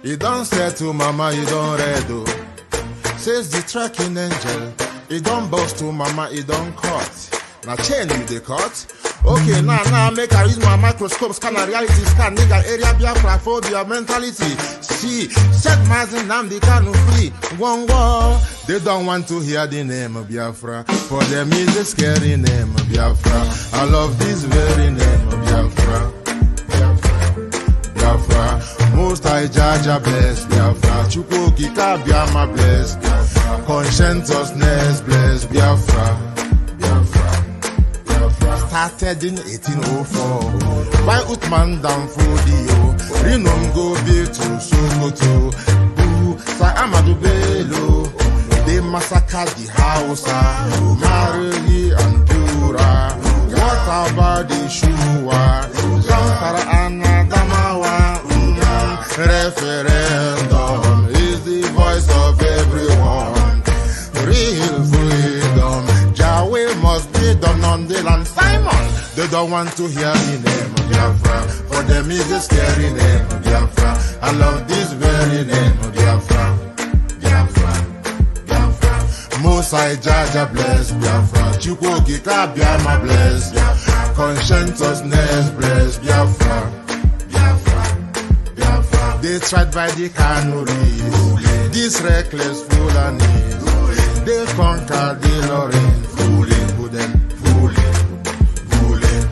You don't say to mama, you don't read, oh. Says the tracking angel. You don't boast to mama, you don't cut. Now chain you the cut. Okay, now make I use my microscope, scan a reality scan, nigga area Biafra phobia mentality. See, set my Nam the canoe free. One war. They don't want to hear the name of Biafra. For them is a scary name of Biafra. I love this very name of Biafra. Biafra. Most I Jaja bless Biafra. Chukwuki Kabiama bless Biafra. Conscientiousness bless Biafra. Started in 1804 by Utman down Fodio. Rinom go be to Sokoto. Boo, Sa Amadou Bello. They massacred the Hausa, Marili and Pura. What about the Shua? Zamfara and Adamawa. Referendum is the voice of everyone. Real freedom, Yahweh must be done on the land. Simon, they don't want to hear the name of Biafra. For them is a scary name of Biafra. I love this very name of Biafra. Mosai Jaja bless Biafra. Chukwuki Kabiama bless Biafra. Conscientiousness bless Biafra. They tried by the canoes, this reckless foolanis. They conquered the Lorraine, fooling.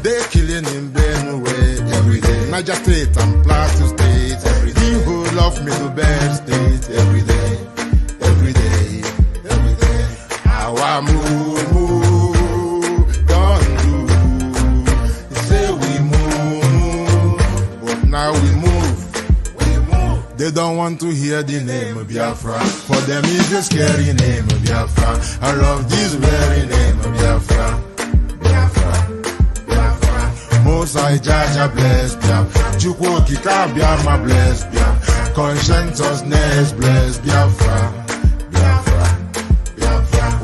They killing in Benue every day. Niger State and Plateau State every day. The whole of Middle Belt State every day. Our move, don't do. Say we move, but now we move. They don't want to hear the name of Biafra. For them is a scary name of Biafra. I love this very name of Biafra. Mosai Jaja bless Biafra. Chukwuki Kabiama bless Biafra. Conscientiousness bless Biafra.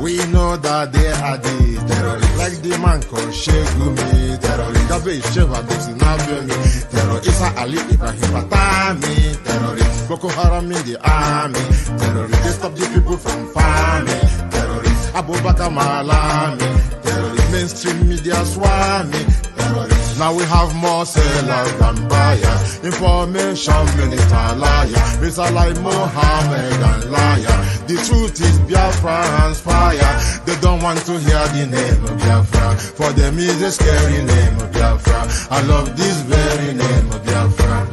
We know that they are the terrorists, like the man called Shegumi, terrorist. Gabe Sheva Dixinabemi, terrorist. Isa Ali Ibrahim Fatami, terrorist. Boko Haram in the army, terrorist. They stop the people from farming, terrorist. Abubakar Malami, terrorist. Mainstream media swami, terrorist. Now we have more sellers than buyers. Information minister liar. Mr. like Mohammed and liar. The truth is Biafra hands fire. They don't want to hear the name of Biafra. For them is a scary name of Biafra. I love this very name of Biafra.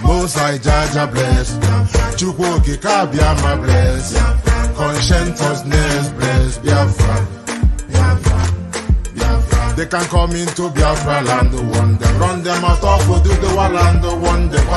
Mosai Jaja bless. Chukwuki Kabiama bless. Conscientiousness bless Biafra. They can come into Biafra land, run them out of the land, one day, and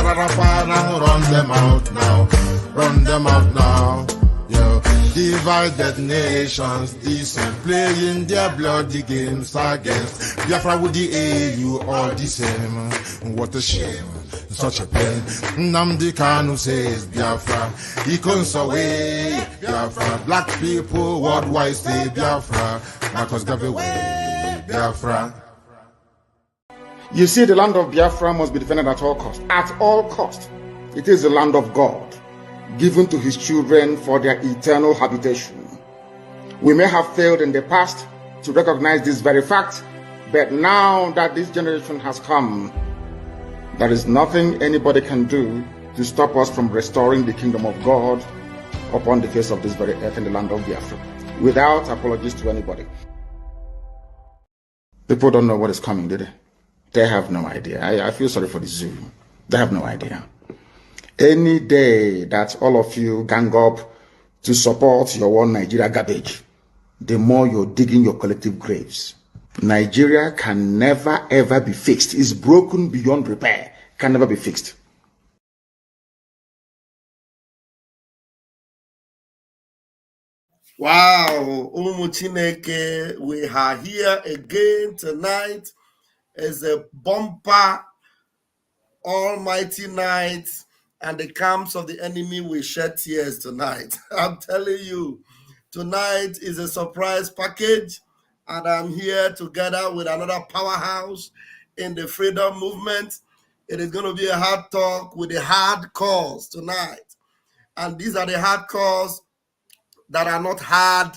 run them out now, yo. Divided nations, decent, playing their bloody games against Biafra with the AU, all the same. What a shame, such a pain. Nnamdi Kanu says Biafra, he comes away, Biafra. Black people worldwide say Biafra, Marcus Gaveway. Biafra. You see, the land of Biafra must be defended at all cost. At all cost. It is the land of God, given to his children for their eternal habitation. We may have failed in the past to recognize this very fact, but now that this generation has come, there is nothing anybody can do to stop us from restoring the kingdom of God upon the face of this very earth in the land of Biafra, without apologies to anybody. People don't know what is coming, do they? They have no idea. I feel sorry for the zoo. They have no idea. Any day that all of you gang up to support your one Nigeria garbage, the more you're digging your collective graves. Nigeria can never ever be fixed. It's broken beyond repair. Can never be fixed. Wow, Chineke, we are here again tonight as a bumper, almighty night, and the camps of the enemy will shed tears tonight. I'm telling you, tonight is a surprise package, and I'm here together with another powerhouse in the freedom movement, It is going to be a hard talk with the hard cause tonight. And these are the hard cause that are not hard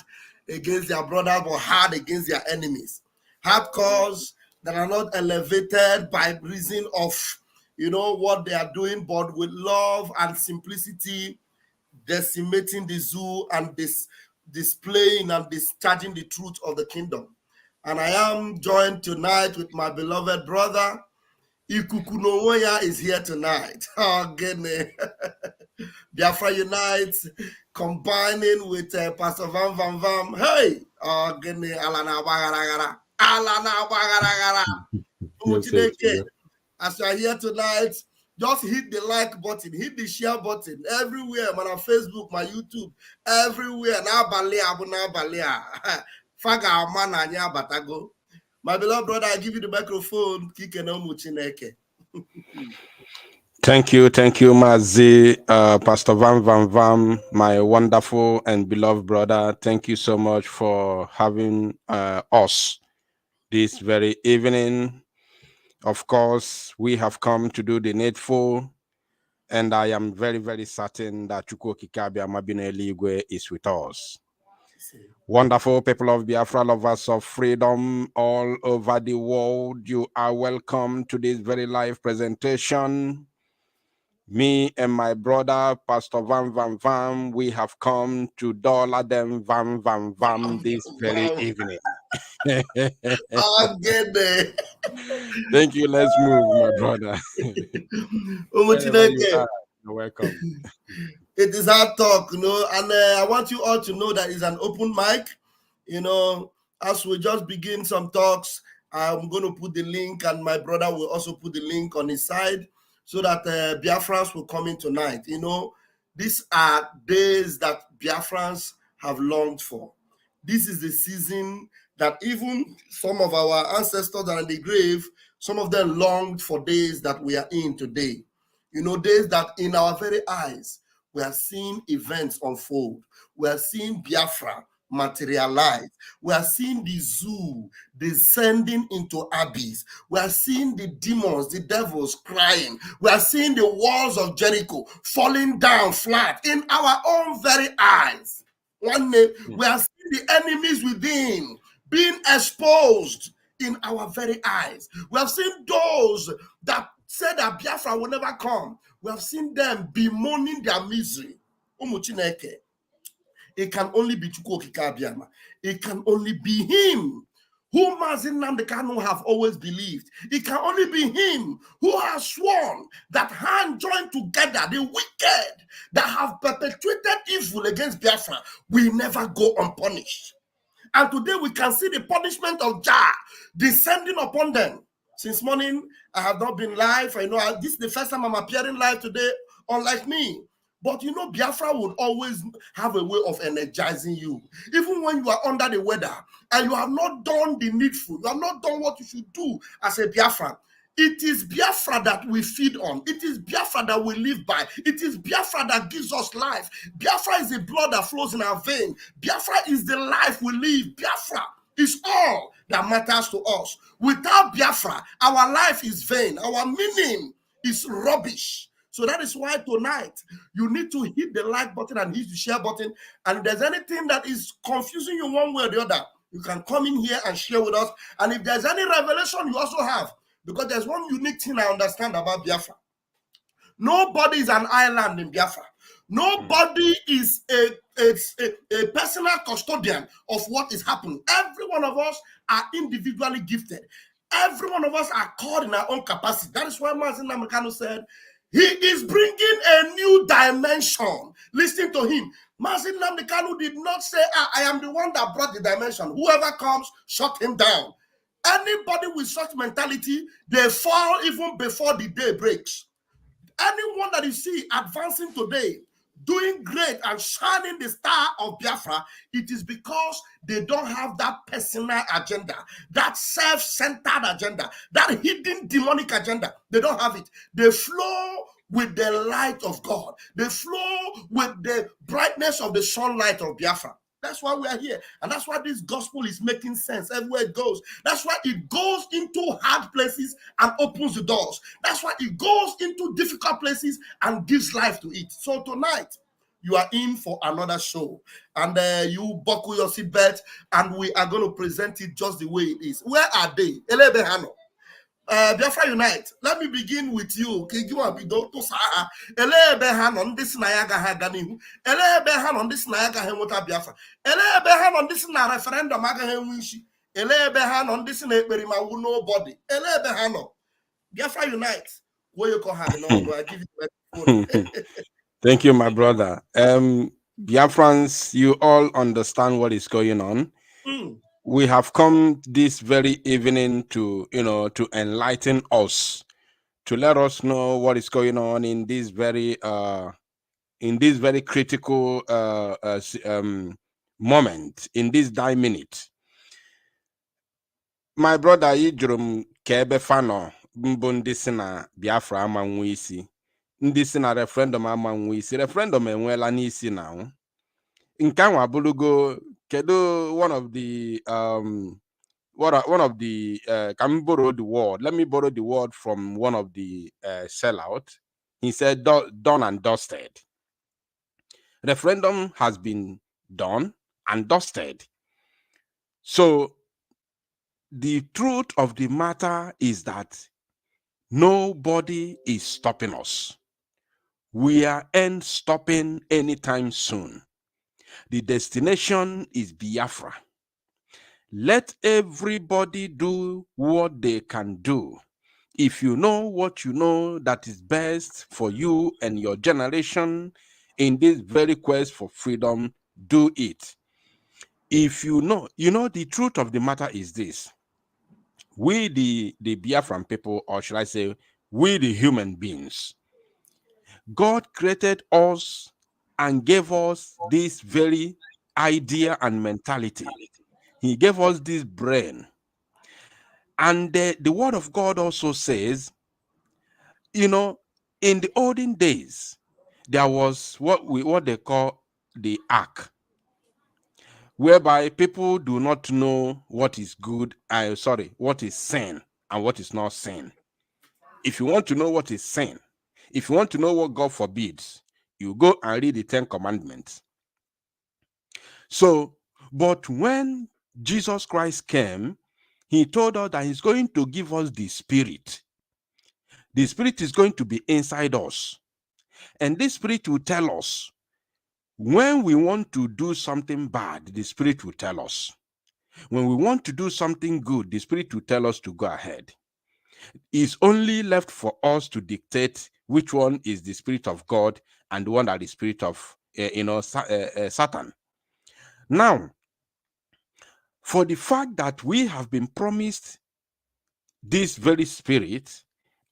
against their brothers, but hard against their enemies. Hard cause that are not elevated by reason of, what they are doing, but with love and simplicity, decimating the zoo and displaying and discharging the truth of the kingdom. And I am joined tonight with my beloved brother, Ikuku Nowoya is here tonight. Oh, goodness. Biafra Unites, combining with Pastor Vam Vam Vam. Hey! Oh, goodness. Alana Bagaragara. Alana Bagaragara. As you are here tonight, just hit the like button, hit the share button everywhere, man, on Facebook, my YouTube, everywhere. Faga man anya batago. My beloved brother, I give you the microphone. Thank you, Mazi, Pastor Vam Vam Vam, my wonderful and beloved brother. Thank you so much for having us this very evening. Of course, we have come to do the needful, and I am very, very certain that Chukwu Kikabia Mabine Ligwe is with us. Wonderful people of Biafra, lovers of freedom all over the world, you are welcome to this very live presentation. Me and my brother, Pastor Vam Vam Vam, we have come to dollar them Vam Vam Vam this very evening. I'll get there. Thank you. Let's move, my brother. You're welcome. It is hard talk, and I want you all to know that it's an open mic. As we just begin some talks, I'm going to put the link, and my brother will also put the link on his side so that Biafrans will come in tonight. These are days that Biafrans have longed for. This is the season that even some of our ancestors are in the grave, some of them longed for days that we are in today. Days that in our very eyes, we are seeing events unfold. We are seeing Biafra materialize. We are seeing the zoo descending into abyss. We are seeing the demons, the devils crying. We are seeing the walls of Jericho falling down flat in our own very eyes. One day, we are seeing the enemies within being exposed in our very eyes. We have seen those that said that Biafra will never come. We have seen them bemoaning their misery. It can only be Chukwu Kikabiama. It can only be him who Mazin Namdekanu have always believed. It can only be him who has sworn that hand joined together, the wicked that have perpetrated evil against Biafra will never go unpunished. And today we can see the punishment of Jah descending upon them. Since morning, I have not been live. I know this is the first time I'm appearing live today, unlike me. But Biafra would always have a way of energizing you. Even when you are under the weather and you have not done the needful, you have not done what you should do as a Biafra. It is Biafra that we feed on. It is Biafra that we live by. It is Biafra that gives us life. Biafra is the blood that flows in our veins. Biafra is the life we live. Biafra is all that matters to us. Without Biafra, our life is vain. Our meaning is rubbish. So that is why tonight you need to hit the like button and hit the share button. And if there's anything that is confusing you one way or the other, you can come in here and share with us. And if there's any revelation you also have, because there's one unique thing I understand about Biafra. Nobody is an island in Biafra. Nobody is a personal custodian of what is happening. Every one of us are individually gifted. Every one of us are called in our own capacity. That is why Mazin Namdekanu said, he is bringing a new dimension. Listen to him. Mazin Namdekanu did not say, I am the one that brought the dimension. Whoever comes, shut him down. Anybody with such mentality, they fall even before the day breaks. Anyone that you see advancing today, doing great and shining the star of Biafra, it is because they don't have that personal agenda, that self-centered agenda, that hidden demonic agenda. They don't have it. They flow with the light of God. They flow with the brightness of the sunlight of Biafra. That's why we are here. And that's why this gospel is making sense everywhere it goes. That's why it goes into hard places and opens the doors. That's why it goes into difficult places and gives life to it. So tonight, you are in for another show. And you buckle your seatbelt, and we are going to present it just the way it is. Where are they? Elebehano. Biafra Unite, let me begin with you. Elebe ha nọ ndị si na ya agaghị aga n'ihu. Elebe ha nọ ndị si na ya agaghị enweta Biafra. Elebe ha nọ ndị si na referendum agaghị enwe isi. Elebe ha nọ ndị si na ekperima wu nobody. Elebe ha nọ. Biafra Unite. Where you call her? No, I give you the phone. Thank you, my brother. Biafrans, you all understand what is going on. We have come this very evening to, to enlighten us, to let us know what is going on in this very critical moment, in this minute. My brother, Idrum Kebe Fano, Mbundi Sina Biafra Amanwisi, Ndi Sina referendum Amanwisi, referendum enwela n'isi now. Nkanwa Bulugo, Kedo, one of the can we borrow the word? Let me borrow the word from one of the sellout. He said, done and dusted. Referendum has been done and dusted. So the truth of the matter is that nobody is stopping us. We ain't stopping anytime soon. The destination is Biafra. Let everybody do what they can do. If you know what you know that is best for you and your generation in this very quest for freedom, do it. If you know, the truth of the matter is this. We, the Biafran people, or should I say, we the human beings, God created us and gave us this very idea and mentality. He gave us this brain. And the word of God also says, in the olden days, there was what they call the ark, whereby people do not know what is good, what is sin and what is not sin. If you want to know what is sin, if you want to know what God forbids, you go and read the 10 Commandments. So, but when Jesus Christ came, he told us that he's going to give us the Spirit. The Spirit is going to be inside us. And this Spirit will tell us when we want to do something bad, the Spirit will tell us. When we want to do something good, the Spirit will tell us to go ahead. It's only left for us to dictate which one is the Spirit of God and the one that is the spirit of Satan. Now, for the fact that we have been promised this very Spirit,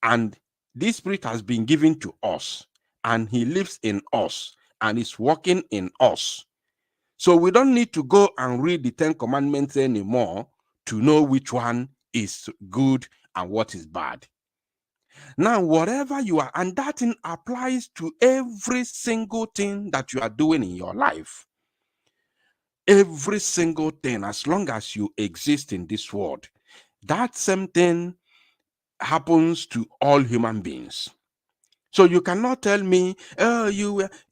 and this Spirit has been given to us, and he lives in us and is working in us. So we don't need to go and read the 10 Commandments anymore to know which one is good and what is bad. Now, whatever you are, and that thing applies to every single thing that you are doing in your life. Every single thing, as long as you exist in this world, that same thing happens to all human beings. So you cannot tell me,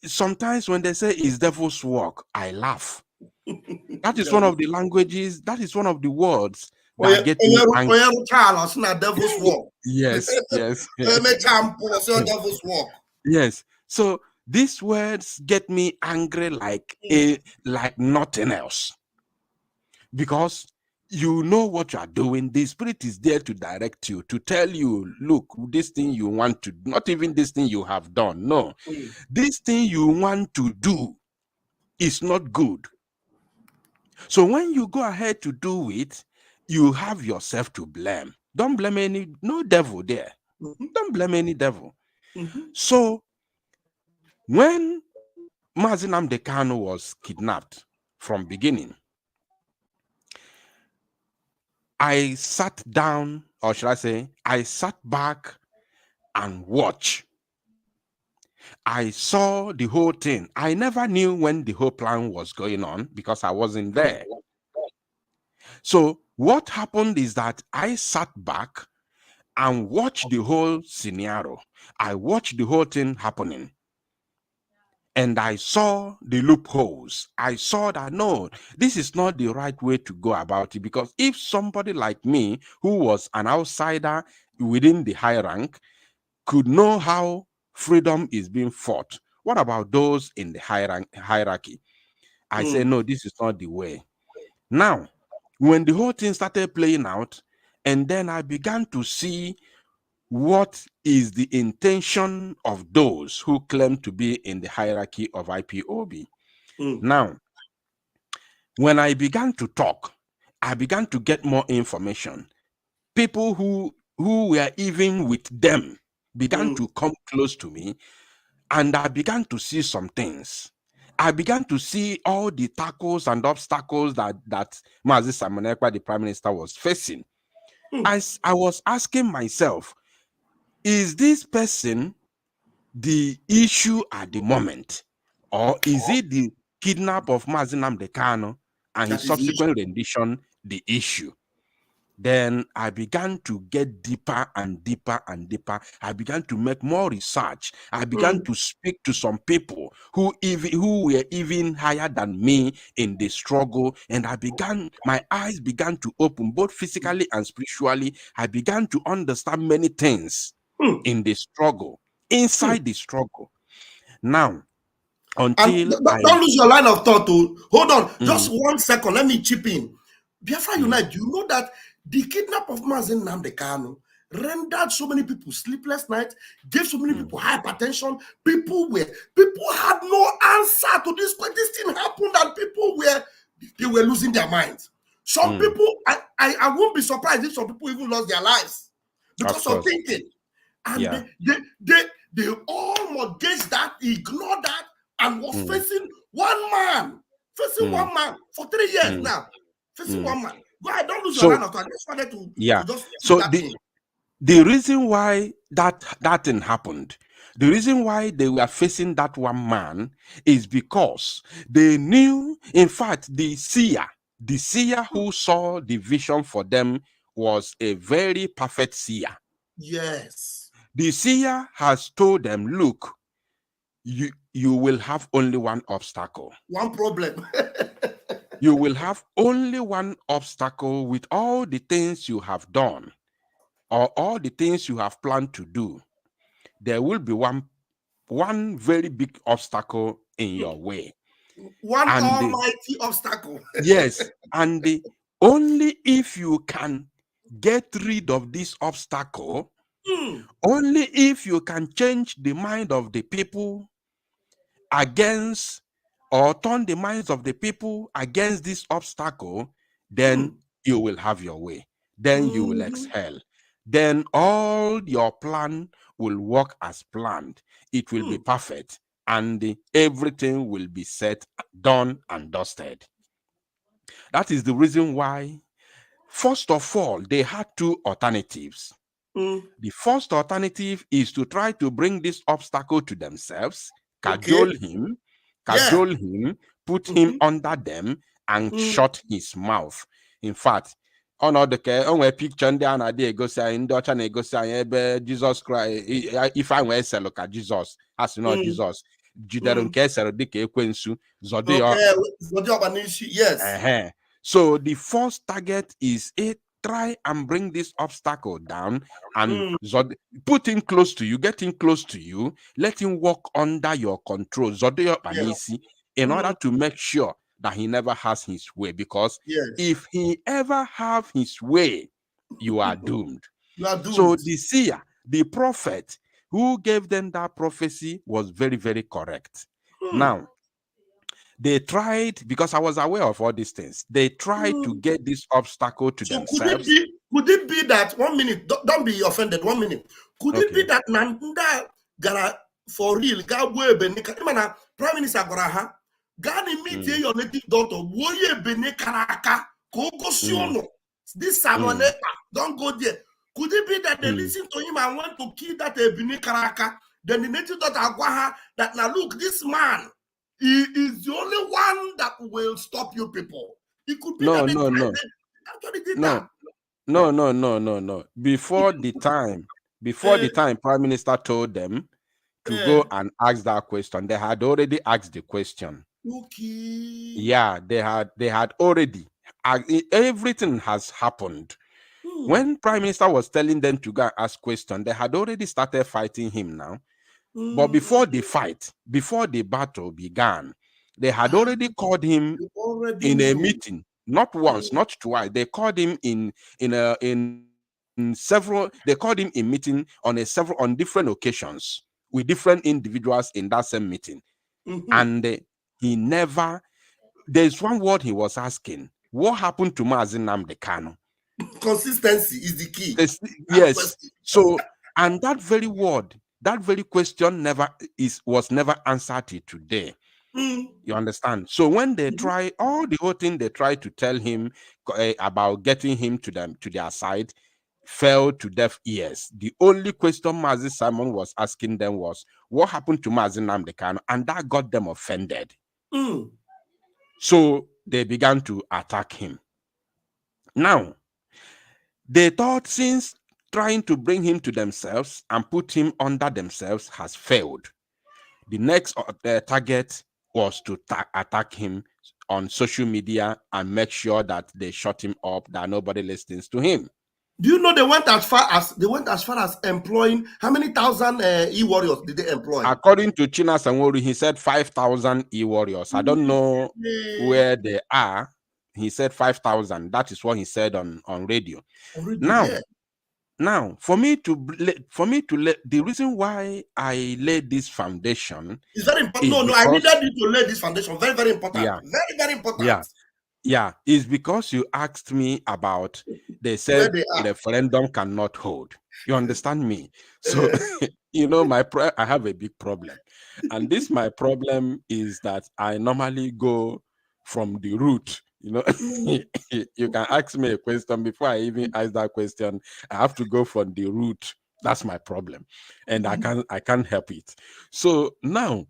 sometimes when they say it's devil's work, I laugh. That is one of the languages, that is one of the words that get me angry. Devil's work. Yes, yes. Devil's work. Yes. So these words get me angry like nothing else. Because you know what you are doing. The Spirit is there to direct you, to tell you, look, this thing you want to, not even this thing you have done. No, this thing you want to do is not good. So when you go ahead to do it, you have yourself to blame. Don't blame no devil there. Don't blame any devil. So when Mazi Nnamdi Kanu was kidnapped from beginning, I sat down, or should I say, I sat back and watched. I saw the whole thing. I never knew when the whole plan was going on because I wasn't there. So what happened is that I sat back and watched the whole scenario. I watched the whole thing happening. And I saw the loopholes. I saw that, no, this is not the right way to go about it. Because if somebody like me, who was an outsider within the high rank, could know how freedom is being fought, what about those in the hierarchy? I said, no, this is not the way. Now, when the whole thing started playing out, and then I began to see what is the intention of those who claim to be in the hierarchy of IPOB. Now, when I began to talk, I began to get more information. People who were even with them began to come close to me, and I began to see some things. I began to see all the tackles and obstacles that Mazi Samonekwa, the Prime Minister, was facing. I was asking myself, is this person the issue at the moment, or is it the kidnap of Mazi Nnamdi Kanu and his subsequent rendition the issue? Then I began to get deeper and deeper and deeper. I began to make more research. I began to speak to some people who were even higher than me in the struggle. And my eyes began to open, both physically and spiritually. I began to understand many things in the struggle, inside the struggle. Now, until don't lose your line of thought. Hold on, just 1 second. Let me chip in. Biafra Unite, you know that the kidnap of Mazi Nnamdi Kanu rendered so many people sleepless nights, gave so many people hypertension. People had no answer to this. This thing happened, and people were losing their minds. Some people, I won't be surprised if some people even lost their lives because of thinking. And they all mortgaged that, ignored that, and was facing one man for 3 years now. Facing one man. Go ahead, don't lose your line of thought. I just wanted to so the reason why that thing happened, the reason why they were facing that one man is because they knew, in fact, the seer who saw the vision for them was a very perfect seer. Yes. The seer has told them, look, you will have only one obstacle. One problem. You will have only one obstacle with all the things you have done or all the things you have planned to do. There will be one very big obstacle in your way. One almighty obstacle. Yes. And only if you can get rid of this obstacle, only if you can change the mind of the people against, or turn the minds of the people against this obstacle, then you will have your way. Then you will exhale. Then all your plan will work as planned. It will be perfect, and everything will be set, done, and dusted. That is the reason why, first of all, they had two alternatives. The first alternative is to try to bring this obstacle to themselves, cajole him, put him under them, and shut his mouth. In fact, on the picture they go say in Dutch and go say Jesus Christ, if I were to look at Jesus, as you know, Jesus, yes. So the first target is try and bring this obstacle down and put him close to you, get him close to you, let him walk under your control, in order to make sure that he never has his way. Because if he ever have his way, you are doomed. So the seer, the prophet who gave them that prophecy was very, very correct. Now, they tried, because I was aware of all these things, they tried to get this obstacle to themselves. Could it be that, 1 minute, don't be offended, 1 minute. Could it be that Nanda Gara for real, Prime Minister Goraha, Gani meet your native daughter, Woye Bene Karaka, Koko Siono, this Samoneka, don't go there. Could it be that they listened to him and went to kill that Bene Karaka Then the native daughter Agwaha that now look, this man, he is the only one that will stop you people. It could be No, that no, no. they actually did No, that. no, no, no, no, no. Before the time Prime Minister told them to go and ask that question, they had already asked the question. Okay. Yeah, they had already. Everything has happened. When Prime Minister was telling them to go and ask question, they had already started fighting him now. But before the fight, before the battle began, they had already called him in a meeting. Not once, not twice. They called him in several. They called him in meeting on different occasions with different individuals in that same meeting, and he never. There's one word he was asking: what happened to Mazi Nnamdi Kanu? Consistency is the key. Yes. So, and that very word, that very question was never answered till today. You understand? So when they try the whole thing they try to tell him about getting him to their side fell to deaf ears. The only question Mazi Simon was asking them was, what happened to Mazi Nnamdi Kanu? And that got them offended. So they began to attack him. Now, they thought since trying to bring him to themselves and put him under themselves has failed, the next target was to attack him on social media and make sure that they shut him up, that nobody listens to him. Do you know they went as far as employing how many thousand e-warriors did they employ? According to China Sanworu, he said 5,000 e-warriors. I don't know where they are. He said 5,000. That is what he said on radio. Now, for me to the reason why I laid this foundation is very important. I needed you to lay this foundation. Very, very important. Yeah. Very, very important. Yeah, it's because you asked me about, they said referendum cannot hold. You understand me? So, you know, I have a big problem. And my problem is that I normally go from the root. You know, you can ask me a question before I even ask that question. I have to go from the root. That's my problem. And I can't help it. So now,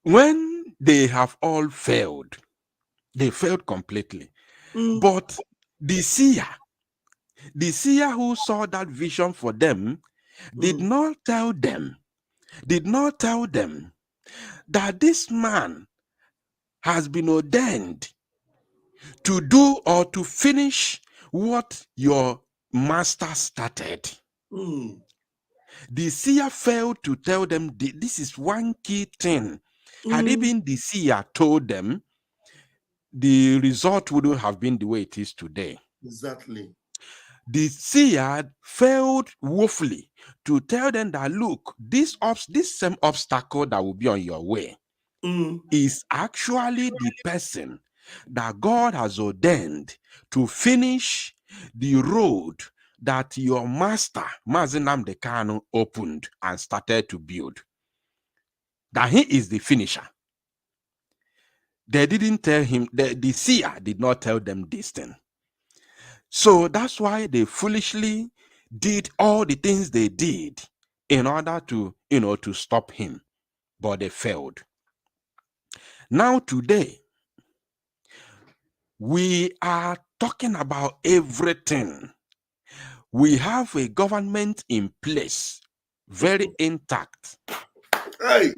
when they have all failed, they failed completely. But the seer who saw that vision for them did not tell them that this man has been ordained to do or to finish what your master started. The seer failed to tell them this is one key thing. Had even the seer told them, the result wouldn't have been the way it is today. Exactly. The seer failed woefully to tell them that, look, this same obstacle that will be on your way is actually the person that God has ordained to finish the road that your master, Mazi Nnamdi Kanu, opened and started to build. That he is the finisher. They didn't tell him, the seer did not tell them this thing. So that's why they foolishly did all the things they did in order to, to stop him. But they failed. Now today, we are talking about everything. We have a government in place, very intact. Hey.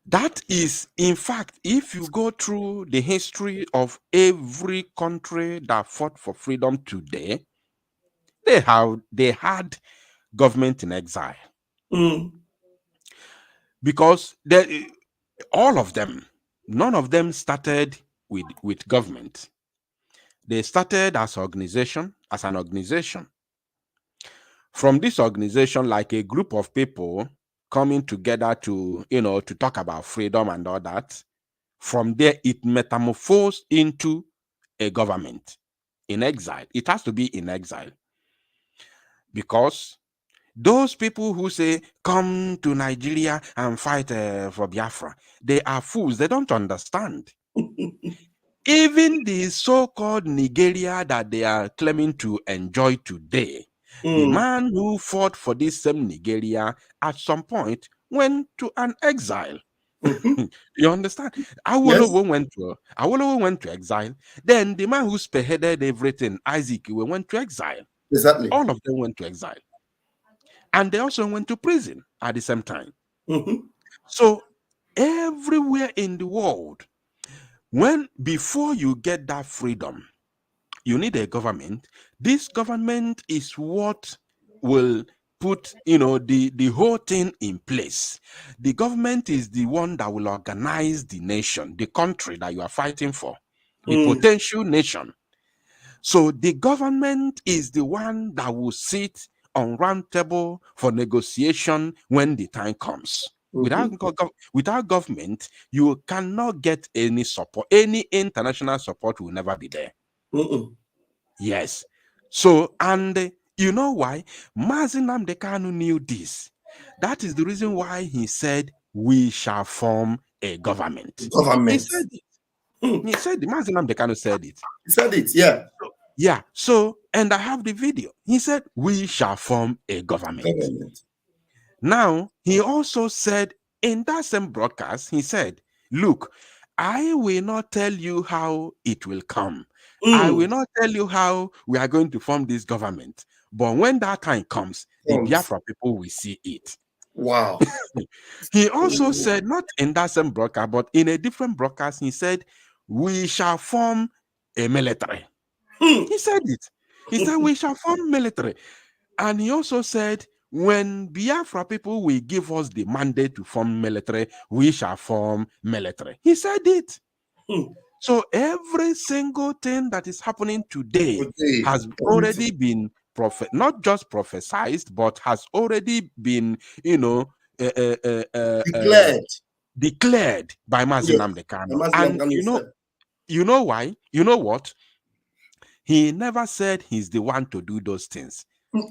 That is, in fact, if you go through the history of every country that fought for freedom today, they had government in exile. Because all of them, none of them started with government. They started as an organization. From this organization, like a group of people coming together to, to talk about freedom and all that. From there, it metamorphosed into a government in exile. It has to be in exile. Because those people who say, come to Nigeria and fight for Biafra, they are fools. They don't understand. Even the so-called Nigeria that they are claiming to enjoy today, The man who fought for this same Nigeria at some point went to an exile. You understand? Awolowo went to exile. Then the man who spearheaded everything, Isaac, went to exile. Exactly. All of them went to exile. And they also went to prison at the same time. So everywhere in the world, before you get that freedom, you need a government. This government is what will put the whole thing in place. The government is the one that will organize the nation, the country that you are fighting for, the potential nation. So the government is the one that will sit on round table for negotiation when the time comes. Without government, you cannot get any support. Any international support will never be there. Yes. So, and you know why? Mazi Nnamdi Kanu knew this. That is the reason why he said, we shall form a government. He said it. He said it. Mazi Nnamdi Kanu said it. He said it, yeah. Yeah. So, and I have the video. He said, we shall form a government. Now, he also said in that same broadcast, he said, look, I will not tell you how it will come. I will not tell you how we are going to form this government. But when that time comes, the Biafra people will see it. Wow. He also said, not in that same broadcast, but in a different broadcast, he said, we shall form a military. He said it. He said, we shall form military. And he also said, when Biafra people will give us the mandate to form military, we shall form military. He said it. So every single thing that is happening today has already been not just prophesied, but has already been, declared by Mazi Nnamdi Kanu. And you know why? You know what? He never said he's the one to do those things.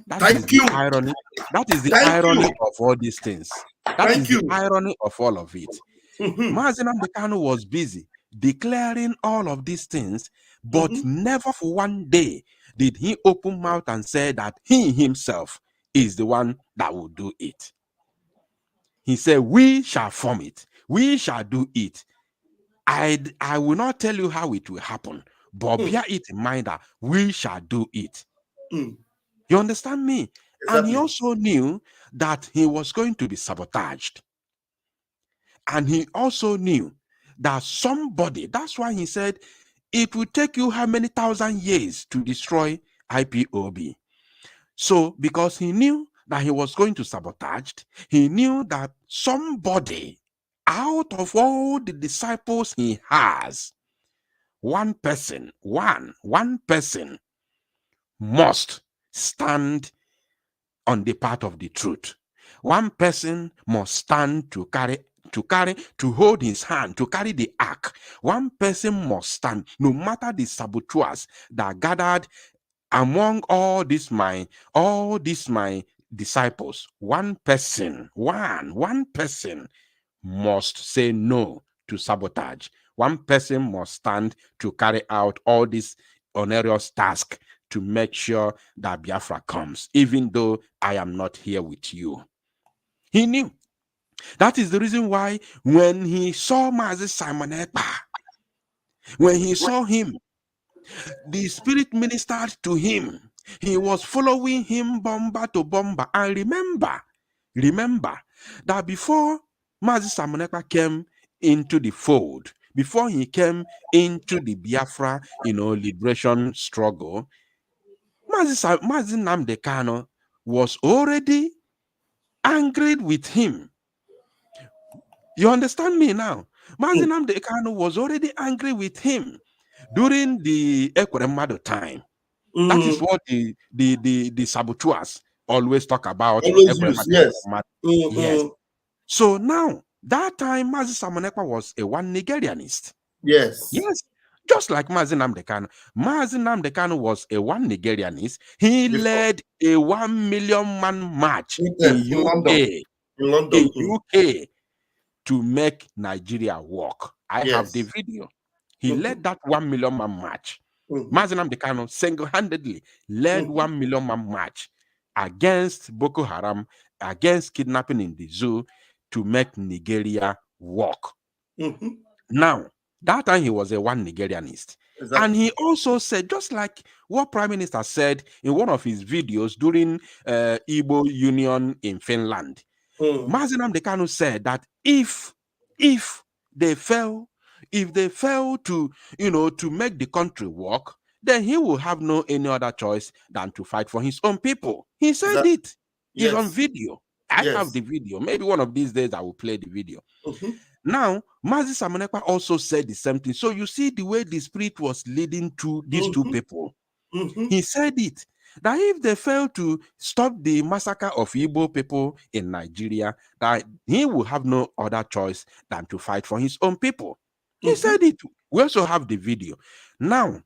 That is the irony. That is the irony of all these things. That is the irony of all of it. Mazi Nnamdi Kanu was busy declaring all of these things, but never for one day did he open mouth and say that he himself is the one that will do it. He said, we shall form it. We shall do it. I will not tell you how it will happen, but bear it in mind that we shall do it. You understand me? Exactly. And he also knew that he was going to be sabotaged. And he also knew that somebody, that's why he said, it will take you how many thousand years to destroy IPOB. So, because he knew that he was going to sabotage, he knew that somebody out of all the disciples he has, one person must stand on the path of the truth. One person must stand to hold his hand, to carry the ark. One person must stand, no matter the saboteurs that gathered among all these my disciples. One person must say no to sabotage. One person must stand to carry out all these onerous tasks to make sure that Biafra comes, even though I am not here with you. He knew. That is the reason why when he saw Mazi Simon Ekpa, when he saw him, the Spirit ministered to him. He was following him bomber to bomber. And remember that before Mazi Simon Ekpa came into the fold, before he came into the Biafra, liberation struggle, Mazi Nnamdi Kanu was already angry with him. You understand me now? Mazi Nnamdi Kanu was already angry with him during the Ekweremadu time. That is what the saboteurs always talk about. Yes. So now, that time, Mazi Simon Ekpa was a one Nigerianist. Yes. Just like Mazi Nnamdi Kanu. Mazi Nnamdi Kanu was a one Nigerianist. He led a 1 million man march in UK to make Nigeria work. I have the video. He led that 1 million man march. Mazi Nnamdi Kanu single-handedly led 1 million man march against Boko Haram, against kidnapping in the zoo, to make Nigeria work. Now, that time he was a one Nigerianist. Exactly. And he also said, just like what Prime Minister said in one of his videos during Igbo Union in Finland, Mazi Nnamdi Kanu said that if they fail to, to make the country work, then he will have no any other choice than to fight for his own people. He said it. It's on video. I have the video. Maybe one of these days I will play the video. Now, Mazi Samonekpa also said the same thing. So you see the way the spirit was leading to these two people. He said it, that if they fail to stop the massacre of Igbo people in Nigeria, that he will have no other choice than to fight for his own people. He said it. We also have the video. Now,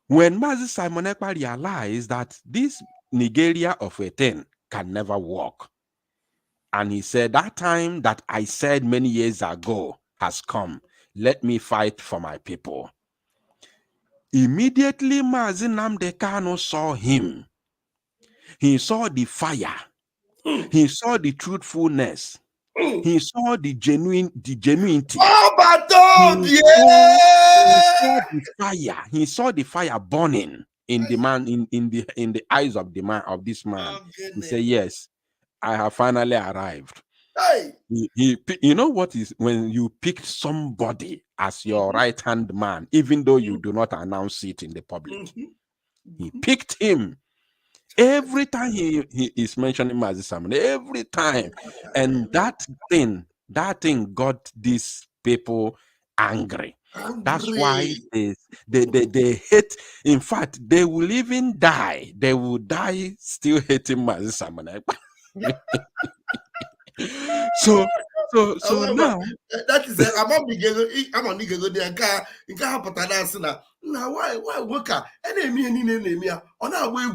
when Mazi Samonekpa realized that this Nigeria of a thing can never work, and he said, that time that I said many years ago has come. Let me fight for my people. Immediately, Mazi Nnamdi Kanu saw him. He saw the fire. He saw the truthfulness. He saw the genuinity. He saw the fire. He saw the fire burning in the man, in the eyes of the man, of this man. He said, yes, I have finally arrived. Hey. You know what is when you pick somebody as your right-hand man, even though you do not announce it in the public. He picked him. Every time he is mentioning Mazi Samone, every time. And that thing got these people angry. That's why they hate. In fact, they will even die. They will die still hating Mazi Samone. So now that is I'm on Nigga now why work enemy on our way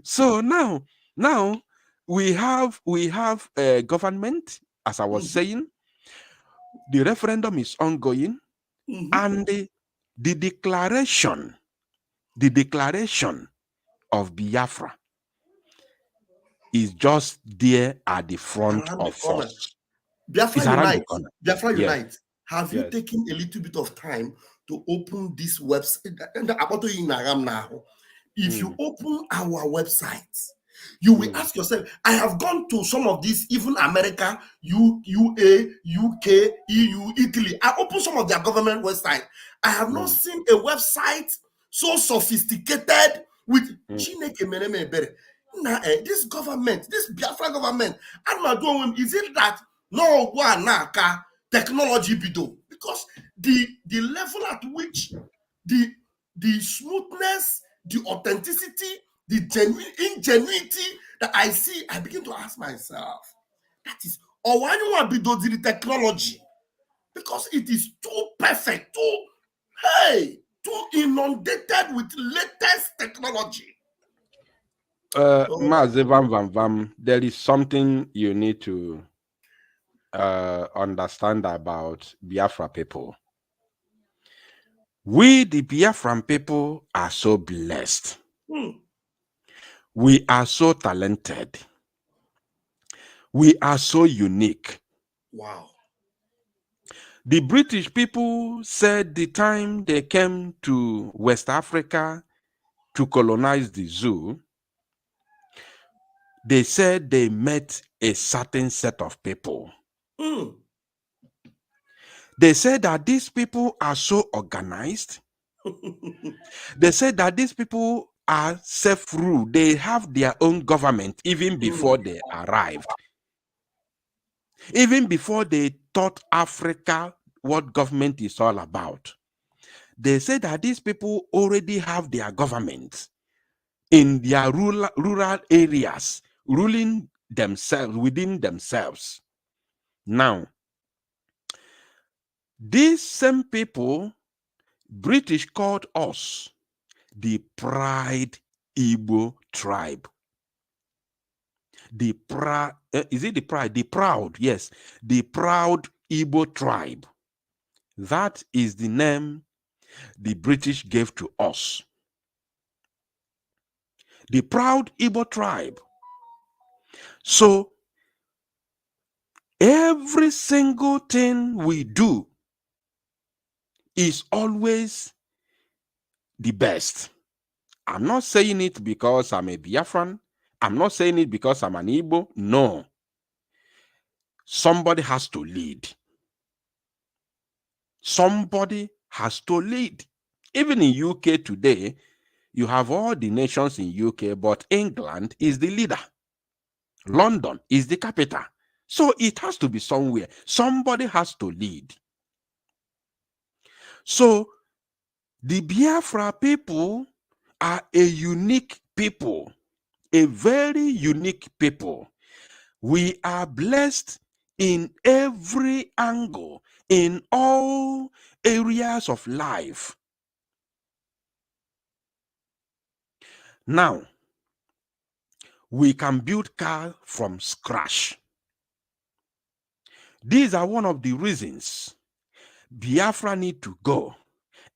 so now we have a government, as I was saying. The referendum is ongoing, and the declaration of Biafra is just there at the front of us. Biafra Unite. Have you taken a little bit of time to open this website? If you open our website, you will ask yourself, I have gone to some of these, even America, UA, UK, EU, Italy. I opened some of their government websites. I have not seen a website so sophisticated with this government, this Biafra government, is it that no one technology bido? Because the level at which the smoothness, the authenticity, the ingenuity that I see, I begin to ask myself, that is, or why you want to do the technology? Because it is too perfect, too inundated with latest technology. Mazi Vam Vam Vam, there is something you need to understand about Biafra people. We, the Biafran people, are so blessed. We are so talented. We are so unique. Wow. The British people said the time they came to West Africa to colonize the zoo, they said they met a certain set of people. They said that these people are so organized. They said that these people are self-ruled. They have their own government even before they arrived. Even before they taught Africa what government is all about. They said that these people already have their government in their rural areas, ruling themselves, within themselves. Now, these same people, British called us the Pride Igbo tribe. The proud, is it the pride? The proud, yes. The proud Igbo tribe. That is the name the British gave to us. The proud Igbo tribe. So every single thing we do is always the best. I'm not saying it because I'm a Biafran. I'm not saying it because I'm an Igbo. No. Somebody has to lead. Somebody has to lead. Even in UK today, you have all the nations in UK, but England is the leader. London is the capital. So it has to be somewhere. Somebody has to lead. So the Biafra people are a unique people, a very unique people. We are blessed in every angle, in all areas of life. Now, we can build car from scratch. These are one of the reasons Biafra need to go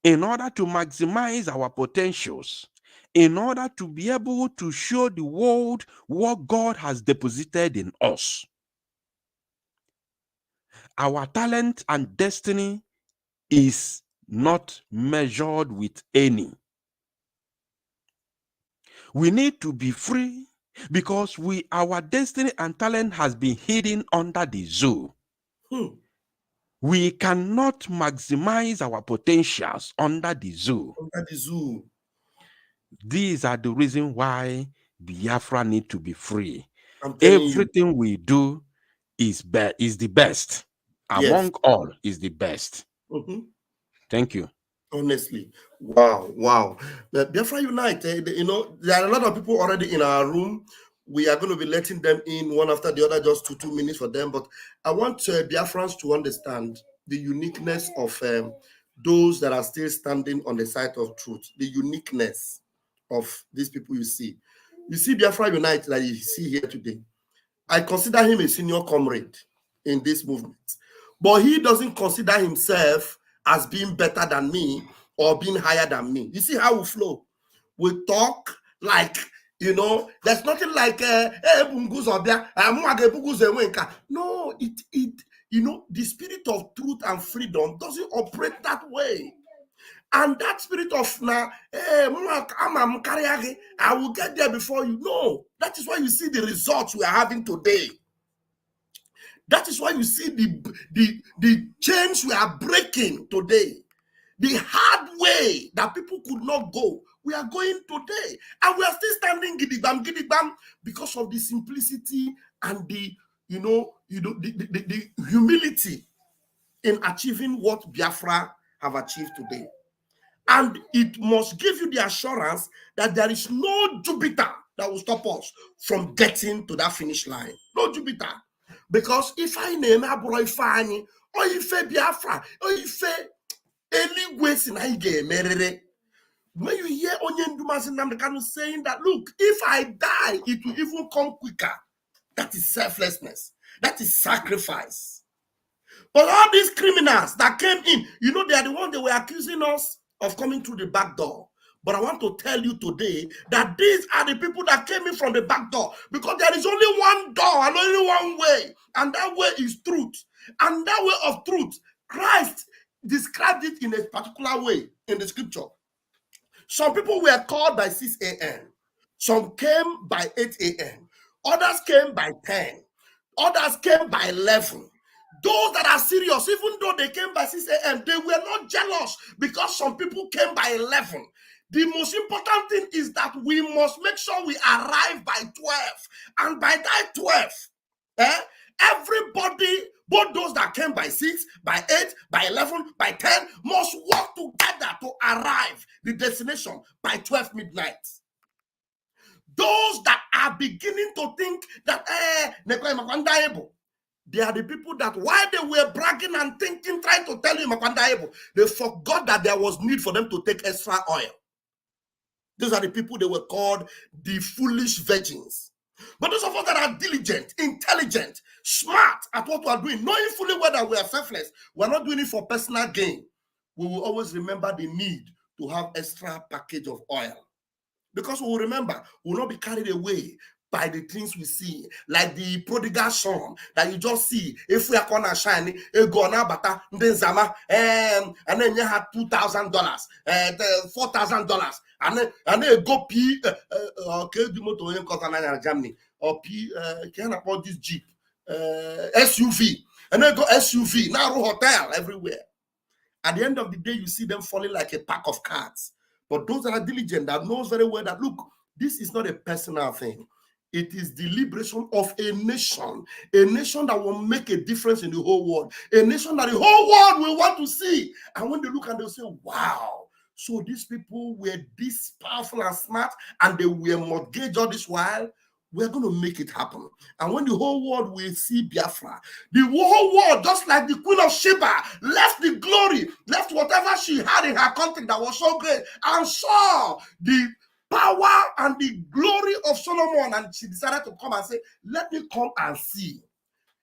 in order to maximize our potentials, in order to be able to show the world what God has deposited in us. Our talent and destiny is not measured with any. We need to be free because our destiny and talent has been hidden under the zoo. We cannot maximize our potentials under the zoo. Under the zoo. These are the reasons why Biafra need to be free. Everything we do is the best. Among all is the best. Thank you. Honestly, wow. The Biafra Unite, you know, there are a lot of people already in our room. We are going to be letting them in one after the other, just 2 minutes for them. But I want Biafrans to understand the uniqueness of those that are still standing on the side of truth, the uniqueness of these people you see. You see Biafra Unite that you see here today. I consider him a senior comrade in this movement. But he doesn't consider himself as being better than me or being higher than me. You see how we flow? We talk like, you know, there's nothing like no, you know, the spirit of truth and freedom doesn't operate that way. And that spirit of I will get there before you. No, that is why you see the results we are having today. That is why you see the chains we are breaking today. The hard way that people could not go, we are going today. And we are still standing gidigam, because of the simplicity and the humility in achieving what Biafra have achieved today. And it must give you the assurance that there is no Jupiter that will stop us from getting to that finish line. No Jupiter. Because if I name Abroy Fani, or if Biafra, or if when you hear Onyen Dumas Namdekanu saying that, look, if I die, it will even come quicker. That is selflessness. That is sacrifice. But all these criminals that came in, you know, they are the ones that were accusing us of coming through the back door. But I want to tell you today that these are the people that came in from the back door, because there is only one door and only one way, and that way is truth. And that way of truth, Christ described it in a particular way in the scripture. Some people were called by 6 a.m. Some came by 8 a.m. Others came by 10. Others came by 11. Those that are serious, even though they came by 6 a.m., they were not jealous because some people came by 11. The most important thing is that we must make sure we arrive by 12. And by that 12, everybody, both those that came by 6, by 8, by 11, by 10, must work together to arrive the destination by 12 midnight. Those that are beginning to think that they are the people that while they were bragging and thinking, trying to tell you they forgot that there was need for them to take extra oil. These are the people they were called the foolish virgins. But those of us that are diligent, intelligent, smart at what we are doing, knowing fully well that we are selfless, we are not doing it for personal gain, we will always remember the need to have extra package of oil. Because we will remember, we will not be carried away by the things we see, like the prodigal son that you just see. If we are gonna shine, gonna bata zama, and then you have $2,000, $4,000, and then go P okay, the motor in Germany or P can afford this Jeep SUV, and then go SUV now hotel everywhere. At the end of the day, you see them falling like a pack of cards. But those that are diligent, that knows very well that look, this is not a personal thing. It is the liberation of a nation that will make a difference in the whole world, a nation that the whole world will want to see. And when they look and they'll say, wow, so these people were this powerful and smart and they were mortgaged all this while. We're going to make it happen. And when the whole world will see Biafra, the whole world, just like the Queen of Sheba, left the glory, left whatever she had in her country that was so great, and saw the power and the glory of Solomon, and she decided to come and say, let me come and see.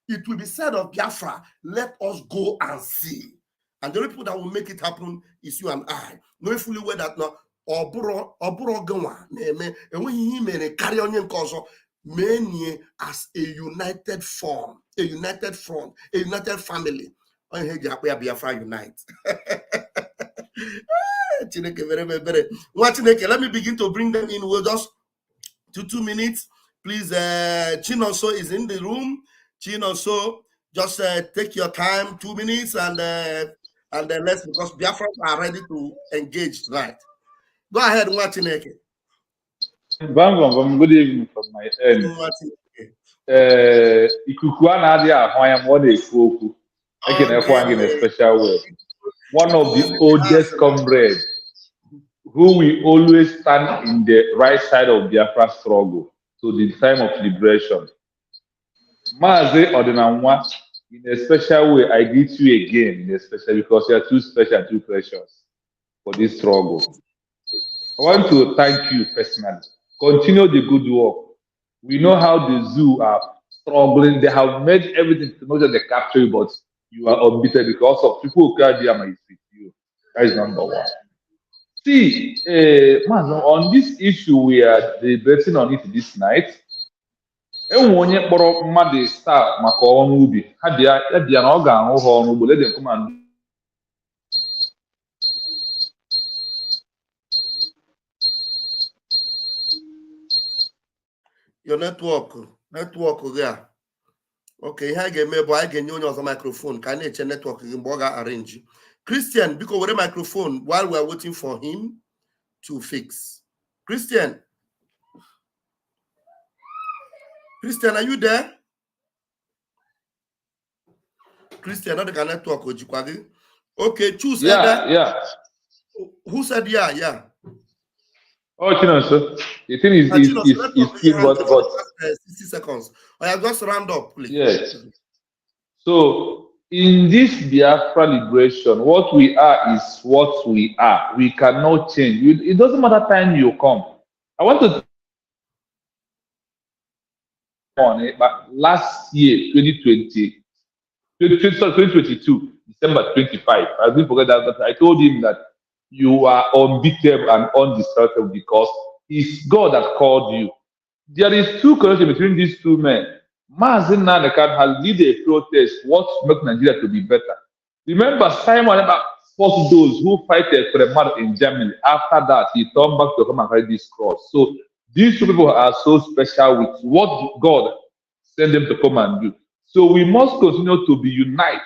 It will be said of Biafra, let us go and see. And the only people that will make it happen is you and I. Knowing fully well that now, as a united form, a united front, a united family. Biafra unite. Let me begin to bring them in. We'll just 2 minutes. Please, Chinoso is in the room. Chinoso, just take your time, 2 minutes, and then let's, because Biafra are ready to engage tonight. Go ahead, Watineke. Vam Vam, good evening from my end. Ikuku Nadia, I am what they spoke. I can have in a special way. One of the oldest comrades who will always stand in the right side of Biafra struggle to the time of liberation. Maze Odinamwa, in a special way, I greet you again in a special, because you are too special, too precious for this struggle. I want to thank you personally. Continue the good work. We know how the zoo are struggling. They have made everything to know that they capture you, but you are unbeaten because of people who can't deal with you. That is number one. See, man, on this issue, we are debating on it this night. Enwonye kpọrọ mmadụ star maka ọrụ ubi ha bịa na ọ ga-arụ ha ọrụ ugbo. Let them come and your network there. Okay, I get me, but I get you on microphone. Can you check network? Arrange. Christian, because with a microphone while we are waiting for him to fix. Christian, are you there? Christian, not the network. Okay, choose. Yeah. Who said yeah? Oh, Chinoso, the thing is still but 60 seconds. I have just round up, please. Yes. So in this Biafra liberation, what we are is what we are. We cannot change. It doesn't matter time you come. I want to on it, but last year, 2022, December 25, I didn't forget that, but I told him that you are unbeatable and undestructible because it's God that called you. There is two connections between these two men. Mazin Nanekan has led a protest what makes Nigeria to be better. Remember, Simon forced those who fight for the mother in Germany. After that, he turned back to come and carry this cross. So these two people are so special with what God sent them to come and do. So we must continue to be united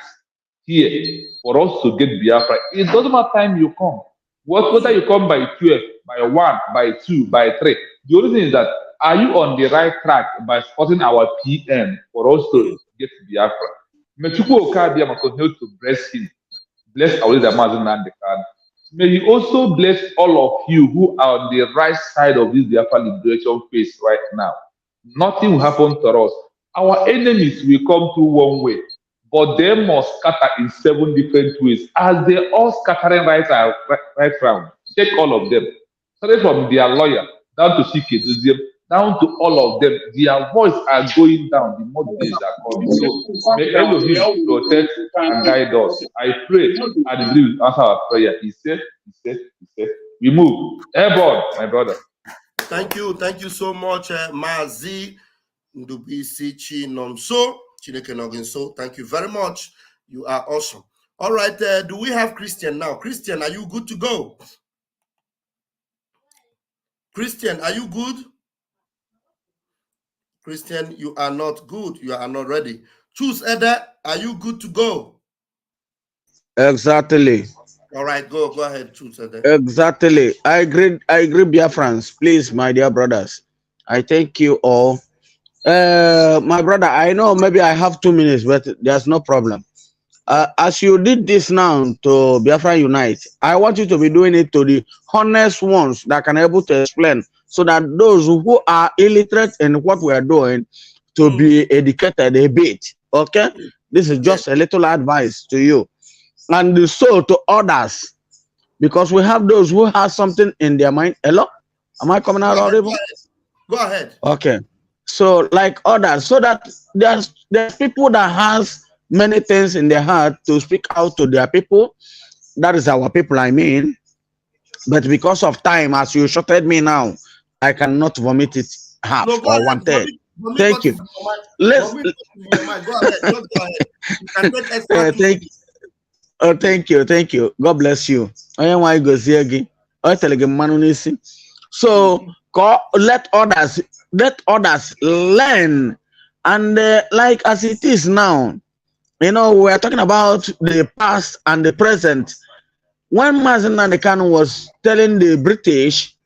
here for us to get Biafra. It doesn't matter time you come. Whether you come by 12, by 1, by 2, by 3. The only thing is that, are you on the right track by supporting our PM for us to get Biafra? Mechuku Okabiama continue to bless him. Bless our leader, Mazin Nandekan. May he also bless all of you who are on the right side of this Biafra liberation phase right now. Nothing will happen to us. Our enemies will come through one way, but they must scatter in 7 different ways. As they all scattering right round, check all of them. Starting from their lawyer down to Chike, down to all of them. Their voice are going down the more the days are coming. So may Elohim protect and guide us. I pray and believe will answer our prayer. He said, we move. Airborne, my brother. Thank you so much, Mazi Ndubisi Chinomso Chineke Noginso. Thank you very much. You are awesome. All right, do we have Christian now? Christian, are you good to go? Christian, are you good? Christian, you are not good. You are not ready. Choose Eda, are you good to go? Exactly. All right, go ahead, Choose Eda. Exactly. I agree, Biafrans. Please, my dear brothers. I thank you all. My brother, I know maybe I have 2 minutes, but there's no problem. As you did this now to Biafra Unite, I want you to be doing it to the honest ones that can able to explain, so that those who are illiterate in what we are doing to be educated a bit. Okay, this is just a little advice to you, and so to others, because we have those who have something in their mind. Hello, am I coming out audible? Go ahead. Okay, so like others, so that there's people that has many things in their heart to speak out to their people. That is our people, I mean. But because of time, as you shorted me now, I cannot vomit it half or 1/3. Thank you. Let's. Go ahead. Thank you. Thank you. God bless you. So let others learn, and like as it is now. You know, we are talking about the past and the present. When Mazen Nandekano was telling the British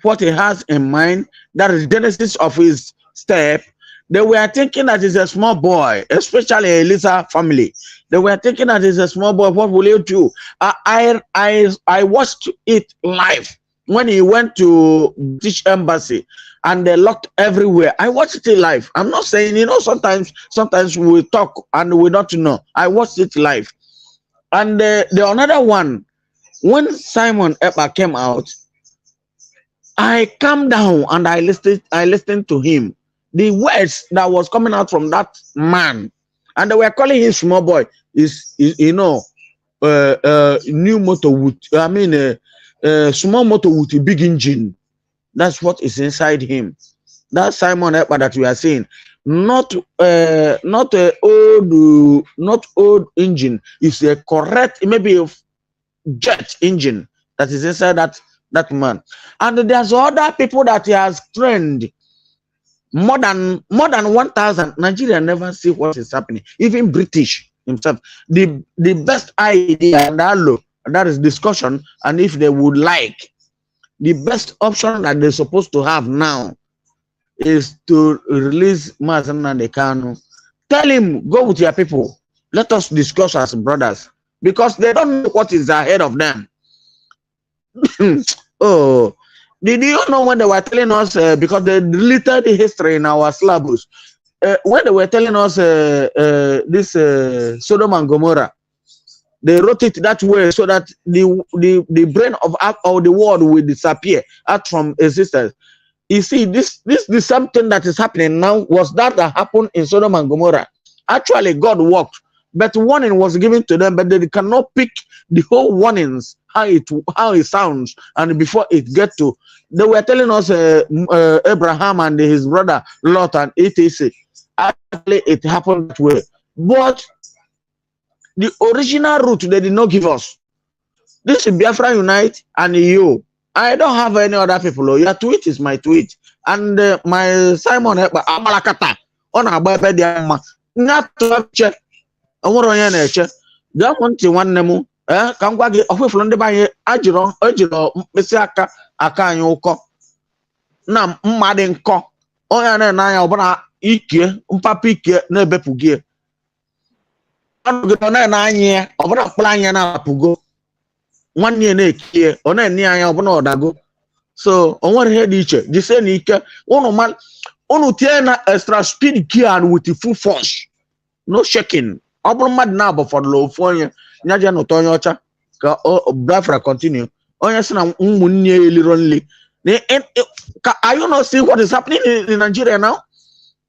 what he has in mind, that is genesis of his step, they were thinking that he's a small boy, especially Elisa family. They were thinking that he's a small boy. What will you do? I watched it live when he went to British Embassy and they locked everywhere. I watched it live. I'm not saying, you know, sometimes we talk and we don't know. I watched it live. And the another one, when Simon Epa came out, I calmed down and I listened to him. The words that was coming out from that man, and they were calling him small boy, is you know, new motor with, I mean, small motor with a big engine. That's what is inside him. That Simon Epa that we are seeing, not old engine. It's a correct, maybe a jet engine that is inside that man. And there's other people that he has trained. More than 1,000. Nigeria never see what is happening. Even British himself. The best idea, and that is discussion, and if they would like, the best option that they're supposed to have now is to release Mazen Nandekano. Tell him, go with your people. Let us discuss as brothers, because they don't know what is ahead of them. Oh, did you know when they were telling us, because they deleted the history in our syllabus, when they were telling us this Sodom and Gomorrah, they wrote it that way so that the brain of the world will disappear out from existence. You see, this something that is happening now was that happened in Sodom and Gomorrah. Actually, God worked, but warning was given to them, but they cannot pick the whole warnings, how it sounds, and before it get to, they were telling us Abraham and his brother Lot and etc. Actually, it happened that way, but the original route they did not give us. This is Biafra Unite and you. I don't have any other people. Your tweet is my tweet, and my Simon Amalakata on a Bible. Not to check. I want to check. That one to one name. Come back away from the by Ajiro, Messiaka, Akanyoko. Nam Madinko. Oyana Naya Obana Ike, Umpapike, Nebepugie. I'm going to 9 years. I'm not planning to go 1 year next year. On a near Dago. So, on what head each, the same Ike, one man, on Tiana extra speed gear with the full force. No shaking. I'm mad now for the low for you. Naja no Toyocha. Biafra continue. On yes, I'm only. Are you not seeing what is happening in Nigeria now?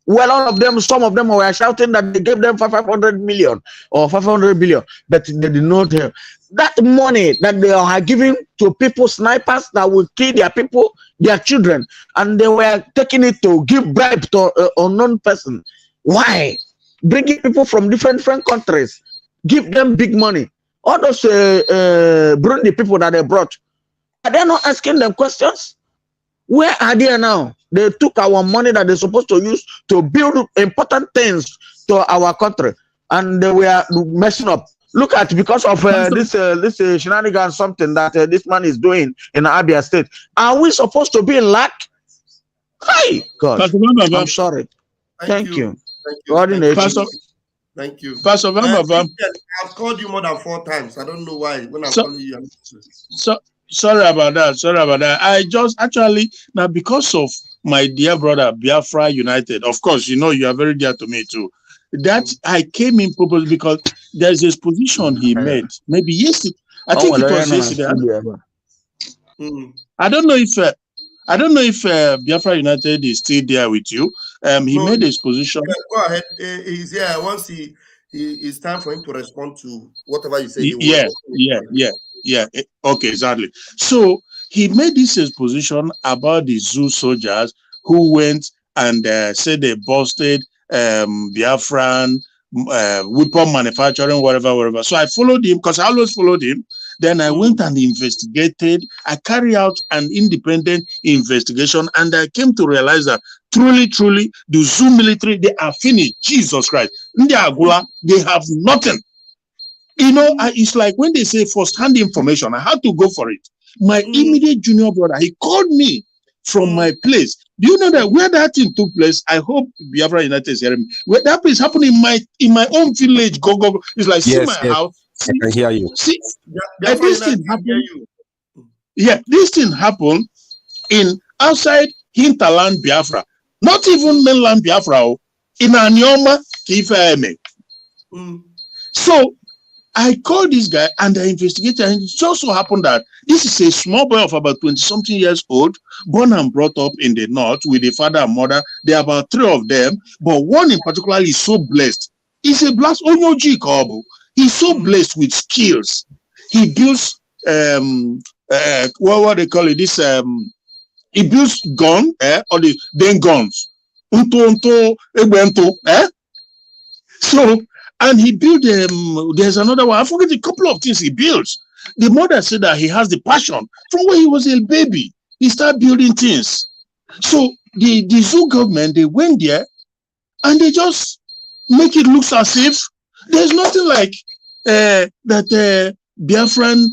Well, all of them, some of them were shouting that they gave them 500 million or 500 billion, but they did not have that money that they are giving to people, snipers that will kill their people, their children, and they were taking it to give bribe to an unknown person. Why? Bringing people from different countries, give them big money. All those Burundi people that they brought, are they not asking them questions? Where are they now? They took our money that they're supposed to use to build important things to our country, and they were messing up. Look at, because of this shenanigans, something that this man is doing in Abia State. Are we supposed to be in lack? Hi, God. I'm sorry. Thank you. Thank you. Pastor Vam Vam. I've called you more than 4 times. I don't know why. When I'm calling you, sorry about that. I just actually, now, because of my dear brother Biafra United, of course, you know, you are very dear to me too. That I came in purpose because there's this position he made. Maybe yesterday. I think it was yesterday. I don't know if Biafra United is still there with you. He made his position. Go ahead. He's here. Once it's time for him to respond to whatever you say. Yeah. Okay, exactly. So he made this his position about the zoo soldiers who went and said they busted Biafran weapon manufacturing, whatever. So I followed him because I always followed him. Then I went and investigated. I carried out an independent investigation, and I came to realize that truly, the zoo military, they are finished. Jesus Christ. They have nothing. You know, it's like when they say first-hand information, I had to go for it. My immediate junior brother, he called me from my place. Do you know that where that thing took place? I hope Biafra United is hearing me. Where that place happened in my own village. Go. It's like, see my house. I can hear you. See, this thing happened. Yeah, this thing happened in outside hinterland Biafra, not even mainland Biafra. In Anyoma, Kifeme. So I called this guy and I investigated, and it just so happened that this is a small boy of about 20-something years old, born and brought up in the north with a father and mother. There are about 3 of them, but one in particular is so blessed. He's a blast Onyoji Kobo. He's so blessed with skills. He builds what they call it? This he builds gun, or the then guns. So, and he built there's another one. I forget a couple of things he builds. The mother said that he has the passion. From when he was a baby, he started building things. So the zoo government, they went there and they just make it look as if there's nothing like that Biafran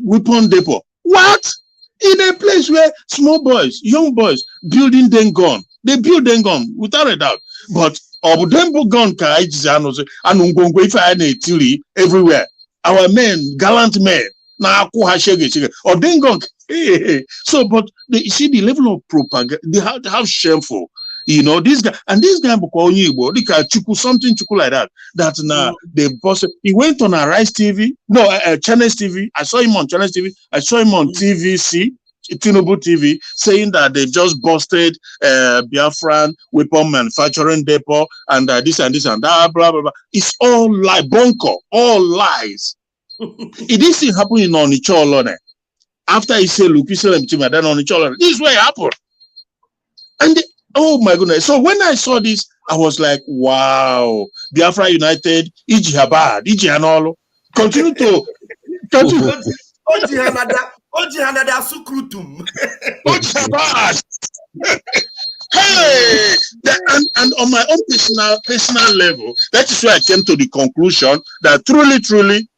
weapon depot. What? In a place where small boys, young boys, building them gun. They build them gun without a doubt. But gun everywhere. Our men, gallant men. So, but you see the level of propaganda, how shameful. You know, this guy, something like that. That now they boss. He went on Arise TV, Channels TV. I saw him on Channels TV. I saw him on TVC, Tinubu TV, saying that they just busted Biafran weapon manufacturing depot and this and that, blah blah blah. It's all lie, bunker, all lies. It didn't happen in Onitsha alone. After he said, "Look, he said, then Onitsha alone." This is where it happened, and. Oh my goodness. So when I saw this, I was like, wow, Biafra United, Iji Habad, Iji Hanolo. Continue. Hey! And on my own personal level, that is where I came to the conclusion that truly,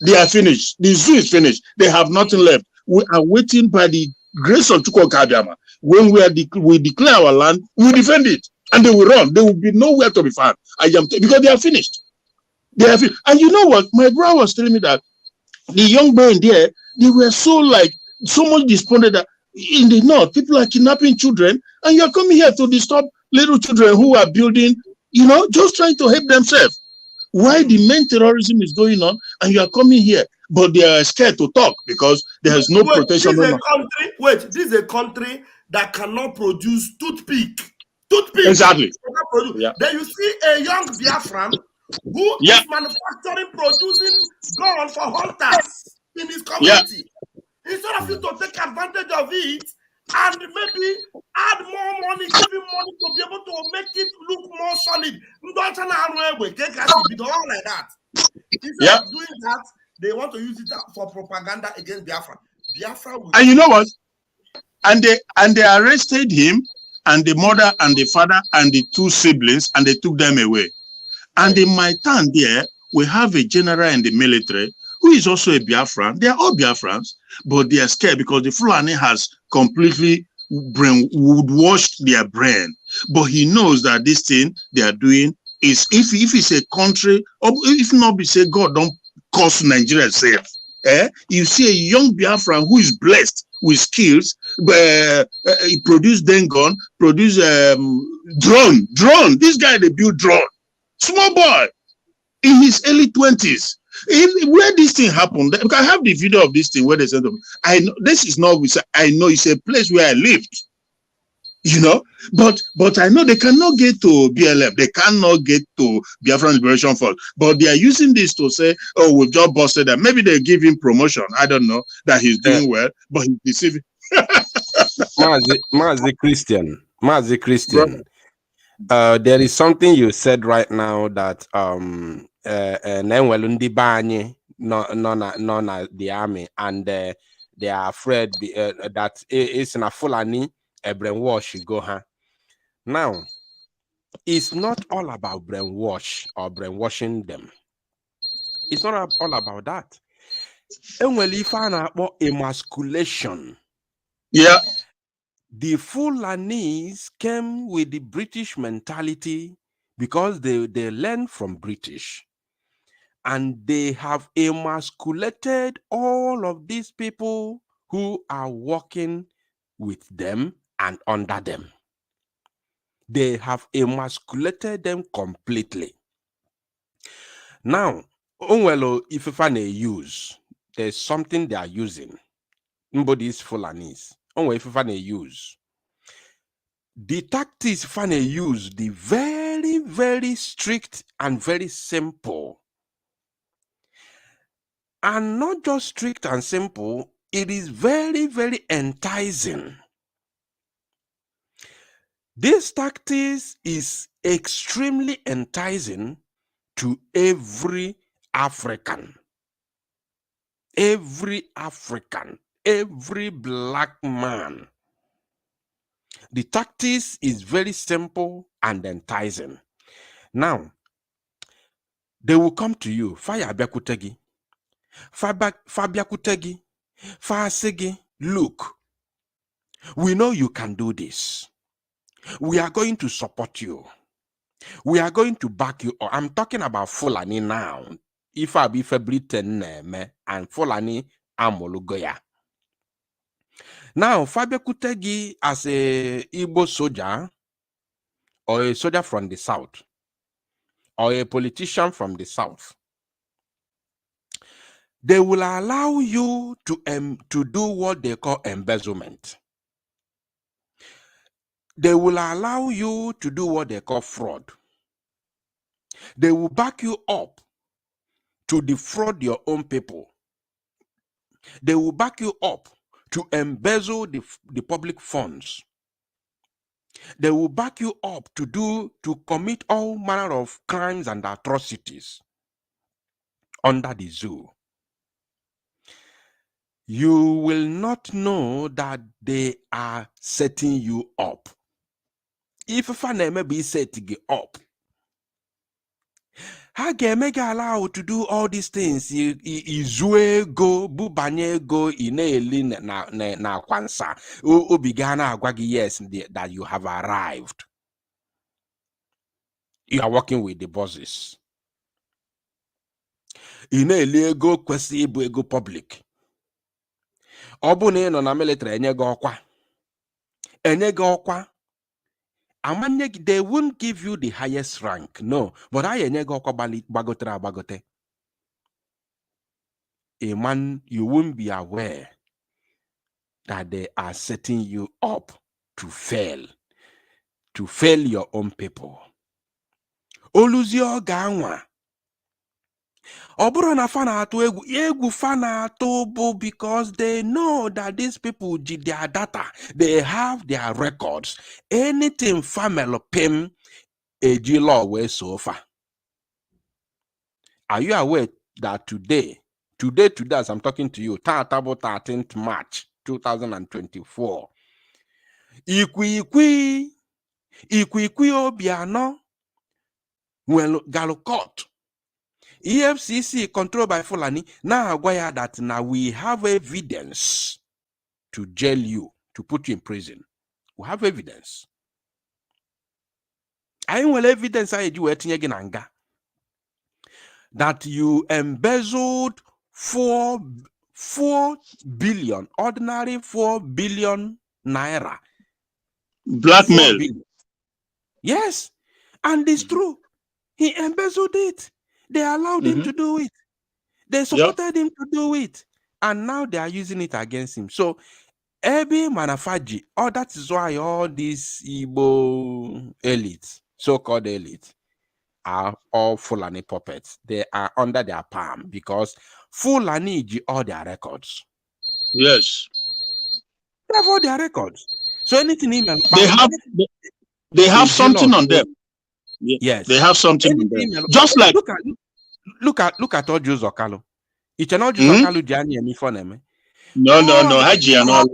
they are finished. The zoo is finished. They have nothing left. We are waiting by the grace of Chukwu Kabiama. When we declare our land, we defend it, and they will run. There will be nowhere to be found. Because they are finished. And you know what? My brother was telling me that the young men there, they were so much despondent that in the north, people are kidnapping children, and you're coming here to disturb little children who are building, just trying to help themselves. Why the main terrorism is going on, and you are coming here. but they are scared to talk because there is no protection. This is a country that cannot produce toothpick. Exactly. Yeah. Then you see a young Biafran who is manufacturing, producing guns for hunters in his community. Instead of you to take advantage of it and maybe add more money, give him money to be able to make it look more solid. All like that. Instead of doing that, they want to use it for propaganda against Biafra. And you know what? And they arrested him and the mother and the father and the two siblings, and they took them away. And in my town there, we have a general in the military who is also a Biafran. They are all Biafrans, but they are scared because the Fulani has completely washed their brain. But he knows that this thing they are doing is, if it's a country, or if not be say God don't cause Nigeria safe. You see a young Biafran who is blessed with skills, he produced Dengon, produced drone. This guy, they build drone. Small boy in his early 20s. Where this thing happened, because I have the video of this thing where they said, I know this is not, I know it's a place where I lived, you know, but I know they cannot get to BLF, they cannot get to Biafran Liberation Force, but they are using this to say, oh, we've just busted them. Maybe they give him promotion. I don't know that he's doing well, but he's deceiving. Mazi Christian. There is something you said right now that the army, and they are afraid that it's in a Fulani brainwash go huh. Now, it's not all about brainwash or brainwashing them. It's not all about that. And when you find out about emasculation, the Fulanese came with the British mentality because they learned from British. And they have emasculated all of these people who are working with them and under them. They have emasculated them completely. Now, if you use, there's something they are using. Nobody's Fulanese. If you use. The tactics Fane use, the very, very strict and very simple. And not just strict and simple, it is very, very enticing. This tactics is extremely enticing to every African, every black man. The tactics is very simple and enticing. Now, they will come to you, Fire Biakutegi, Fabiakutegi, Fasegi, look, we know you can do this. We are going to support you. We are going to back you. I'm talking about Fulani now. If I be Britain and Fulani Amolugoya. Now, Fabiakutegi as a Igbo soldier or a soldier from the south or a politician from the south, they will allow you to do what they call embezzlement. They will allow you to do what they call fraud. They will back you up to defraud your own people. They will back you up to embezzle the public funds. They will back you up to commit all manner of crimes and atrocities under the zoo. You will not know that they are setting you up. If Fane may be setting you up, how can make allow to do all these things? Izue go bubanye go inelin na kwansa ubigana agwagi yes that you have arrived. You are working with the bosses. Inele go kwesi ibu ego public. Obune no na military enye go okwa. They won't give you the highest rank, no. But I enye go okwa bagote. a man, you won't be aware that they are setting you up to fail your own people. Oluzio Ganwa. Oburo na fana ato egwu fana ato because they know that these people did their data. They have their records. Anything family pim AG law way so far. Are you aware that today as I'm talking to you, Tabo 13th March 2024, Ikwi Obiano well Galocot EFCC controlled by Fulani now aware that now we have evidence to jail you, to put you in prison. We have evidence. I will evidence I do anga that you embezzled 4 billion, ordinary 4 billion naira. Blackmail. Yes, and it's true. He embezzled it. They allowed him to do it. They supported him to do it. And now they are using it against him. So, Ebi Manafaji, that is why all these Igbo elites, so-called elites, are all Fulani puppets. They are under their palm because Fulani all their records. Yes. They have all their records. So anything email, they have something on them. Yes. They have something on them. Just like look at all Jews Okalo. It's an all Jews Okalo Jani and Ifoneme. No. Haji and all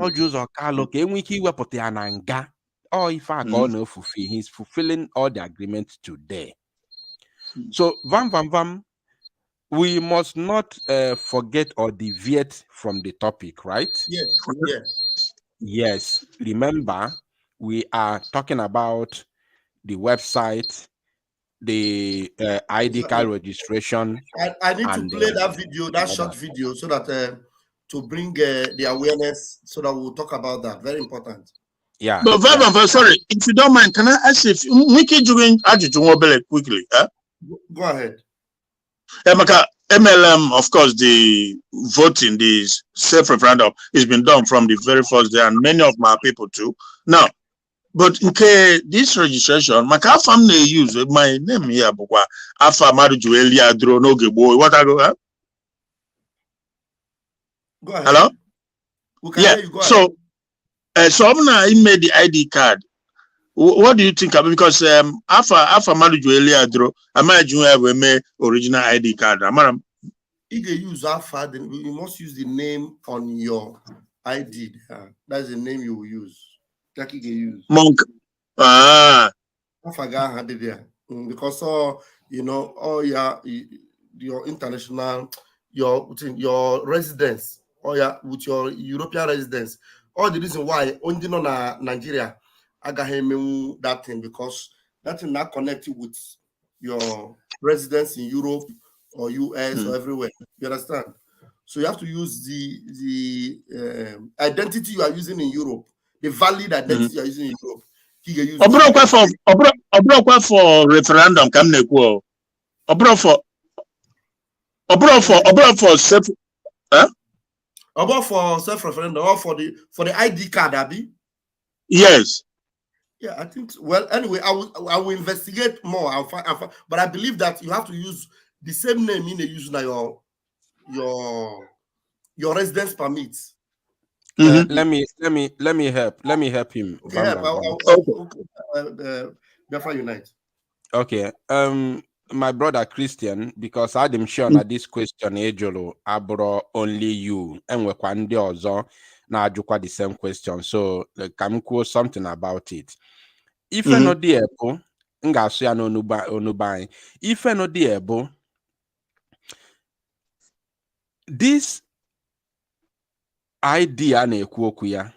Jews Okalo can we keep up the ananga. Or if I call no fulfill, he's fulfilling all the agreements today. So Vam Vam Vam, we must not forget or deviate from the topic, right? Yes. Remember, we are talking about the website, the ID card registration. I need to play that video, that short video, so that to bring the awareness, so that we'll talk about that. Very important. Yeah. But sorry, if you don't mind, can I ask if we can do quickly? Huh? Go ahead. MLM, of course, the voting, the self-referendum has been done from the very first day, and many of my people too. Now, but okay, this registration, my family use my name here, Afa Maruju Elia Dro no Gebo. What I go? Go ahead. Hello? Yeah. So I made the ID card. What do you think about? Because Afa Maruju Elia Dro, I might have a original ID card. If you use Alpha, then you must use the name on your ID. That's the name you will use. Like you use. Monk. I forgot how did there. Because all your international, your residence, or with your European residence, all the reason why only no Nigeria I got him that thing, because that thing not connected with your residence in Europe or US or everywhere. You understand? So you have to use the identity you are using in Europe, the valid identity you are using in Europe. Obro for referendum come neko. Obro for self for self-referendum or for the ID card, Abby? Yes. Yeah, I think so. Well, anyway, I will investigate more. I'll find, but I believe that you have to use the same name in the use now your residence permits. Let me help him. Biafra Unite. Okay. My brother Christian, because I'm sure that this question ejolo abro only you and we kwandi ozo na ajukwa the same question. So can quote something about it. If no diebo nga so ya no onubai. If no diebo, this idea na-ekwu okwu ya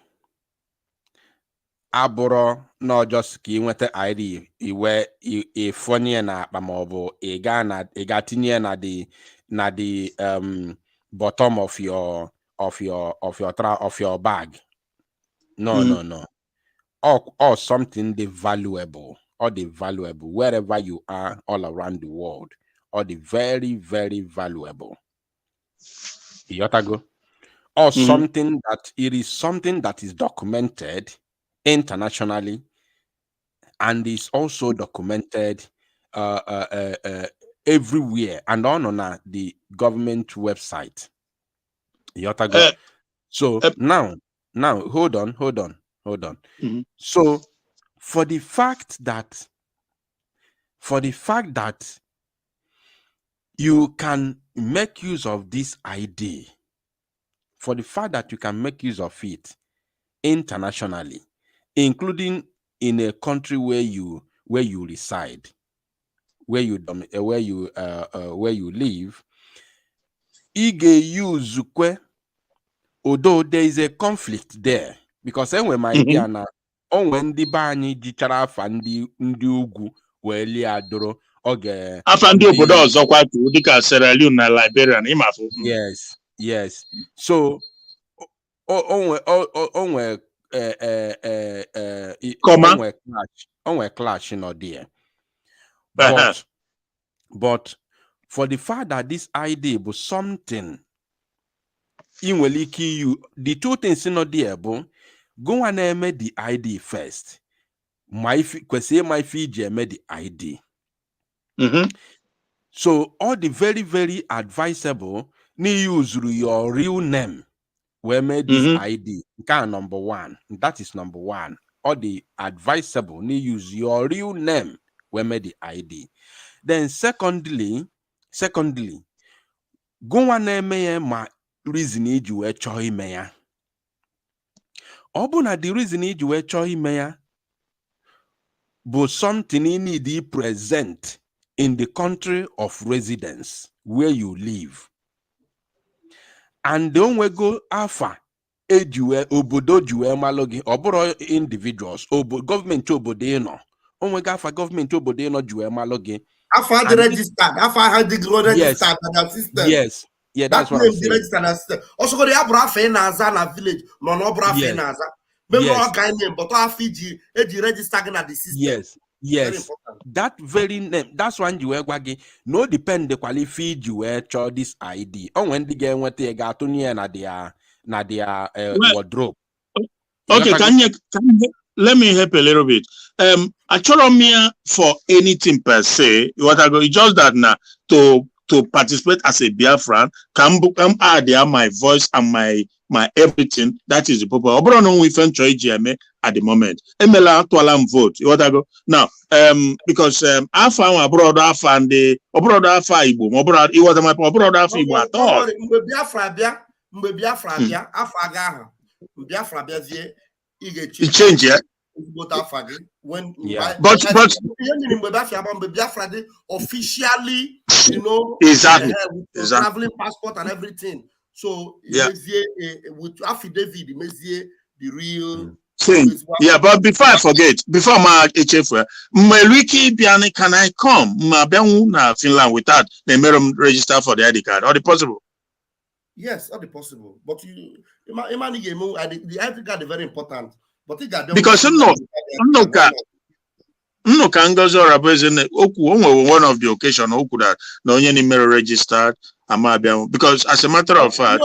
abụrụ no just ka inweta ID iwe ifonye na akpa ma ọ bụ ị ga tinye na the bottom of your bag. No. Or something valuable wherever you are all around the world, or the very, very valuable. Yotago. Or something that it is something that is documented internationally and is also documented everywhere and on the government website. Yotago. So now hold on. So for the fact that you can make use of this ID, for the fact that you can make use of it internationally, including in a country where you reside, where you live, use although there is a conflict there, because when my idea na when the bani jichara afa ndi ugwu weli adoro oge afa ndi obodo ọzọ kwa tu dịka Sierra Leone na Liberia na ịmafụ. Yes. So onwe clash in there. But for the fact that this ID was something in you, the two things in there, go and make the ID first. My Fiji made the ID. So all the very, very advisable, use your real name. We made this ID. Number one. That is number one. All the advisable, use your real name. We made the ID. Then secondly, go and make my reason you were choy mayor. Obuna the reason you were choy mayor, but something you need to present in the country of residence where you live. And don't we go alpha ejue obodo jue malogi oboro individuals government obodeno onwe ga alpha government obodeno jue malogi alpha the registered alpha had the registered system. Yes, yeah, that's what I'm saying. Also go the alpha in Naza na village no alpha in Naza maybe all guy name but alpha Fiji registered na the system. Yes, that very name. That's one you were no depend the qualify you were this ID. On when the game went to got na their wardrobe. Okay, let me help a little bit. Actually, for anything per se, what I go just that now to participate as a Biafran, come add there my voice and my everything. That is the purpose. Obrono we find GMA at the moment. Emela to alarm vote. What I go now? Because I found my brother and the brother Ibu. My brother, it was my brother Ibu at all. It changed, yeah. When but officially, you know, exactly. Traveling passport and everything. So with affidavit, the real thing. Yeah, but before I forget, before my HF, Melwiki Biani, can I come? Na Finland without the minimum register for the ID card? Are it possible? Yes, all the possible. But the ID card is very important. But because no can go so one of the occasion who could have no any mirror registered because as a matter of fact,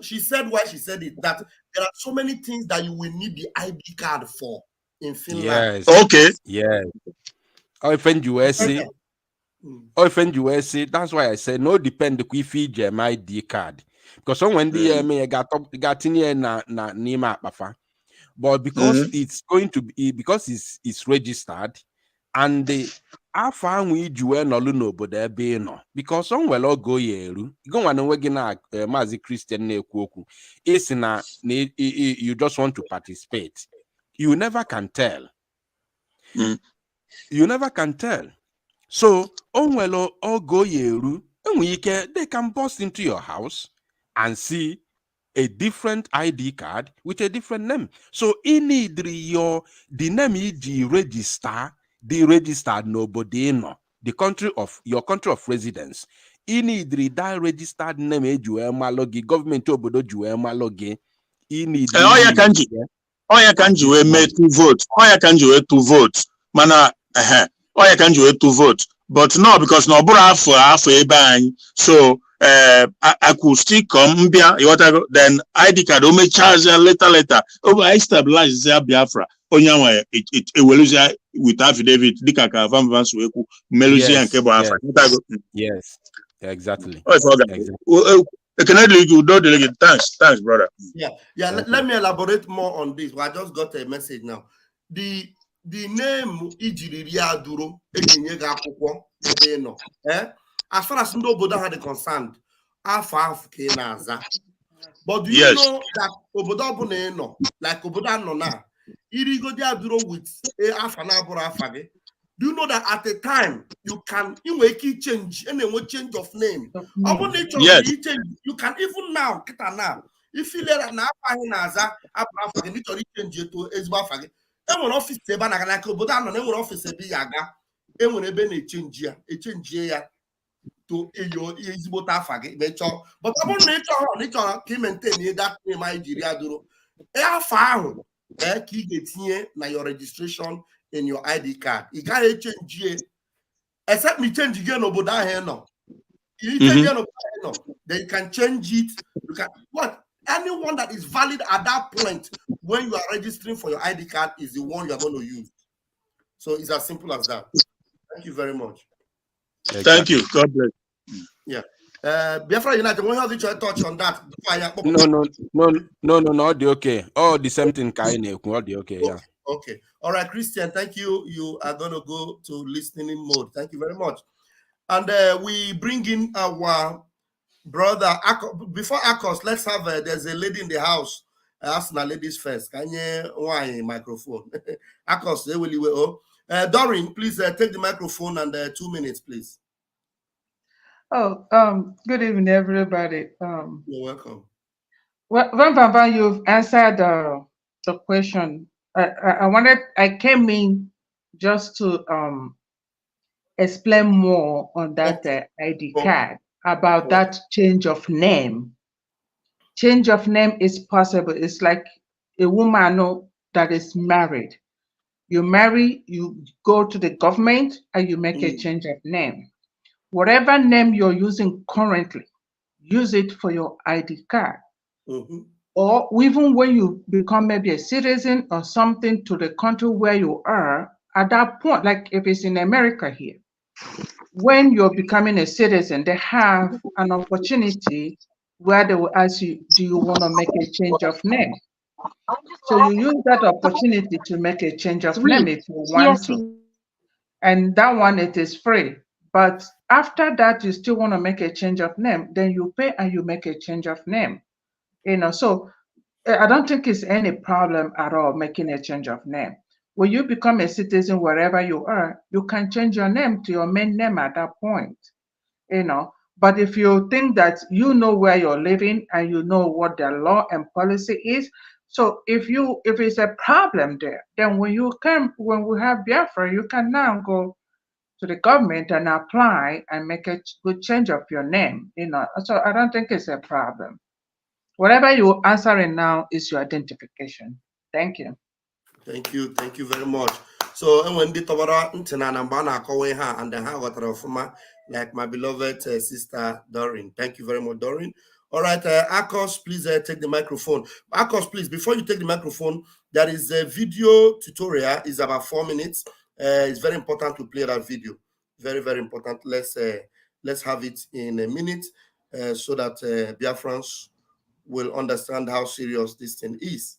she said why she said it that there are so many things that you will need the ID card for in Finland. Yes. Okay. Yeah. I offend USA. That's why I said no depend the Fiji ID card because when the got in here na nima bafa. But because it's going to be because it's registered and the alpha we do no but there be no because some will go yeru go and we gina mazi Christian ne kwoku is na you just want to participate. You never can tell. You never can tell. So on well all go yeru and they can bust into your house and see a different ID card with a different name. So in need the name is register, the registered nobody no, the country of your country of residence. In need that registered name malogi government obodo malogi. In need can you make 2 votes? Can you 2 votes? Mana can you 2 votes? But no, because no bra for half a bang. So I could still come, then ID card only charge later. Oh, I stabilize Biafra. Onyawa it will lose with affidavit. Dikaka Vam Vam Sueku, Melusi and Kebo. Yes, exactly. Oh, I forgot. Can I do you don't delegate? Thanks, brother. Yeah. Let me elaborate more on this. I just got a message now. The name Ijiriria Duro, as far as nobody had a concerned, half Kenaza. But do you know that Obodo no, like Oboda no na, Irigo Duro with a half an hour fage? Do you know that at a time you can change any change of name? Yes. You can even now, if you let an Naza, you need to change it to Ezbafage. And when office Sebana, like Oboda, no office Biaga, and when a change here to your Ezbota Fage, but about nature came and tell me that name Nigeria Duro. Found key get here now your registration in your ID card. You can't change except me change again over here now. You change again over here now. Then you can change it. You can anyone that is valid at that point when you are registering for your ID card is the one you are going to use. So it's as simple as that. Thank you very much. Thank you. God bless. Yeah. Biafra United, when have you touch on that? No, the okay. Oh, the same thing, okay, yeah. Okay. All right, Christian, thank you. You are going to go to listening mode. Thank you very much. And we bring in our brother. Before Akos, let's have, there's a lady in the house. Ask the ladies first. Can you why microphone? Akos, they will. Doreen, please take the microphone and 2 minutes, please. Oh, good evening, everybody. You're welcome. Well, Vam Vam Vam, you've answered the question. I came in just to explain more on that ID card about that change of name. Change of name is possible. It's like a woman that is married. You marry, you go to the government, and you make a change of name. Whatever name you're using currently, use it for your ID card. Or even when you become maybe a citizen or something to the country where you are, at that point, like if it's in America here, when you're becoming a citizen, they have an opportunity where they will ask you, do you want to make a change of name? So you use that opportunity to make a change of name if you want to. And that one, it is free. But after that, you still want to make a change of name, then you pay and you make a change of name. So I don't think it's any problem at all making a change of name. When you become a citizen wherever you are, you can change your name to your main name at that point. But if you think that you know where you're living and you know what the law and policy is, so if it's a problem there, then when we have Biafra, you can now go to the government and apply and make a good change of your name. So I don't think it's a problem. Whatever you're answering now is your identification. Thank you. Thank you very much. So when the Tabara Ntinanambana Koweha and the Hawatarafuma, like my beloved sister Doreen. Thank you very much, Doreen. All right, Akos, please take the microphone. Akos, please, before you take the microphone, there is a video tutorial. It's about 4 minutes. It's very important to play that video. Very, very important. Let's have it in a minute so that Biafrans will understand how serious this thing is.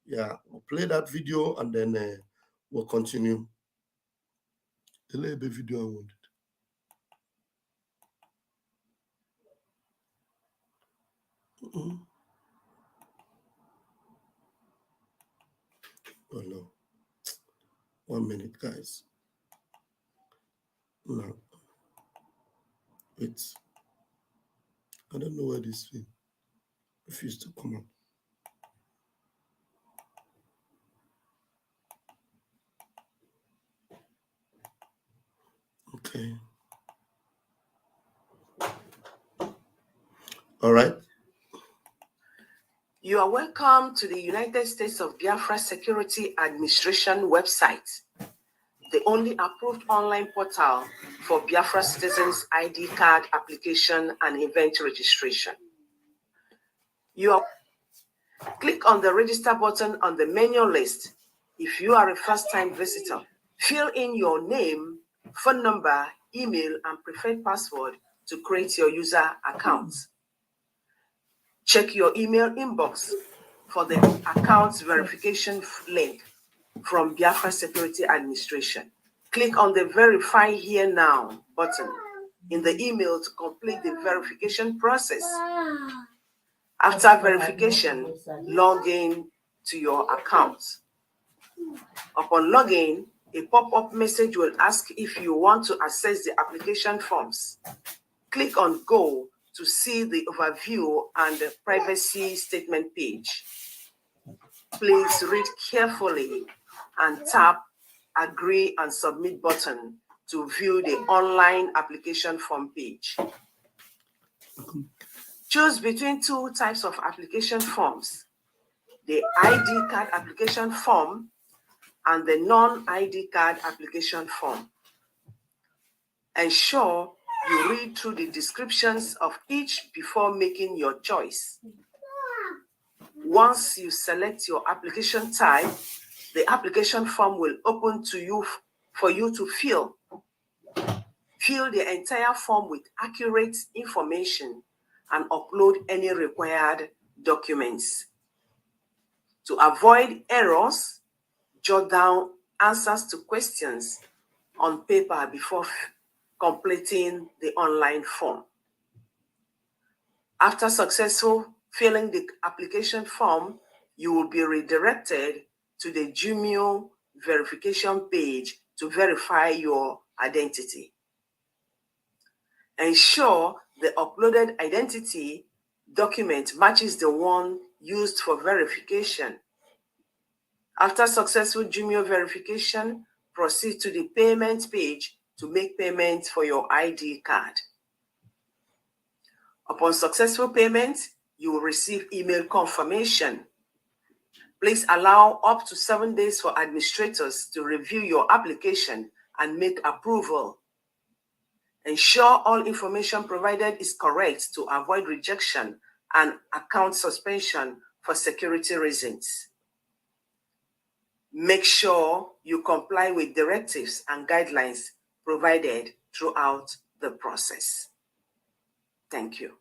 Yeah, we'll play that video and then we'll continue. The little video I wanted. Oh no. 1 minute, guys. No. Wait. I don't know where this thing refused to come up. Okay. All right. You are welcome to the United States of Biafra Security Administration website. the only approved online portal for Biafra citizens' ID card application and event registration. Click on the register button on the menu list. If you are a first-time visitor, fill in your name, phone number, email, and preferred password to create your user account. Check your email inbox for the account verification link from Biafra Security Administration. Click on the Verify Here Now button in the email to complete the verification process. After verification, log in to your account. Upon login, a pop-up message will ask if you want to access the application forms. Click on Go to see the overview and the privacy statement page. Please read carefully and tap Agree and Submit button to view the online application form page. Choose between two types of application forms, the ID card application form and the non-ID card application form. Ensure you read through the descriptions of each before making your choice. Once you select your application type, the application form will open to you for you to fill. Fill the entire form with accurate information and upload any required documents. To avoid errors, jot down answers to questions on paper before completing the online form. After successful filling the application form, you will be redirected to the Jumio verification page to verify your identity. Ensure the uploaded identity document matches the one used for verification. After successful Jumio verification, proceed to the payment page to make payment for your ID card. Upon successful payment, you will receive email confirmation. Please allow up to 7 days for administrators to review your application and make approval. Ensure all information provided is correct to avoid rejection and account suspension for security reasons. Make sure you comply with directives and guidelines provided throughout the process. Thank you.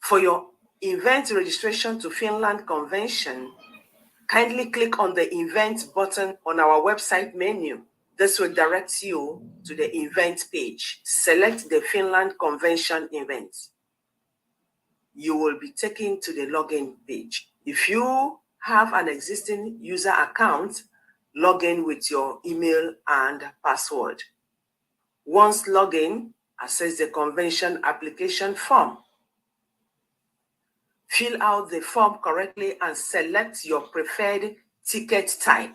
For your event registration to Finland Convention, kindly click on the event button on our website menu. This will direct you to the event page. Select the Finland Convention event. You will be taken to the login page. If you have an existing user account, log in with your email and password. Once logged in, access the convention application form. Fill out the form correctly and select your preferred ticket type.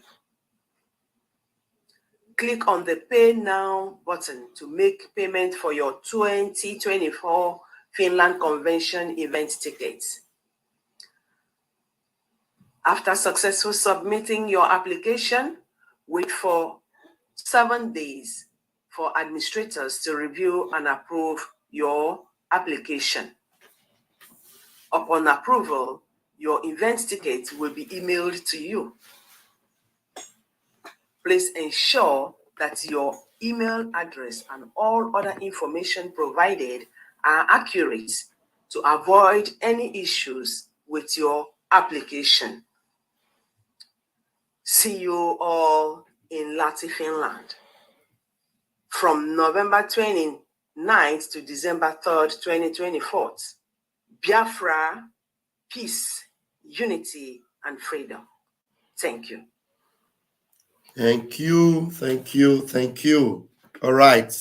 Click on the Pay Now button to make payment for your 2024 Finland Convention event tickets. After successfully submitting your application, wait for 7 days for administrators to review and approve your application. Upon approval, your event ticket will be emailed to you. Please ensure that your email address and all other information provided are accurate to avoid any issues with your application. See you all in Lahti, Finland. From November 29th to December 3rd, 2024. Biafra, peace, unity, and freedom. Thank you. Thank you, thank you, thank you. All right.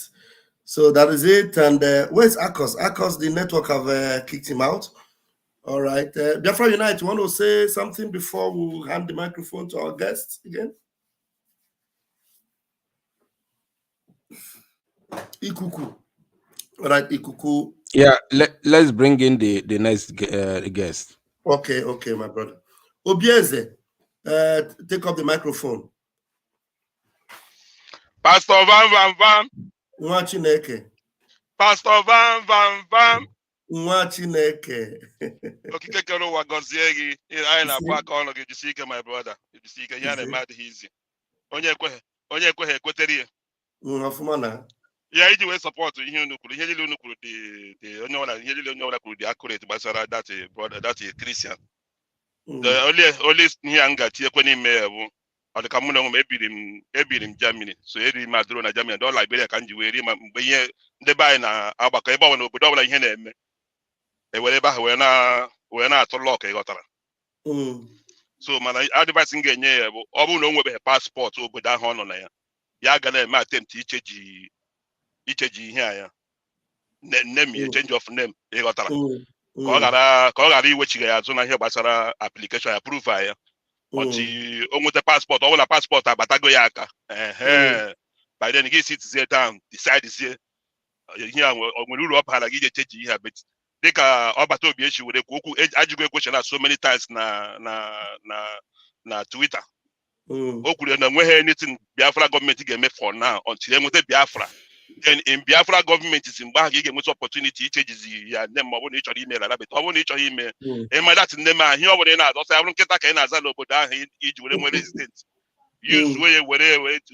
So that is it. And where's Akos? Akos, the network have kicked him out. All right. Biafra Unite, you want to say something before we hand the microphone to our guests again? Ikuku. All right, Ikuku. Yeah, let's bring in the next guest. Okay, my brother. Obieze, take up the microphone. Pastor Vam Vam Vam. Nwa Chineke. Pastor Vam Vam Vam. Nwa Chineke. Okike kere ụwa gọzie gị. Anyị na-akwa aka ọnụ gị jisi ike, my brother. Jisi ike, ya na-eme adịghị izi. Onye ekweghị ekwetere ya. Ọfụma na. Ya iji wee sọpọtụ ihe unu kwuru. Ihe niile unu kwuru dị onye ọbụla kwuru dị accurate gbasara that brother, that Christian. The only ihe a m ga-etinyekwe n'ime ya bụ ọ dị ka mụ na onwe m ebiri m Germany, so eri m adịrọ na Germany, dọ Liberia ka m ji wee ri ma mgbe ihe ndị be anyị na-agbakọ ebe ọbụla obodo ọbụla ihe na-eme ewere ebe ahụ wee na-atụ lọk, ịghọtara. So mana advice m ga-enye ya bụ ọ bụrụ na o nwebeghị paspọtụ obodo ahụ ọ nọ na ya, ya ga na-eme attempt icheji ihe anya name, change of name, ịghọtara, ka ọ ghara iwechiga ya azụ na ihe gbasara application approve ya until o nweta paspọtụ. Ọ bụla paspọtụ abatago ya aka, by then gị sit down decide ihe a nwere uru ọ bara gị ije cheji ihe a. Dịka ọbata obi echi were kwa okwu ajụgo question so many times na Twitter, o kwuru na enweghị anything Biafra gọọmenti ga-eme for now until enweta Biafra. Then in Biafra government is mgbe ahụ ka ị ga-enweta opportunity ichejizi ya nne ma ọ bụrụ na ị chọrọ ime rabet, ọ bụrụ na ị chọrọ ime ịma dat nne ma ihe ọ bụla ị na-azọsa ya bụrụ nkịta ka ị na-aza n'obodo ahụ iji were nwee resident use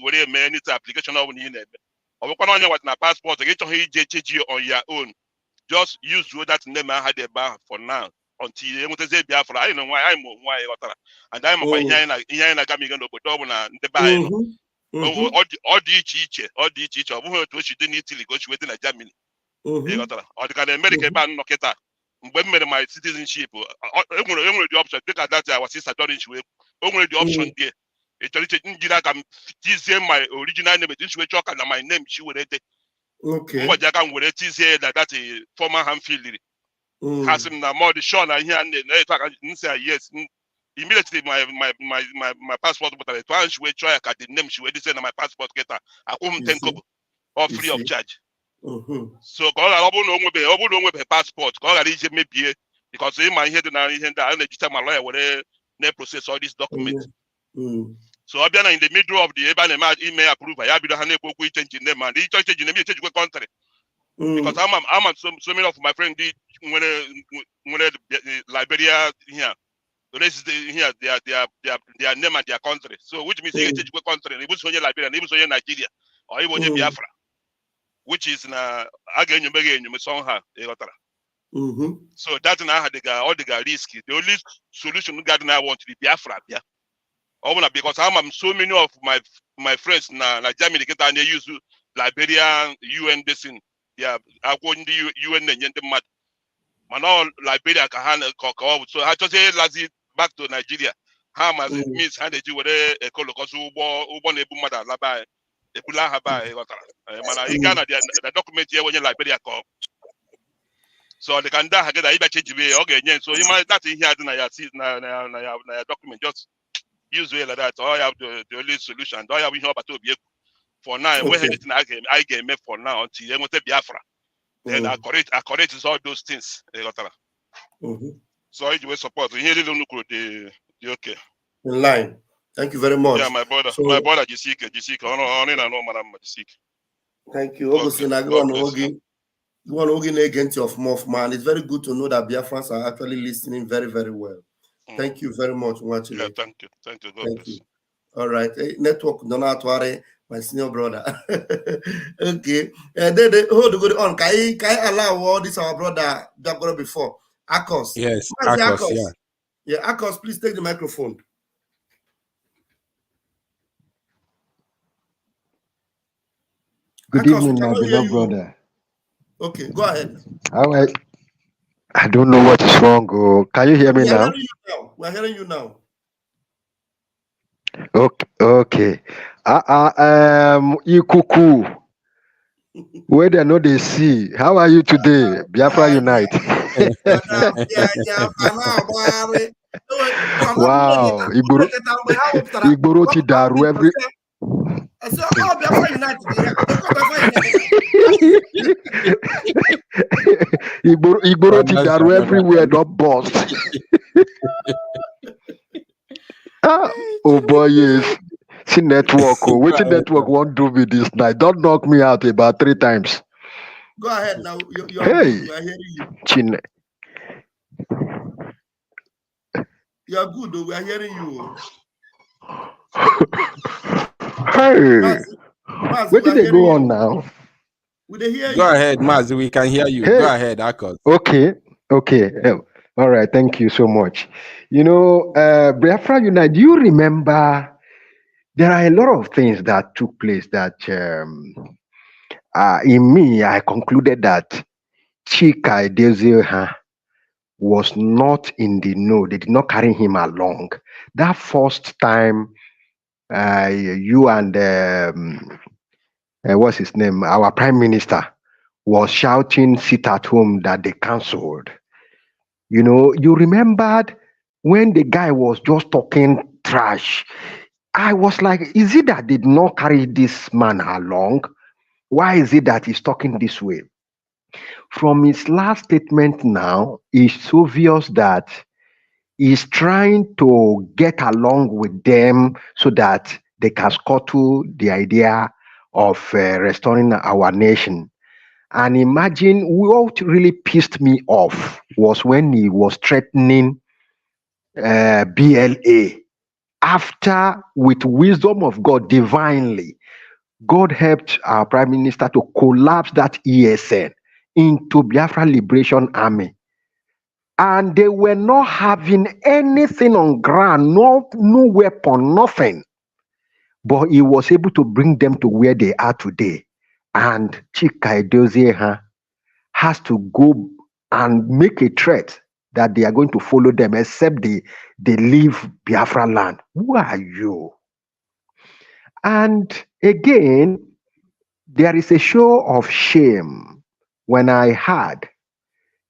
were eme anything application ọ bụla ị na-eme. Ọ bụkwa na onye nwata na paspọtụ gị chọghị ije echeji on your own, just use that name aha dị ebe ahụ for now until enwetazie Biafra. Anyị na anyị ma onwe anyị, ghọtara, and anyị makwa ihe anyị na-agamiga n'obodo ọ bụ na ndị be anyị nọ. Ọ dị iche iche, ọ bụghị otu o si dị n'Italy ka o si wee dị na Germany, ịghọtara. Ọ dị ka na America ebe a nọ kịta, mgbe m mere my citizenship enwere the option dịka that our sister Dorin wee o nwere the option there. Ị chọrọ iche njiri aka m tizie my original name nchi wee chọọ ka na my name chi were dị mgbaji aka m were tizie na that former Hamfield ha sị m na mod sure na ihe a na-eto aka nsị yes. Immediately my passport pụtara etu ahụ nchi wee chọọ ya ka the name chi wee dị na my passport kịta akwụ m 10 kobo or free of charge. So ka ọ bụrụ na o nwebeghị paspọtụ ka ọ ghara ije mebie, because ịma ihe dị na ihe ndị a na-ejicha ma lawyer were na-process all these documents. So ọ bịa na in the middle of the ebe a na-eme ime approve ya bido ha na-ekwu okwu ichenji name, and ịchọ ichenji name echejikwe country, because I'm so many of my friends dị nwere Liberia here resident here their name and their country, so which means echejikwe country na ibuso onye Liberia na ibuso onye Nigeria or ibu onye Biafra, which is na a ga-enyome gị enyome somehow, ịghọtara. So that na aha all the risk. The only solution God now want to be Biafra bịa. Because I'm so many of my friends na Germany get and they use Liberia UN basin. Yeah, according to UN and mad. Man, all Liberia can so I just say lazy back to Nigeria. How much it means how they do with a colocasu ubon ebumada labai ebula haba man the document here when Liberia come. So the can that get a change okay, so you might that here na document just use way like that. Or I have the only solution. Do I have about to be for now? Where anything I get made for now until you want to Biafra. Then I correct all those things. So I do support. Here they don't look the okay. In line. Thank you very much. Yeah, my brother. So, my brother Jessica. On and on, Madam Jessica. Thank you. Augustine, I go on Ogi. You want Ogi against of Moff, man. It's very good to know that Biafrans are actually listening very, very well. Thank you very much. Yeah, thank you. Thank you. All right. Network, Donatware, my senior brother. Okay. Hold the good on. Can I allow all this our brother that got before? Akos. Yes, Akos, yeah. Yeah, Akos, please take the microphone. Good evening, my beloved brother. Okay, go ahead. All right. I don't know what is wrong. Oh, can you hear me now? We're hearing you now. Okay. Ikuku. Where they know they see. How are you today? Biafra Unite. Wow. Igboro ti daru every. So how Biafra Unite? Igboro ti daru everywhere. Don't bust. Oh boy, yes. See network. Oh, Go which ahead, network sir. won't do me this night? Don't knock me out about 3 times. Go ahead now. You are Hey, good. We are hearing you. Chine. You are good, though. We are hearing you. Hey, Mazi, where we are did they hearing go on you. now? We they hear Go you. ahead, Mazi. We can hear you. Go Hey, ahead, Akos. okay, okay. All right, thank you so much. You know, Biafra Unite, do you remember there are a lot of things that took place that in me, I concluded that Chika Edozie was not in the know. They did not carry him along. That first time, you and what's his name, our prime minister, was shouting sit at home that they cancelled. You know, you remembered when the guy was just talking trash. I was like, is it that they did not carry this man along? Why is it that he's talking this way? From his last statement now, it's obvious that he's trying to get along with them so that they can scuttle the idea of restoring our nation. And imagine what really pissed me off was when he was threatening BLA. After, with wisdom of God divinely, God helped our prime minister to collapse that ESN into Biafra Liberation Army. And they were not having anything on ground, no weapon, nothing. But he was able to bring them to where they are today. And Chika Edozie has to go and make a threat that they are going to follow them except they leave Biafra land. Who are you? And again, there is a show of shame when I heard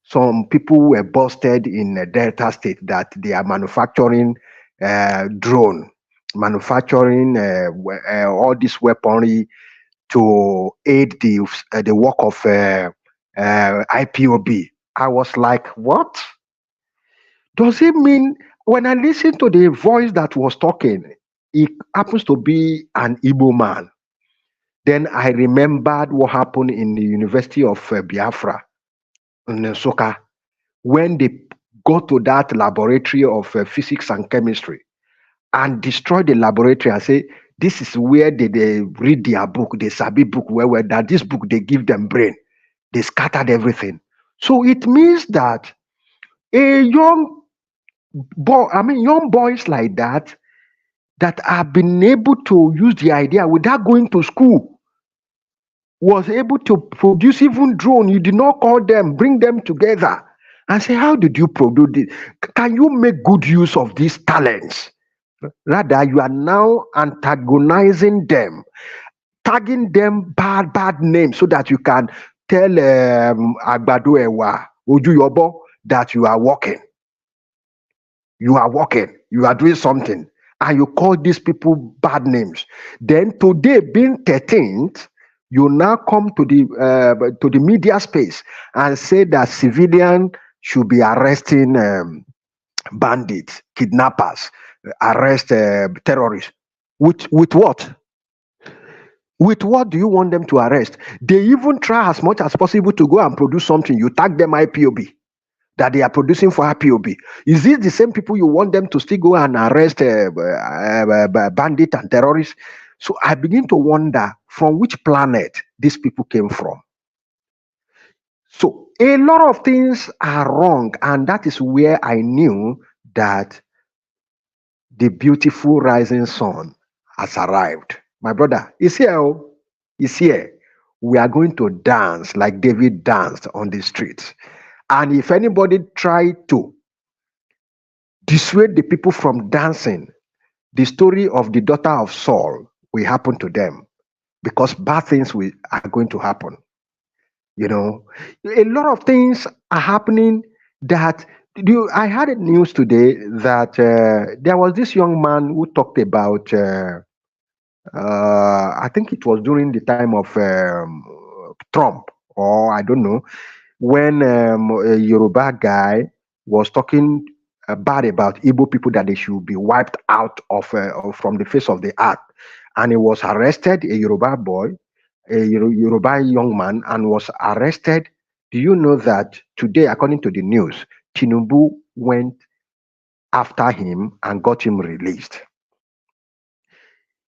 some people were busted in Delta State that they are manufacturing drone, manufacturing all this weaponry to aid the work of IPOB. I was like, what? Does it mean when I listen to the voice that was talking, it happens to be an Igbo man? Then I remembered what happened in the University of Biafra in Nsukka when they go to that laboratory of physics and chemistry and destroy the laboratory and say, this is where they read their book, the Sabi book, where that this book, they give them brain. They scattered everything. So it means that a young boys like that have been able to use the idea without going to school, was able to produce even drone. You did not call them, bring them together and say, how did you produce this? Can you make good use of these talents? Rather, you are now antagonizing them, tagging them bad names so that you can tell Agbado Ewa, Oju Yobo, that you are working. You are working. You are doing something. And you call these people bad names. Then today, being 13th, you now come to the media space and say that civilians should be arresting bandits, kidnappers, arrest terrorists. With what? With what do you want them to arrest? They even try as much as possible to go and produce something. You tag them IPOB, that they are producing for IPOB. Is it the same people you want them to still go and arrest bandits and terrorists? So I begin to wonder from which planet these people came from. So a lot of things are wrong, and that is where I knew that the beautiful rising sun has arrived. My brother, he's here. He's here. We are going to dance like David danced on the streets. And if anybody try to dissuade the people from dancing, the story of the daughter of Saul will happen to them, because bad things are going to happen. You know, a lot of things are happening that I had a news today that there was this young man who talked about, I think it was during the time of Trump, or I don't know, when a Yoruba guy was talking bad about Igbo people that they should be wiped out of from the face of the earth. And he was arrested, a Yoruba boy, a Yoruba young man, and was arrested. Do you know that today, according to the news, Tinubu went after him and got him released?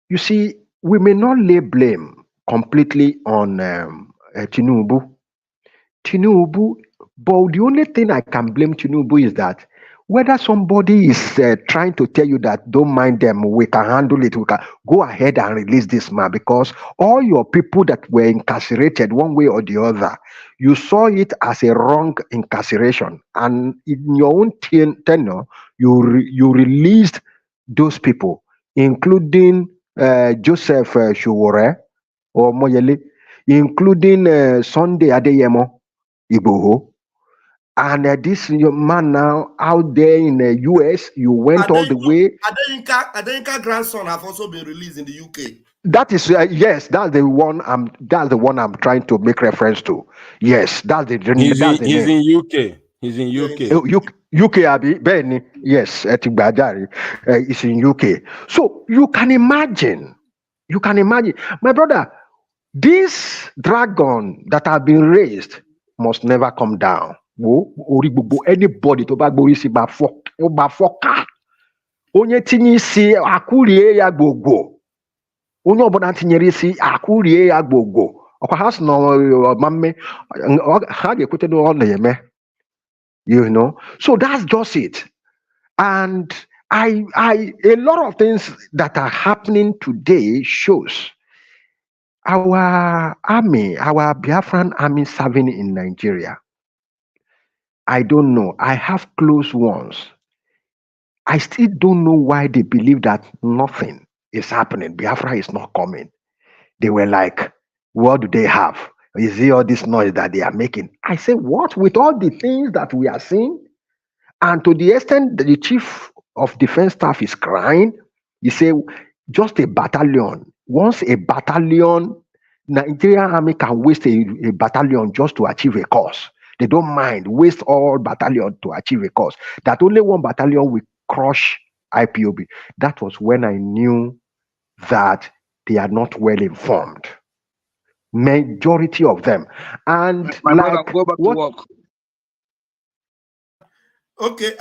You see, we may not lay blame completely on Tinubu. But the only thing I can blame Tinubu is that whether somebody is trying to tell you that don't mind them, we can handle it, we can go ahead and release this man, because all your people that were incarcerated one way or the other, you saw it as a wrong incarceration, and in your own tenure, you released those people, including Joseph Shuwore or Moyele, including Sunday Adeyemo Igboho. And this man now out there in the US, you went all the way. Adenka grandson have also been released in the UK. That is yes, that's the one I'm trying to make reference to. Yes, that's the he's name. In UK. He's in UK. UK Abi Benny. Yes, it's in UK. So you can imagine, my brother, this dragon that have been raised must never come down. Anybody to back borisi ba foka onye tinye isi akurie ya gbogbo, onye ọbụla tinyere isi akurie ya gbogbo, ọkwa ha sị na mamme ha ga-ekwete na ọ na-eme, you know. So that's just it. And a lot of things that are happening today shows our army, our Biafran army serving in Nigeria. I don't know. I have close ones. I still don't know why they believe that nothing is happening. Biafra is not coming. They were like, what do they have? Is it all this noise that they are making? I say, what? With all the things that we are seeing, and to the extent that the chief of defense staff is crying, you say, just a battalion. Once a battalion, Nigerian army can waste a battalion just to achieve a cause. They don't mind waste all battalion to achieve a cause. That only one battalion will crush IPOB. That was when I knew that they are not well informed. Majority of them. And my brother, go back to work. Okay,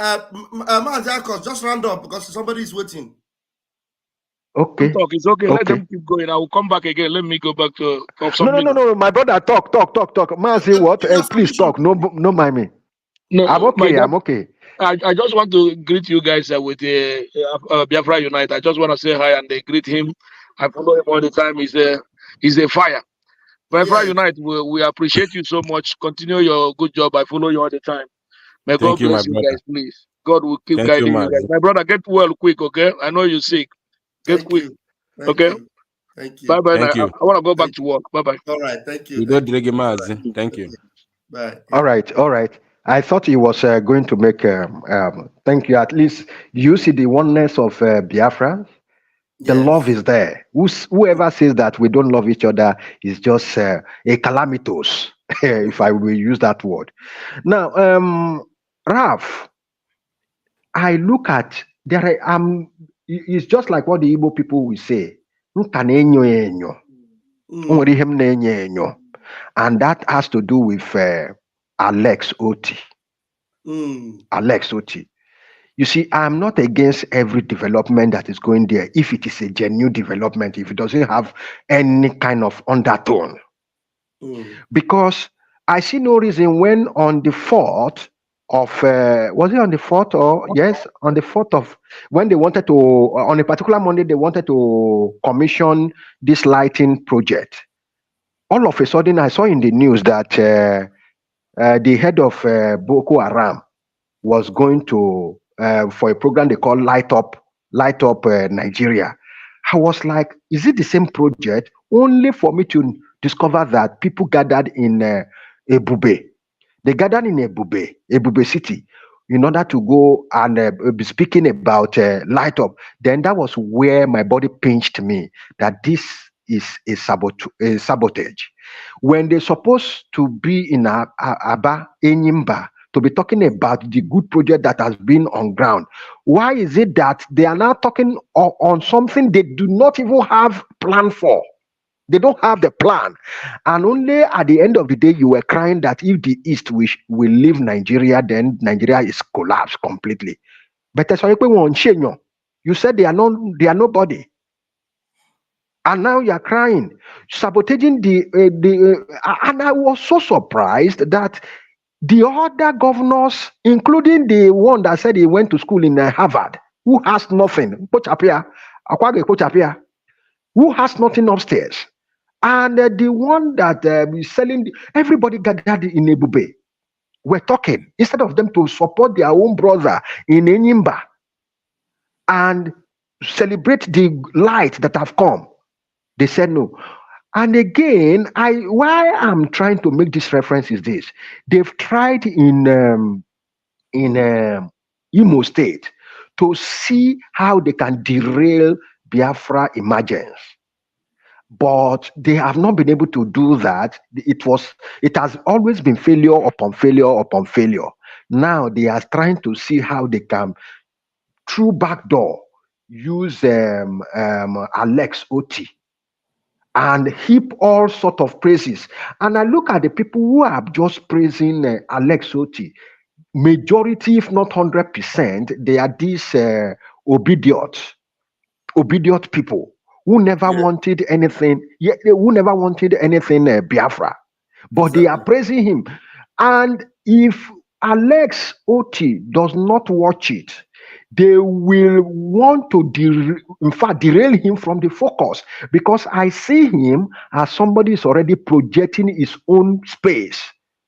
just round up because somebody is waiting. Okay. Talk. It's okay. Let them keep going. I will come back again. Let me go back to No. My brother, talk. Mazi, what? Please talk. No, mind me. No, I'm okay. I just want to greet you guys with Biafra Unite. I just want to say hi and greet him. I follow him all the time. He's a fire. Biafra Unite, we appreciate you so much. Continue your good job. I follow you all the time. May God bless you guys, please. God will keep guiding you guys. My brother, get well quick, okay? I know you're sick. Get quick. Okay? Thank you. Bye-bye. I want to go back to work. Bye-bye. All right. Thank you. Thank you. Bye. All right. I thought he was going to make thank you. At least you see the oneness of Biafra. The love is there. Whoever says that we don't love each other is just a calamitous, if I will use that word. Now, Ralph, I look at it's just like what the Igbo people will say. And that has to do with Alex Oti. Alex Oti. You see, I'm not against every development that is going there if it is a genuine development, if it doesn't have any kind of undertone. Because I see no reason when on the 4th of, was it on the 4th or, yes, on the 4th of, when they wanted to, on a particular Monday, they wanted to commission this lighting project. All of a sudden, I saw in the news that the head of Boko Haram was going to, for a program they call Light Up Nigeria. I was like, is it the same project? Only for me to discover that people gathered in Ebube. They gathered in Ebube City, in order to go and be speaking about Light Up. Then that was where my body pinched me, that this is a sabotage. When they're supposed to be in Aba, Enyimba, to be talking about the good project that has been on ground? Why is it that they are now talking on something they do not even have plan for? They don't have the plan. And only at the end of the day, you were crying that if the East will leave Nigeria, then Nigeria is collapsed completely. But that's why you said they are nobody. And now you are crying, sabotaging and I was so surprised that the other governors, including the one that said he went to school in Harvard, who has nothing, who has nothing upstairs, and the one that is selling, everybody gathered in Ebube were talking instead of them to support their own brother in Enyimba and celebrate the light that have come. They said no. And again, why I'm trying to make this reference is this: they've tried in Imo State to see how they can derail Biafra emergence, but they have not been able to do that. It has always been failure upon failure upon failure. Now they are trying to see how they can, through backdoor, use Alex Oti and heap all sort of praises. And I look at the people who are just praising Alex Oti. Majority, if not 100%, they are these obedient people who never wanted anything. Who never wanted anything Biafra, but they are praising him. And if Alex Oti does not watch it, they will want to derail him from the focus, because I see him as somebody is already projecting his own space,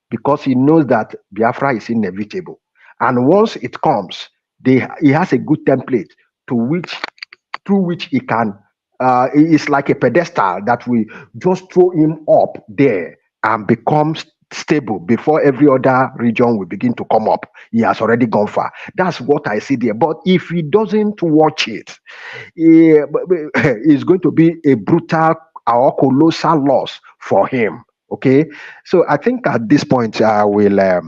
because he knows that Biafra is inevitable. And once it comes, he has a good template through which he can, it's like a pedestal that will just throw him up there and becomes stable before every other region will begin to come up. He has already gone far. That's what I see there. But if he doesn't watch it, it's going to be a brutal or colossal loss for him. Okay, so I think at this point I will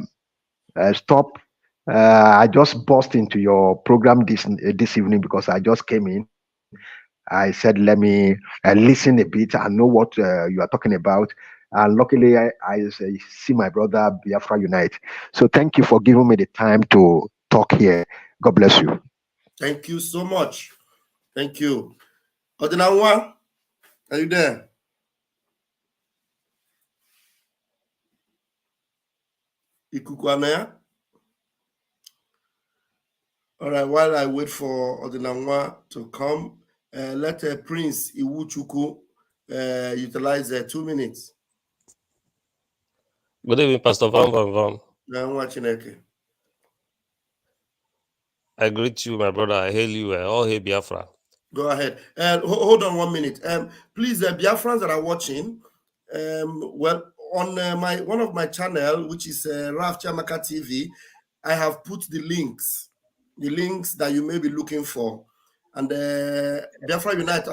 stop. I just burst into your program this evening because I just came in. I said, let me listen a bit and know what you are talking about. And luckily, I see my brother Biafra Unite. So thank you for giving me the time to talk here. God bless you. Thank you so much. Thank you. Odinawa, are you there? Ikukwanaya? All right, while I wait for Odinawa to come, let Prince Iwuchuku utilize 2 minutes. Good evening, Pastor Vam Vam Vam. I'm watching it. I greet you, my brother. I hail you. All hail Biafra. Go ahead. Hold on 1 minute. Please, Biafrans that are watching, well, on one of my channel, which is Raf Chamaka TV, I have put the links that you may be looking for. And Biafra Unite,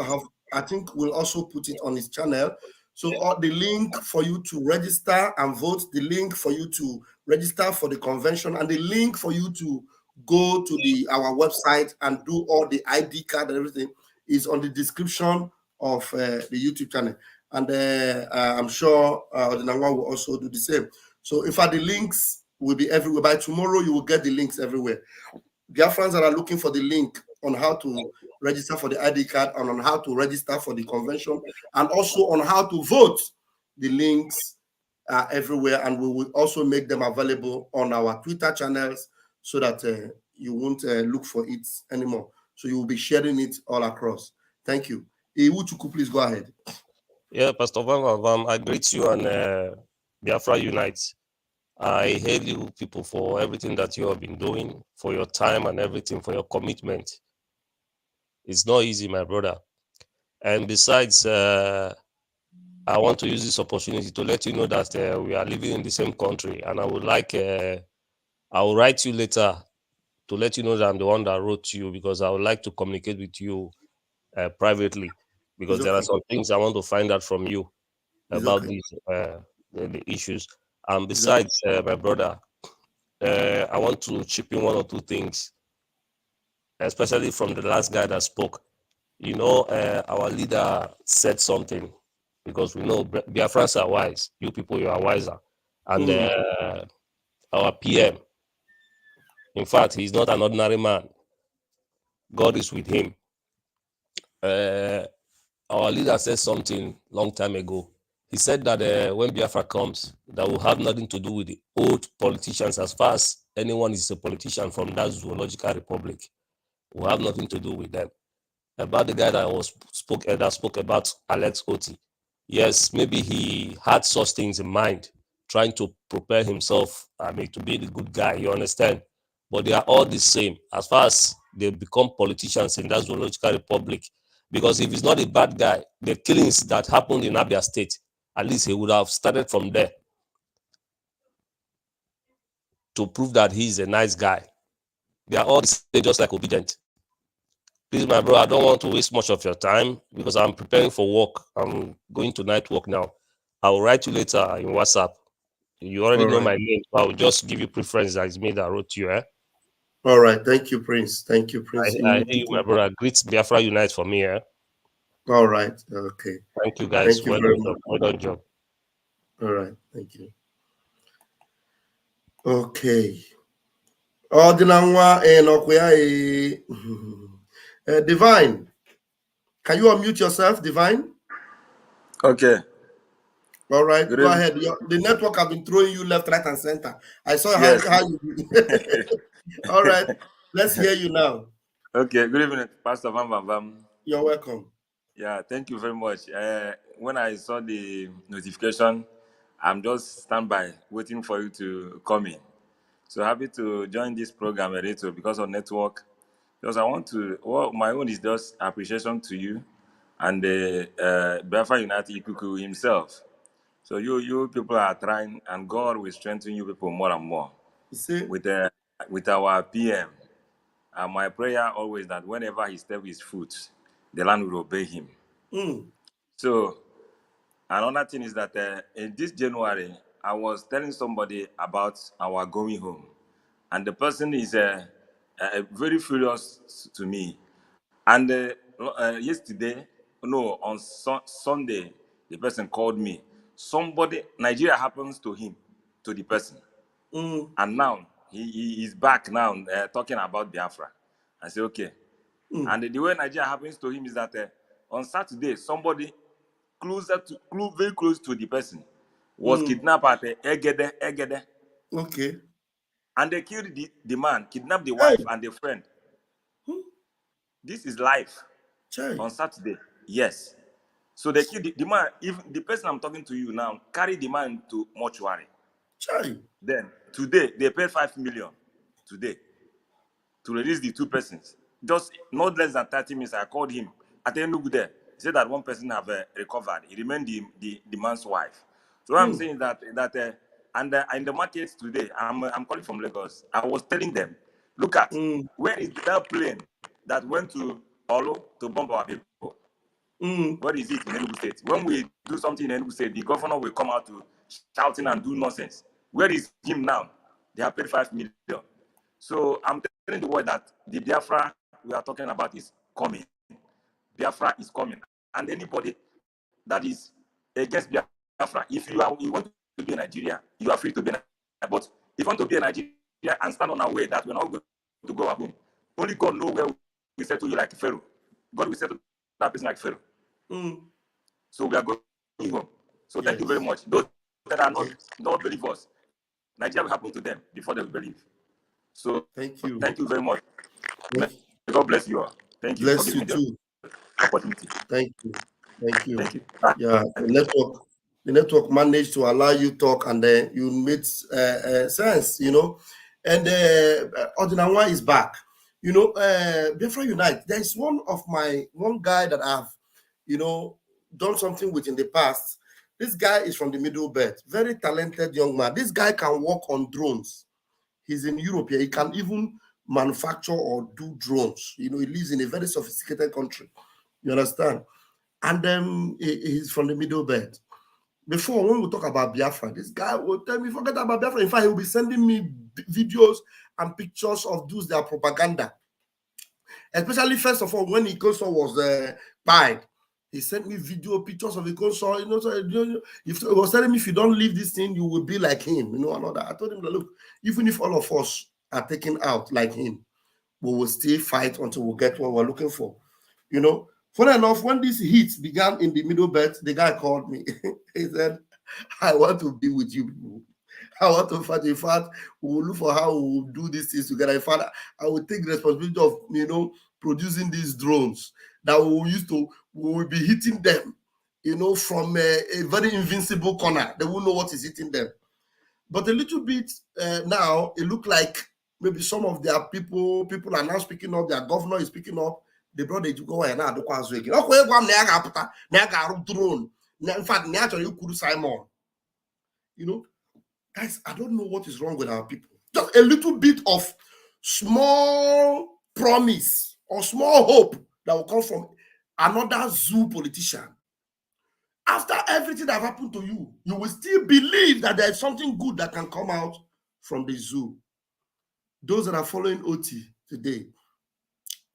I think will also put it on his channel. So the link for you to register and vote, the link for you to register for the convention, and the link for you to go to our website and do all the ID card and everything is on the description of the YouTube channel. And I'm sure Odinawa will also do the same. So in fact, the links will be everywhere. By tomorrow, you will get the links everywhere. Biafrans that are looking for the link on how to register for the ID card and on how to register for the convention and also on how to vote, the links are everywhere, and we will also make them available on our Twitter channels so that you won't look for it anymore. So you will be sharing it all across. Thank you. Iwuchuku, please go ahead. Yeah, Pastor Vam Vam Vam, I greet you and Biafra Unite. I hail you people for everything that you have been doing, for your time and everything, for your commitment. It's not easy, my brother. And besides, I want to use this opportunity to let you know that we are living in the same country, and I would like, I will write you later to let you know that I'm the one that wrote to you, because I would like to communicate with you privately, because there are some things I want to find out from you about these the issues. And besides, my brother, I want to chip in one or two things, especially from the last guy that spoke. You know, our leader said something, because we know Biafrans are wise. You people, you are wiser. And our PM, in fact, he's not an ordinary man. God is with him. Our leader said something long time ago. He said that when Biafra comes, that will have nothing to do with the old politicians. As far as anyone is a politician from that zoological republic, will have nothing to do with them. About the guy that spoke about Alex Oti. Yes, maybe he had such things in mind, trying to prepare himself, to be the good guy, you understand? But they are all the same as far as they become politicians in that zoological republic. Because if he's not a bad guy, the killings that happened in Abia State, at least he would have started from there to prove that he's a nice guy. They are all the same, just like Obedient. Please, my bro, I don't want to waste much of your time because I'm preparing for work. I'm going to night work now. I will write you later in WhatsApp. You already know my name, so I will just give you preference. That is me that wrote you. All right. Thank you, Prince. Thank you, Prince. I hear you, my brother. Greet Biafra Unite for me. All right. Okay. Thank you, guys. Thank you very much. Well done job. All right. Thank you. Okay. Divine, can you unmute yourself, Divine? Okay. All right, go ahead. The network have been throwing you left, right, and center. I saw how you. All right, let's hear you now. Okay. Good evening, Pastor Vam Vam Vam. You're welcome. Yeah, thank you very much. When I saw the notification, I'm just standby, waiting for you to come in. So happy to join this program, Edito, because of network. Because I want to, my own is just appreciation to you and the Biafra United Ikuku himself. So you people are trying, and God will strengthen you people more and more. With our PM. And my prayer always that whenever he steps his foot, the land will obey him. So another thing is that in this January, I was telling somebody about our going home. And the person is very furious to me. And yesterday, no, on Sunday, the person called me. Nigeria happens to him, to the person. And now, he is back now talking about Biafra. I say, okay. And the way Nigeria happens to him is that on Saturday, somebody very close to the person was kidnapped at Egede. Okay. And they killed the man, kidnapped the wife and the friend. This is life. On Saturday. Yes. So they killed the man. If the person I'm talking to you now carry the man to mortuary. Then today they paid 5 million today to release the two persons. Just not less than 30 minutes. I called him at Enugu there. He said that one person have recovered. He remained the man's wife. So what I'm saying is that and in the markets today, I'm calling from Lagos. I was telling them, look at where is that plane that went to Olo to bomb our people? What is it in Enugu State? When we do something in Enugu State, the governor will come out to shouting and do nonsense. Where is him now? They have paid 5 million. So I'm telling the world that the Biafra we are talking about is coming. Biafra is coming. And anybody that is against Biafra, if you want to be in Nigeria, you are free to be in Nigeria. But if you want to be in Nigeria and stand on our way that we're not going to go home, only God knows where we settle you like Pharaoh. God will settle that person like Pharaoh. So we are going home. So thank you very much. Those that are not believers, Nigeria will happen to them before they will believe. So thank you very much. God bless you all. Thank you. Bless you too. Opportunity. Thank you. Yeah, the network managed to allow you talk, and then you made sense, you know. And Odinawa is back. You know, Biafra Unite, there's one guy that I've, you know, done something with in the past. This guy is from the Middle Belt, very talented young man. This guy can work on drones. He's in Europe here. He can even manufacture or do drones. You know, he lives in a very sophisticated country. You understand? And then he's from the Middle Belt. Before, when we talk about Biafra, this guy will tell me, forget about Biafra. In fact, he will be sending me videos and pictures of those their propaganda. Especially, first of all, when Ikoso was buyed, he sent me video pictures of Ikoso. You know, so if he was telling me, if you don't leave this thing, you will be like him. You know, another. I told him, look, even if all of us are taken out like him, we will still fight until we get what we're looking for. You know, funny enough, when this heat began in the middle belt, the guy called me. He said, I want to be with you. I want to fight. In fact, we will look for how we will do these things together. In fact, I will take responsibility of, you know, producing these drones that we will be hitting them, you know, from a very invincible corner. They won't know what is hitting them. But a little bit now, it looked like maybe some of their people are now speaking up. Their governor is speaking up. They brought the go and now drone. In fact, Simon. You know, guys, I don't know what is wrong with our people. Just a little bit of small promise or small hope that will come from another zoo politician. After everything that happened to you, you will still believe that there is something good that can come out from the zoo. Those that are following OT today,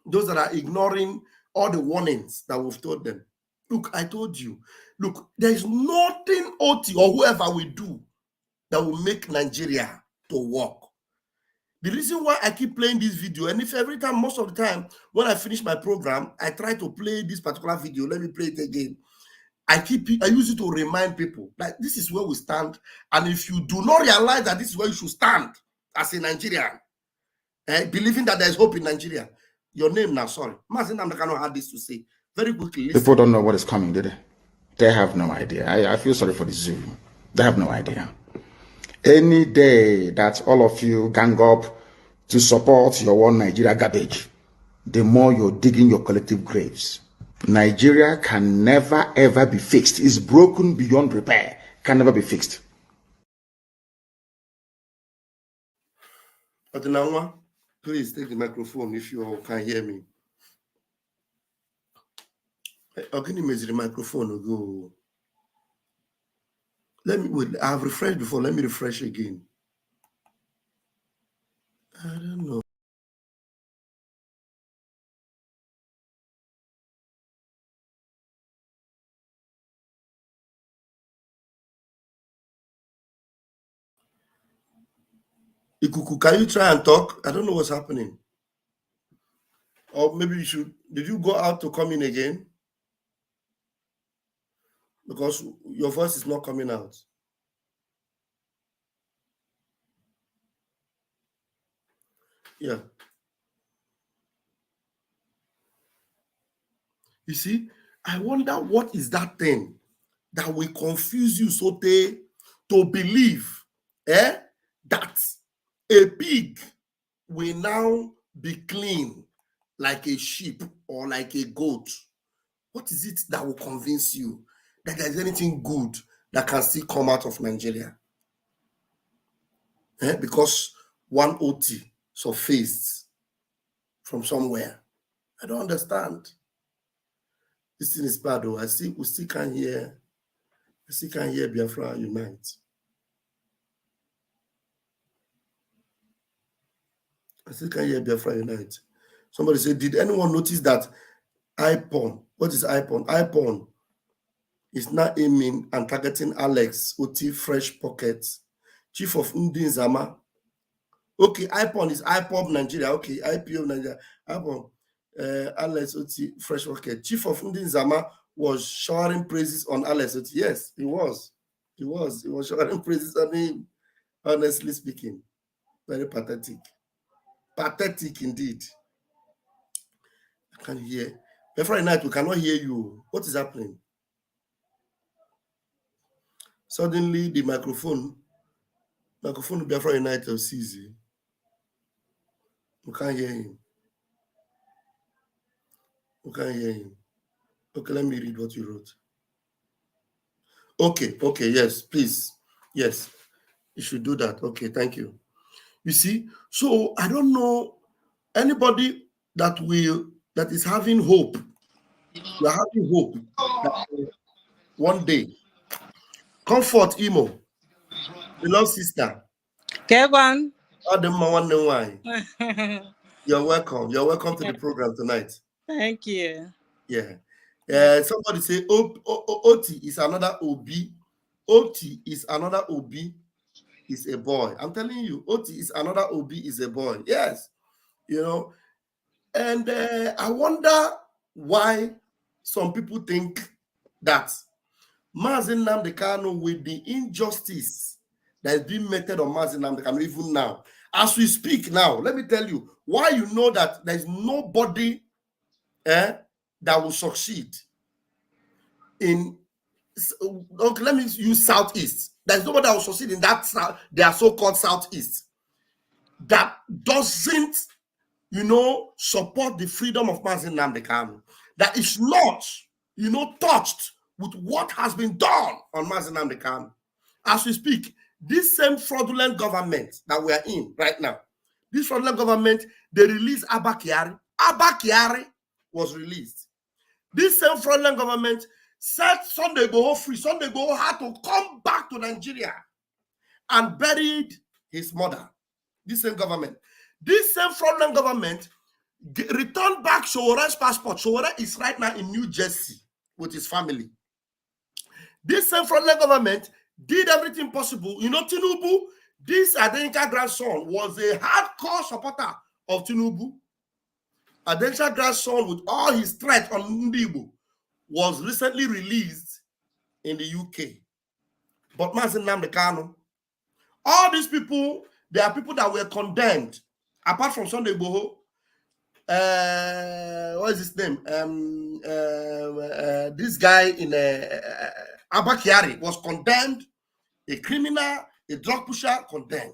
those that are ignoring all the warnings that we've told them. Look, I told you, look, there is nothing OT or whoever will do that will make Nigeria to work. The reason why I keep playing this video, and if every time, most of the time, when I finish my program, I try to play this particular video, let me play it again. I use it to remind people that this is where we stand. And if you do not realize that this is where you should stand as a Nigerian, believing that there is hope in Nigeria, your name now, sorry. Mazin Namdekano had this to say very quickly. Listen. People don't know what is coming, do they? They have no idea. I feel sorry for the zoo. They have no idea. Any day that all of you gang up to support your one Nigeria garbage, the more you're digging your collective graves. Nigeria can never ever be fixed. It's broken beyond repair. Can never be fixed. Adinawa, please take the microphone if you can hear me. I'm going to measure the microphone. Go. Let me wait. I have refreshed before. Let me refresh again. I don't know. Ikuku, can you try and talk? I don't know what's happening. Or maybe you should. Did you go out to come in again? Because your voice is not coming out. Yeah. You see, I wonder what is that thing that will confuse you so to believe that a pig will now be clean like a sheep or like a goat. What is it that will convince you that there's anything good that can still come out of Nigeria? Because one OT surfaced from somewhere. I don't understand. This thing is bad though. We still can't hear. I still can't hear Biafra unite. I still can't hear Biafra unite. Somebody said, did anyone notice that iPhone? What is iPhone? iPhone is now aiming and targeting Alex OT Fresh Pockets, Chief of Ndinzama. Okay, iPhone is IPOB Nigeria. Okay, IPO Nigeria. iPhone. Alex OT Fresh Pocket. Chief of Ndinzama was showering praises on Alex OT. Yes, he was. He was showering praises on him. Honestly speaking, very pathetic. Pathetic indeed. I can't hear. Every night we cannot hear you. What is happening? Suddenly the microphone Biafra United sees you. We can't hear him. We can't hear him. Okay, let me read what you wrote. Okay, yes, please. Yes, you should do that. Okay, thank you. You see, so I don't know anybody that is having hope. We are having hope that one day. Comfort Imo, beloved sister. Kevin. You're welcome. You're welcome to the program tonight. Thank you. Yeah. Somebody say Oti is another OB. Oti is another OB is a boy. I'm telling you, Oti is another OB is a boy. Yes. You know, and I wonder why some people think that Mazi Nnamdi Kanu, with the injustice that is being meted on Mazi Nnamdi Kanu even now, as we speak now, let me tell you why you know that there is nobody that will succeed in. Okay, let me use Southeast. There is nobody that will succeed in that their so-called Southeast that doesn't, you know, support the freedom of Mazi Nnamdi Kanu. That is not, you know, touched with what has been done on Mazi Nnamdi Kanu. As we speak, this same fraudulent government that we are in right now, this fraudulent government, they released Abba Kyari. Abba Kyari was released. This same fraudulent government set Sunday Igboho free. Sunday Igboho had to come back to Nigeria and buried his mother. This same government. This same fraudulent government returned back Showore's passport. Showore is right now in New Jersey with his family. This same fraudulent government did everything possible. You know, Tinubu, this Adenika's grandson, was a hardcore supporter of Tinubu. Adenika's grandson, with all his threat on Ndibu, was recently released in the UK. But Mazi Nnamdi Kanu, all these people, they are people that were condemned, apart from Sunday Igboho. What is his name? This guy in Abba Kyari was condemned, a criminal, a drug pusher, condemned.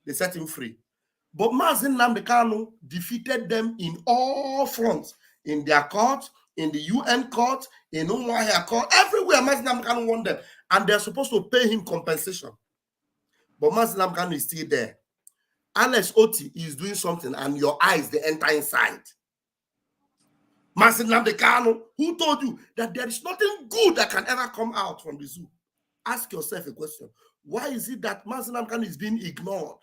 They set him free. But Mazi Nnamdi Kanu defeated them in all fronts, in their court, in the UN court, in Umuahia court, everywhere Mazi Nnamdi Kanu won them. And they're supposed to pay him compensation. But Mazi Nnamdi Kanu is still there. Unless Oti is doing something and your eyes, they enter inside. Mazi Nnamdi Kanu, who told you that there is nothing good that can ever come out from the zoo? Ask yourself a question. Why is it that Mazi Nnamdi Kanu is being ignored?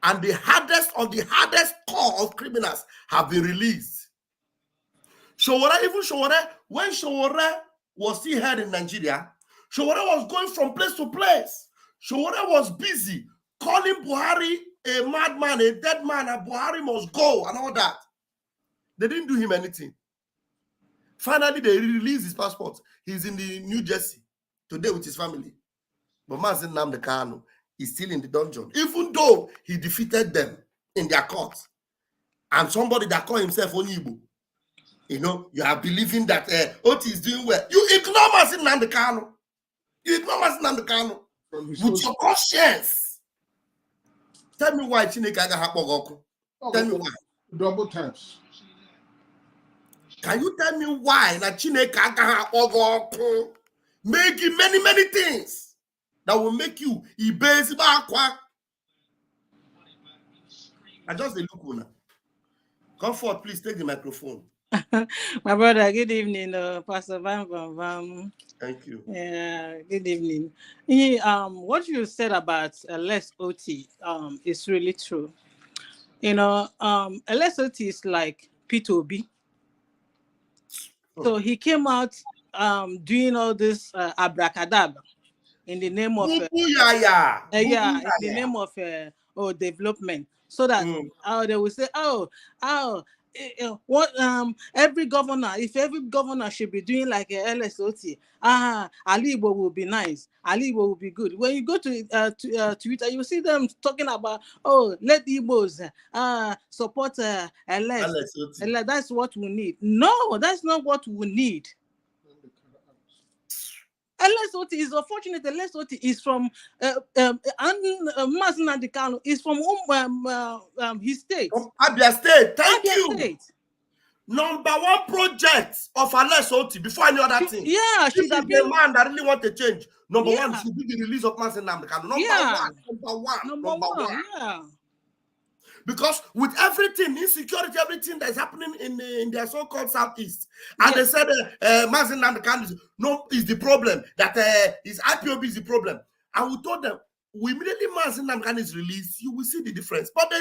And the hardest of the hardest core of criminals have been released. Showore, even Showore, when Showore was still here in Nigeria, Showore was going from place to place. Showore was busy calling Buhari a madman, a dead man, and Buhari must go and all that. They didn't do him anything. Finally, they released his passport. He's in the New Jersey today with his family. But Mazi Nnamdi Kanu is still in the dungeon, even though he defeated them in their court. And somebody that called himself Onibu, you know, you are believing that Oti is doing well. You ignore Mazi Nnamdi Kanu. You ignore Mazi Nnamdi Kanu with your conscience. Tell me why Chineke aga hapogoku. Tell me why. Double times. Can you tell me why na Chineke aga hapogoku? Making many things that will make you ibezi bakwa. I just look una. Come forward, please take the microphone. My brother, good evening, Pastor Vam Vam Vam. Thank you. Yeah, good evening. What you said about LS Oti is really true. You know, LS Oti is like P2B. So he came out doing all this abracadabra in the name of in the name of development, so that they will say, what every governor, if every governor should be doing like a LSOT, Ali Igbo will be nice, Ali Igbo will be good. When you go to Twitter, you see them talking about, let the Igbos support LS. That's what we need. No, that's not what we need. LSOT is unfortunate. LSOT is from Mazi Nnamdi Kanu is from his state. From Abia State. Thank Abia you. State. Number one project of LSOT before any other thing. Yeah, she's a man that really want to change. Number one should be the release of Mazi Nnamdi Kanu. Number one. Yeah. Because with everything, insecurity, everything that's happening in their so-called Southeast, and they said Mazi Nnamdi Kanu is the problem, that his IPOB is the problem. And we told them, immediately Mazi Namkan is released, you will see the difference. But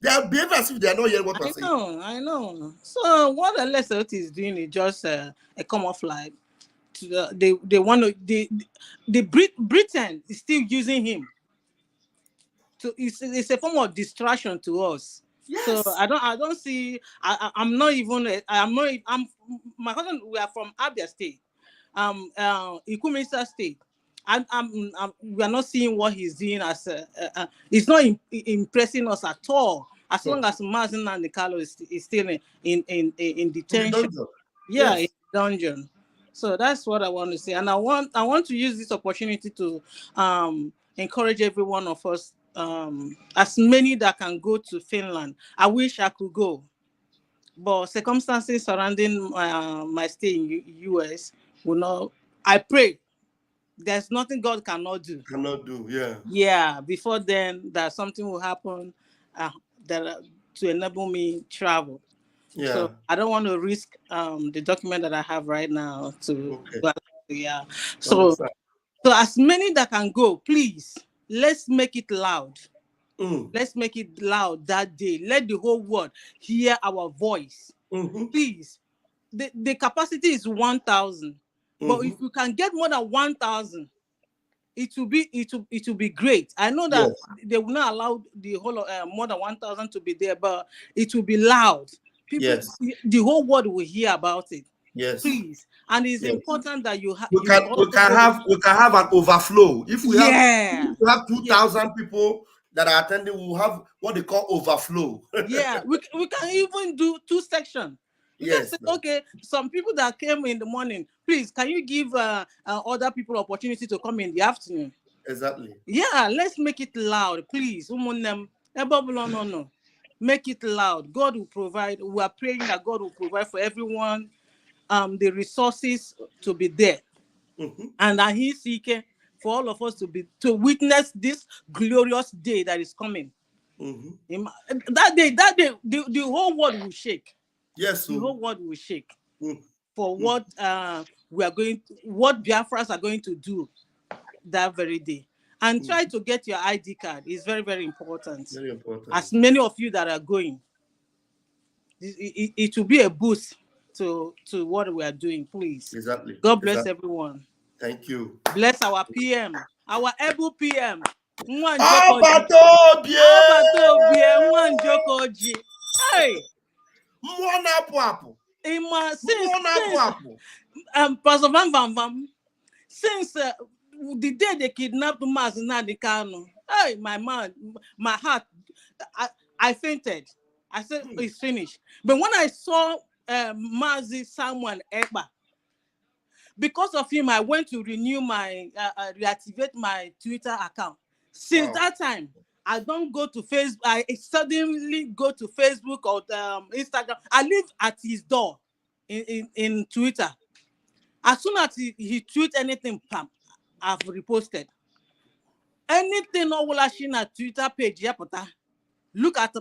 they are behaving as if they are not hearing what we're saying. I know. So what LSOT is doing is just a come off like they want to Britain is still using him. So it's a form of distraction to us. Yes. So I don't see. I'm not even. I'm my husband. We are from Abia State, Ikumisa State. We are not seeing what he's doing as it's not impressing us at all. As long as Mazin and Nicolo is still in detention, yeah, yes. In dungeon. So that's what I want to say, and I want to use this opportunity to encourage every one of us, as many that can go to Finland. I wish I could go, but circumstances surrounding my stay in US will not. I pray. There's nothing God cannot do. Yeah. Before then, that something will happen to enable me travel. Yeah. So I don't want to risk the document that I have right now to. Okay. Yeah. So as many that can go, please, let's make it loud. Let's make it loud that day. Let the whole world hear our voice. Please. The capacity is 1,000. But if you can get more than 1,000, it will be great. I know that they will not allow the whole more than 1,000 to be there, but it will be loud. People, the whole world will hear about it. Yes, please. And it's important that you have. We can have an overflow. If we have 2,000 people that are attending, we'll have what they call overflow. Yeah, we can even do 2 sections. Yes. Okay. Some people that came in the morning, please, can you give other people opportunity to come in the afternoon? Exactly. Yeah. Let's make it loud, please. No. Make it loud. God will provide. We are praying that God will provide for everyone the resources to be there, and that He's seeking for all of us to witness this glorious day that is coming. That day, the whole world will shake. Yes, the whole world will shake for what what Biafras are going to do that very day. And try to get your ID card. It's very, very important. Very important. As many of you that are going, it will be a boost to what we are doing, please. Exactly. God bless everyone. Thank you. Bless our PM, our able PM. Hey. Pastor Vam Vam Vam, since the day they kidnapped Mazi Nnamdi Kanu, hey, my man, my heart, I fainted. I said it's finished. But when I saw Mazi Samuel Ekpa, because of him, I went to reactivate my Twitter account. Since that time, I don't go to Facebook. I suddenly go to Facebook or Instagram. I live at his door in Twitter. As soon as he tweets anything, I've reposted. Anything on Wolashina Twitter page, look at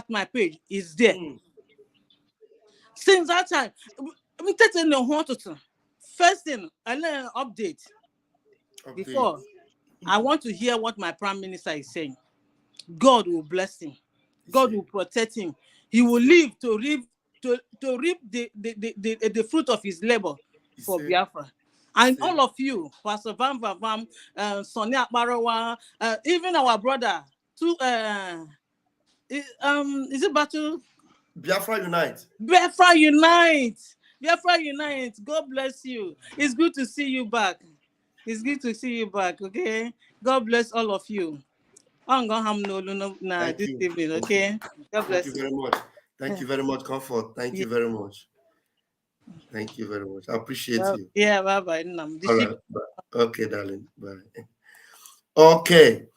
my page, it's there. Since that time, first thing, I learned update. Before, I want to hear what my prime minister is saying. God will bless him. God will protect him. He will live to reap the fruit of his labor for Biafra. And all of you, Pastor Vam Vam Vam, Sonia Barawa, even our brother, is it Battle? Biafra Unite. Biafra Unite. Biafra Unite. God bless you. It's good to see you back. It's good to see you back, okay? God bless all of you. I'm going to have this evening, okay? God bless you. Thank you very much. Thank you very much, Comfort. Thank you very much. Thank you very much. I appreciate you. Yeah, bye-bye. All right. Okay, darling. Bye. Okay.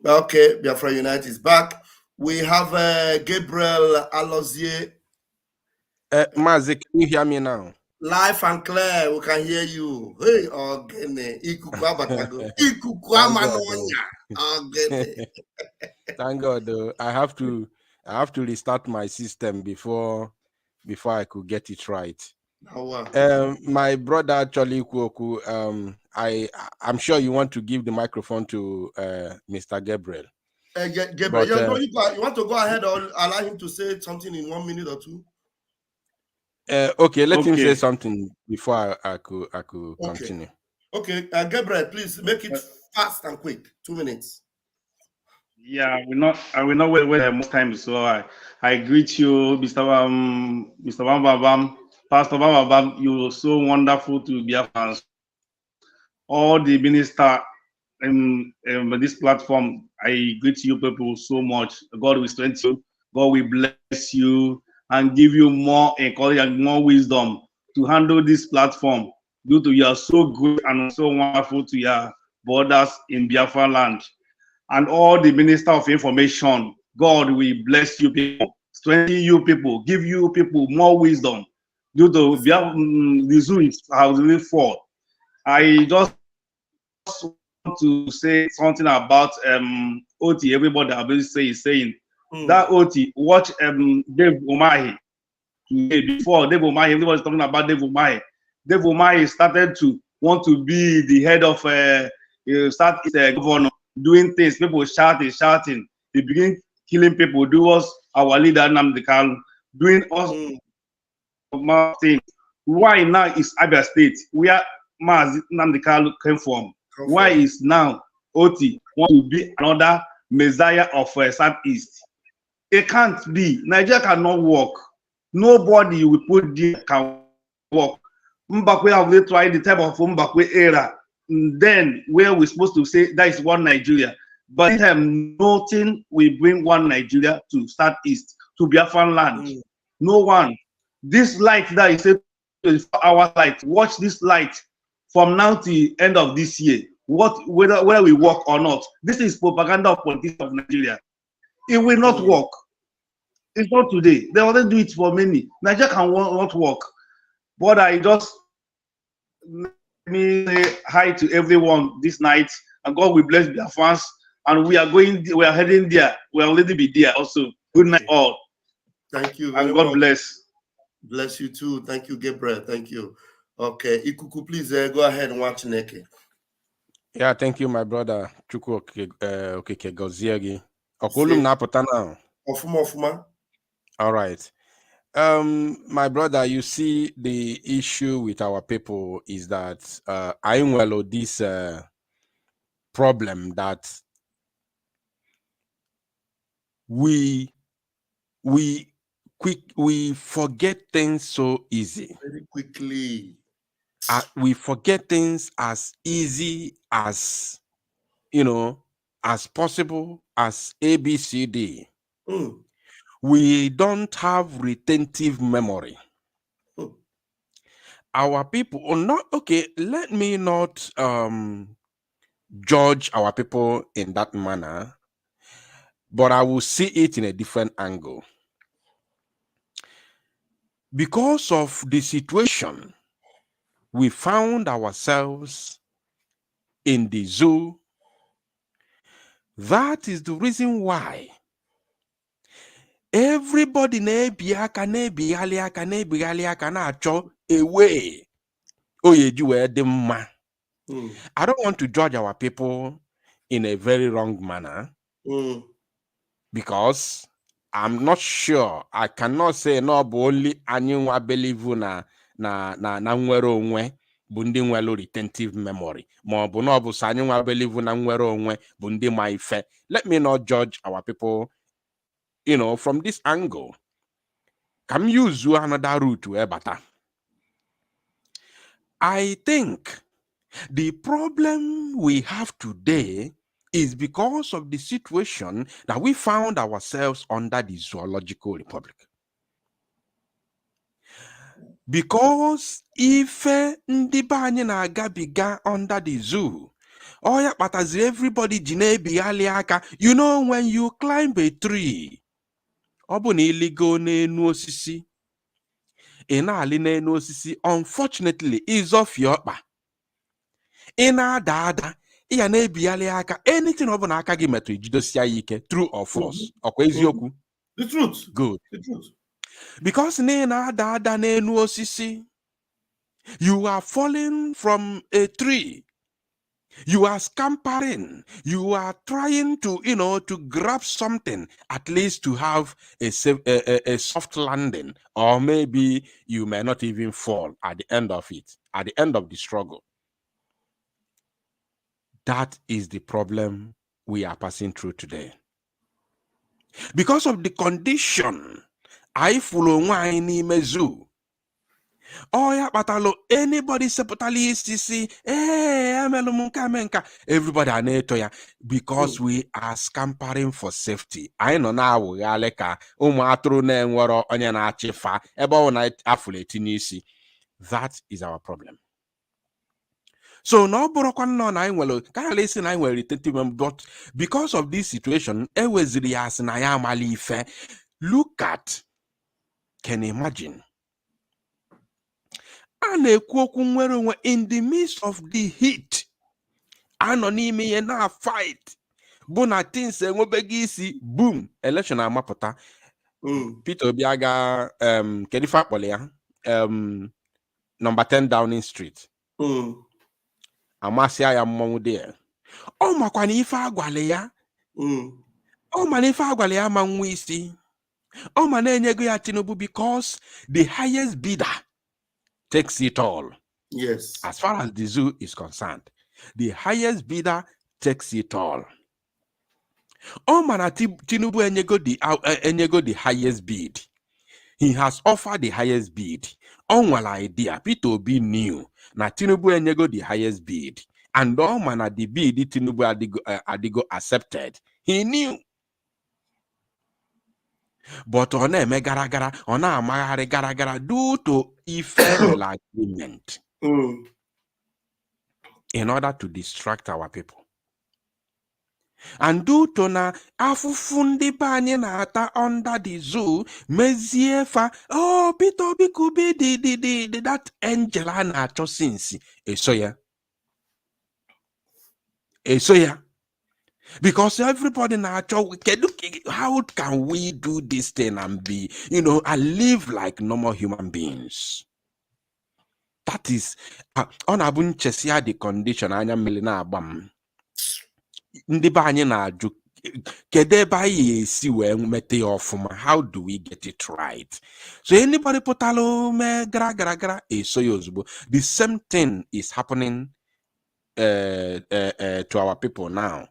Biafra Unite is back. We have Gabriel Alozie. Mazi, can you hear me now? Live and clear, we can hear you. Hey, Ogene. Thank God, though. I have to restart my system before I could get it right. My brother actually Kwoku, I'm sure you want to give the microphone to Mr. Gabriel. Gabriel, But, you want to go ahead or allow him to say something in 1 minute or two? Okay, let him say something before I could continue. Okay, Gabriel, please make it fast and quick. 2 minutes. Yeah, I will not wait most time. So I greet you, Mr. Vam Vam Vam, Pastor Vam Vam Vam. You're so wonderful to be a fan. All the minister in this platform, I greet you people so much. God will strengthen you. God will bless you and give you more encouragement and more wisdom to handle this platform. Due to you are so good and so wonderful to your borders in Biafra land. And all the minister of information, God will bless you people, strengthen you people, give you people more wisdom. Due to the zoo has really fought. I just want to say something about OT. Everybody I've been saying that OT. Watch Dave Umahi. Before Dave Umahi, everybody's talking about Dave Umahi. Dave Umahi started to want to be the head of governor, doing things. People shouting. He began killing people. Do us our leader Nnamdi Kanu doing us things. Why now is Abia State where Mazi Nnamdi Kanu came from? Why is now Oti want to be another messiah of Southeast? It can't be. Nigeria cannot work. Nobody will put there can work. Mbakwe have they tried the type of Mbakwe era. Then where we're supposed to say that is one Nigeria. But nothing will bring one Nigeria to Southeast, to Biafran land. No one. This light that is a 24-hour light. Watch this light. From now to the end of this year, whether we work or not, this is propaganda of politics of Nigeria. It will not work. It's not today. They already do it for many. Nigeria can not work. But I just let me say hi to everyone this night, and God will bless their fans. And we are heading there. We will already be there also. Good night, all. Thank you. And God bless. Bless you too. Thank you, Gabriel. Thank you. Okay, Ikuku, please go ahead and watch Neke. Yeah, thank you, my brother. Chukwu okike goziegi. Okulum na apụta now. Ofuma. All right. My brother, you see, the issue with our people is that this problem that we forget things so easy. Very quickly. We forget things as easy as, as possible as ABCD. We don't have retentive memory. Our people are not okay. Let me not judge our people in that manner, but I will see it in a different angle. Because of the situation we found ourselves in the zoo, that is the reason why everybody na-achọ away. I don't want to judge our people in a very wrong manner because I'm not sure. I cannot say no, but only anyone believe na nwere onwe bụ ndị nwere retentive memory. Ma bụ na ọ bụ sa anyone believe na nwere onwe bụ ndị ma ife. Let me not judge our people, from this angle. Can you use another route to better? I think the problem we have today is because of the situation that we found ourselves under the Zoological Republic. Because if ndị be anyị na-agabiga under the zoo, ya kpatazi everybody ji na-ebighalị aka. You know, when you climb a tree, ọ bụ na iligo n'enu osisi, ị na-alị n'enu osisi, unfortunately, is off your ọkpa. Ị na-ada ya na-ebighalị aka. Anything ọ bụ na aka gị metụ ijidosia ya ike, true or false? Ọkwa eziokwu? The truth. Good. The truth. Because na ị na-ada n'enu osisi, You are falling from a tree. You are scampering. You are trying to, to grab something, at least to have a soft landing, or maybe you may not even fall at the end of it, at the end of the struggle. That is the problem we are passing through today. Because of the condition, I follow wine in mezu. Oh yeah, batalo. Anybody seputali isi everybody aneto ya, because we are scampering for safety. I know now we are like atru na enwero onye na achifa ebe ọ na afuleti n'isi. That is our problem. So no borokwan na nwelo ka lesi na nwere retentive, but because of this situation, eweziri as na ya amali ife. Look at, can you imagine? In the midst of the heat, anonymity na fight. Bona things isi boom, election amapota. Peter Obiaga Kedifa Polia number 10 Downing Street. Amasia ya mmanwu there. Oh makwa ni ife agwale ya. Oh man ife agwale ya manwu isi. Oh man enyego ya Tinubu because the highest bidder takes it all. Yes. As far as the zoo is concerned, the highest bidder takes it all. Oh man, Tinubu enyego the highest bid. He has offered the highest bid. On one idea, Peter Obi knew na Tinubu enyego the highest bid, and all man at the bid Tinubu adigo accepted. He knew. But on a megara, on a magare gara due to ephemeral agreement in order to distract our people. And due to na afufundi banye na ata under the zoo, meziefa, oh, Peter Bikubi, that angel na chosinsi. Esoya. Because everybody now, how can we do this thing and be, and live like normal human beings? That is, on abun chesia the condition, anya melina abam. Ndi ba anyị na-ajụ kedu ebe anyị esi wee mete ọfụma, how do we get it right? So anybody pụtala me gara eso ya ozugbo. The same thing is happening to our people now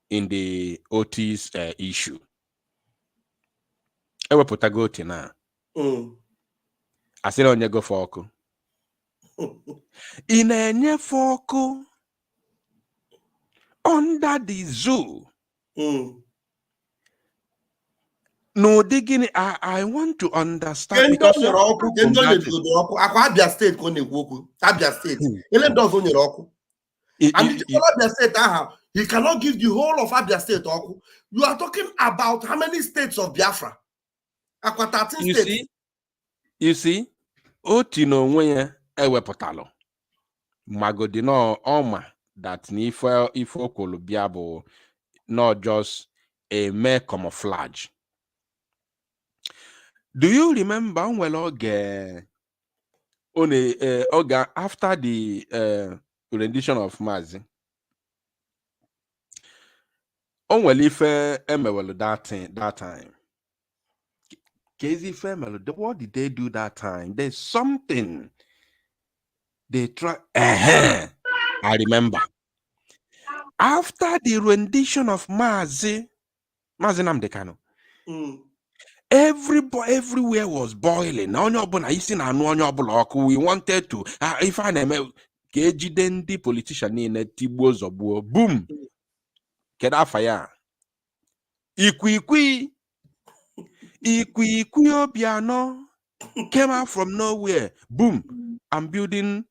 in the Otis issue. Ewepụtago oti na asịrị onye go for ọkụ ị na-enyefe ọkụ under the zoo. No digging. I want to understand because Abia State Abia State. And Abia State, he cannot give the whole of Abia State. You are talking about how many states of Biafra? You see, Otino Nweye ewepụtalụ magodino ọma that if Okolubiabo not just a mere camouflage. Do you remember after the rendition of Mazi? That time. What did they do that time? There's something they try. I remember. After the rendition of Mazi Namdekano, everywhere was boiling. We wanted to, if I name the politician in a Tibozo, boom, Kedafaya, Ikwi Obiano came out from nowhere, boom. I'm building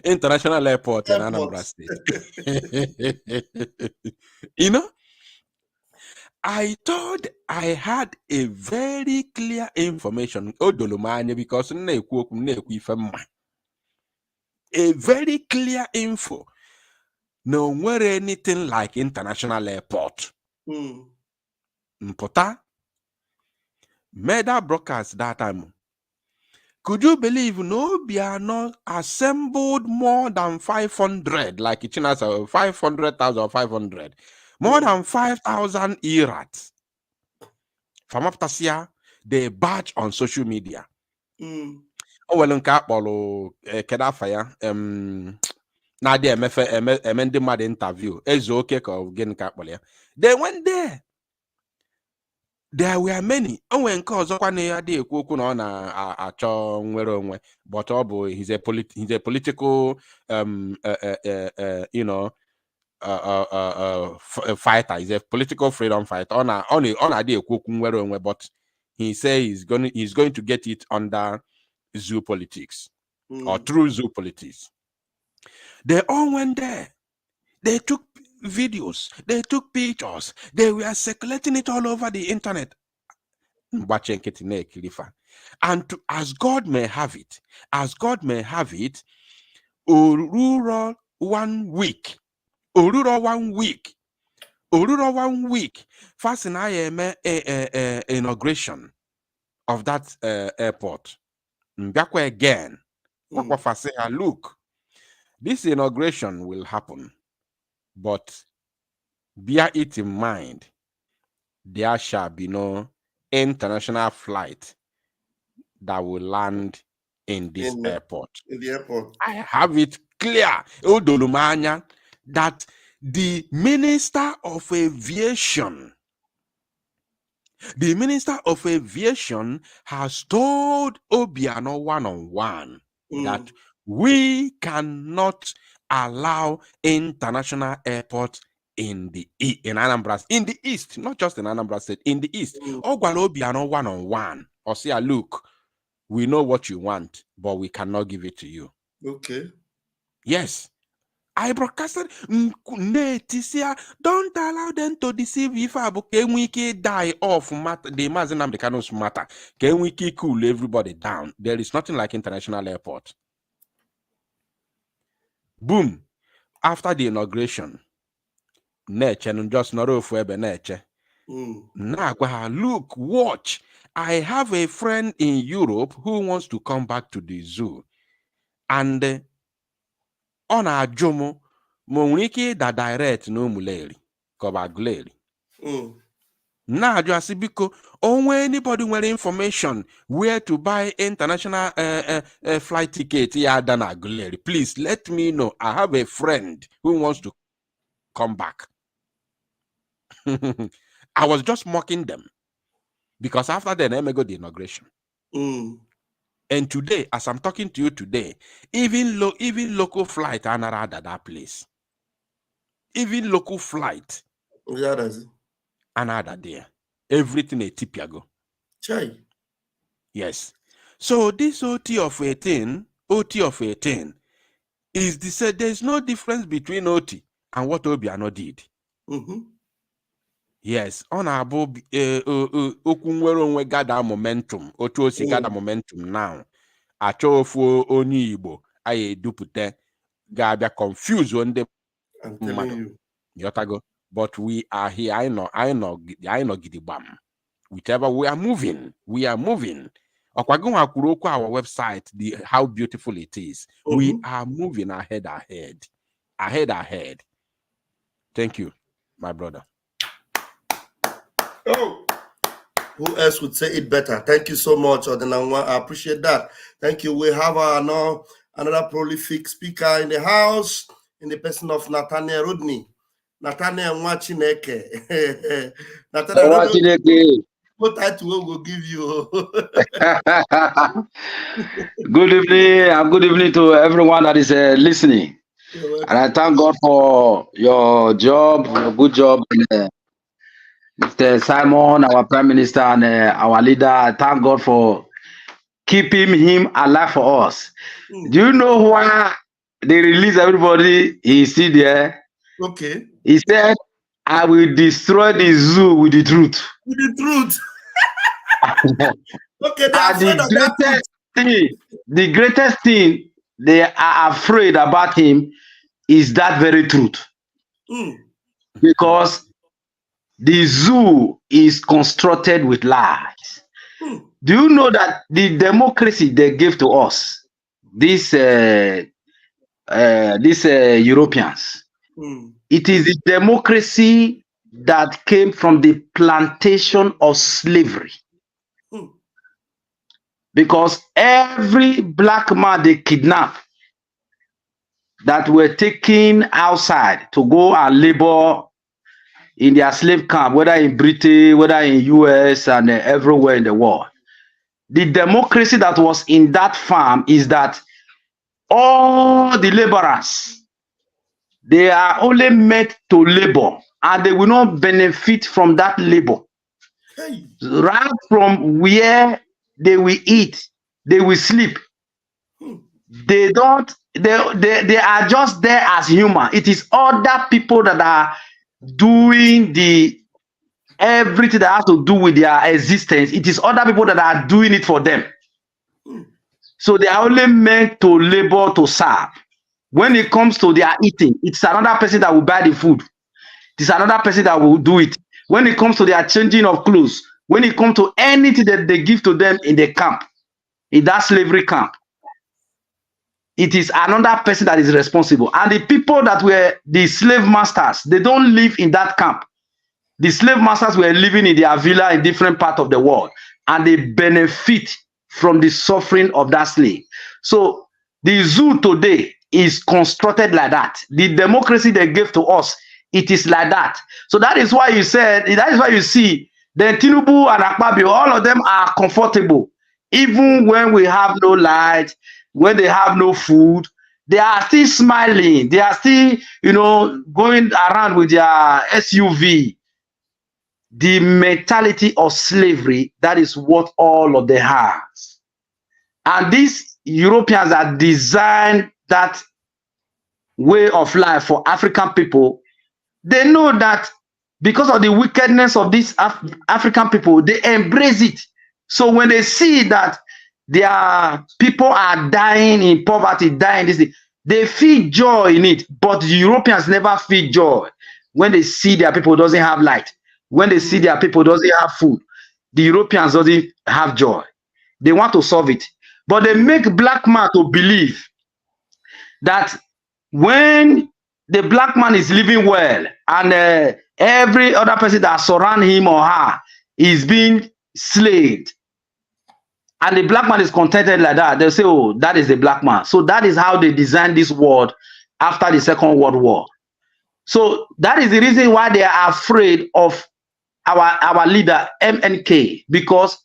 international airport in Anambra State. I thought I had a very clear information. Because a very clear info. No where anything like international airport. Mpota made that broadcast that time. Could you believe Obiano assembled more than 500, like it has 500,000 or 500, more than 5,000 irats from Aptasia, they badge on social media. Oh, well, Kedafaya, Nadia MFA, mad interview, Ezoke of Gen. They went there. There were many. Oh, when cause but he's a political fighter. He's a political freedom fighter. But he says he's going to get it under zoo politics or through zoo politics. They all went there. They took videos, they took pictures, they were circulating it all over the internet. And as God may have it, Oruro 1 week, first in inauguration of that airport. Mbakwe again, look, this inauguration will happen. But bear it in mind, there shall be no international flight that will land in this airport. In the airport. I have it clear, Odolumanya, that the Minister of Aviation has told Obiano one-on-one that we cannot allow international airport in Anambra, in the east, not just in Anambra State, in the east. Obiano one-on-one. Or say, look, we know what you want, but we cannot give it to you. Okay. Yes. I broadcasted, don't allow them to deceive you. Can we die off the Mazinam the Canos matter? Can we cool everybody down? There is nothing like international airport. Boom. After the inauguration, just not look, watch. I have a friend in Europe who wants to come back to the zoo. And on a jomo, monike da direct no muleri, kobaguleri. Now, just because anybody with information where to buy international flight ticket, please let me know. I have a friend who wants to come back. I was just mocking them because after the name got the inauguration. And today, as I'm talking to you today, even local flight are not at that place. Even local flight. Yeah, that's it. Another there. Everything a tipiago. Chai. Yes. So this OT of 18 is the said there's no difference between OT and what Obiano did. Yes. On our okunwero gather momentum. Oto si gather momentum now. Achofu oni Igbo aye dupute gabia confused on the I'm telling you. Yotago. But we are here. I know Gidibam. Whichever we are moving. Our website, how beautiful it is. We are moving ahead. Thank you, my brother. Oh, who else would say it better? Thank you so much, Odenangwa. I appreciate that. Thank you. We have another prolific speaker in the house, in the person of Nathaniel Rodney. Nathaniel Mwachineke. Nathaniel, what title will give you? Good evening to everyone that is listening. And I thank God for your job, your good job. Mr. Simon, our Prime Minister, and our leader. I thank God for keeping him alive for us. Do you know why they release everybody? He's still there. Okay. He said, I will destroy the zoo with the truth. With the truth. Okay, the greatest thing they are afraid about him is that very truth. Because the zoo is constructed with lies. Do you know that the democracy they gave to us, these Europeans, it is the democracy that came from the plantation of slavery. Because every black man they kidnap that were taken outside to go and labor in their slave camp, whether in Britain, whether in US and everywhere in the world. The democracy that was in that farm is that all the laborers, they are only meant to labor and they will not benefit from that labor. Right from where they will eat, they will sleep. They are just there as human. It is other people that are doing everything that has to do with their existence. It is other people that are doing it for them. So they are only meant to labor to serve. When it comes to their eating, it's another person that will buy the food. It's another person that will do it. When it comes to their changing of clothes, when it comes to anything that they give to them in the camp, in that slavery camp, it is another person that is responsible. And the people that were the slave masters, they don't live in that camp. The slave masters were living in their villa in different parts of the world, and they benefit from the suffering of that slave. So the zoo today is constructed like that. The democracy they gave to us, it is like that. So that is why you said, that is why you see the Tinubu and Akpabio, all of them are comfortable. Even when we have no light, when they have no food, they are still smiling. They are still, going around with their SUV. The mentality of slavery, that is what all of them have. And these Europeans are designed that way of life for African people. They know that because of the wickedness of these African people, they embrace it. So when they see that their people are dying in poverty, dying this, they feel joy in it. But the Europeans never feel joy when they see their people doesn't have light. When they see their people doesn't have food, the Europeans doesn't have joy. They want to solve it. But they make black man to believe that when the black man is living well and every other person that surrounds him or her is being slaved, and the black man is contented like that, they'll say, oh, that is the black man. So that is how they designed this world after the Second World War. So that is the reason why they are afraid of our leader, MNK, because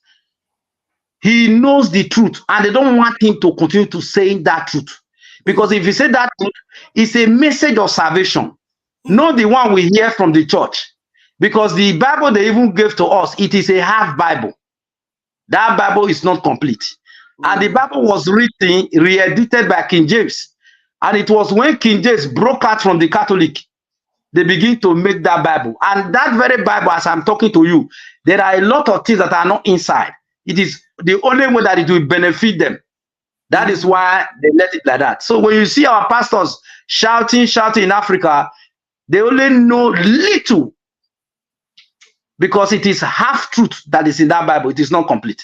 he knows the truth and they don't want him to continue to say that truth. Because if he said that truth, it's a message of salvation, not the one we hear from the church. Because the Bible they even gave to us, it is a half Bible. That Bible is not complete. And the Bible was written, re-edited by King James. And it was when King James broke out from the Catholic, they begin to make that Bible. And that very Bible, as I'm talking to you, there are a lot of things that are not inside. It is the only way that it will benefit them. That is why they let it like that. So when you see our pastors shouting in Africa, they only know little, because it is half truth that is in that Bible. It is not complete.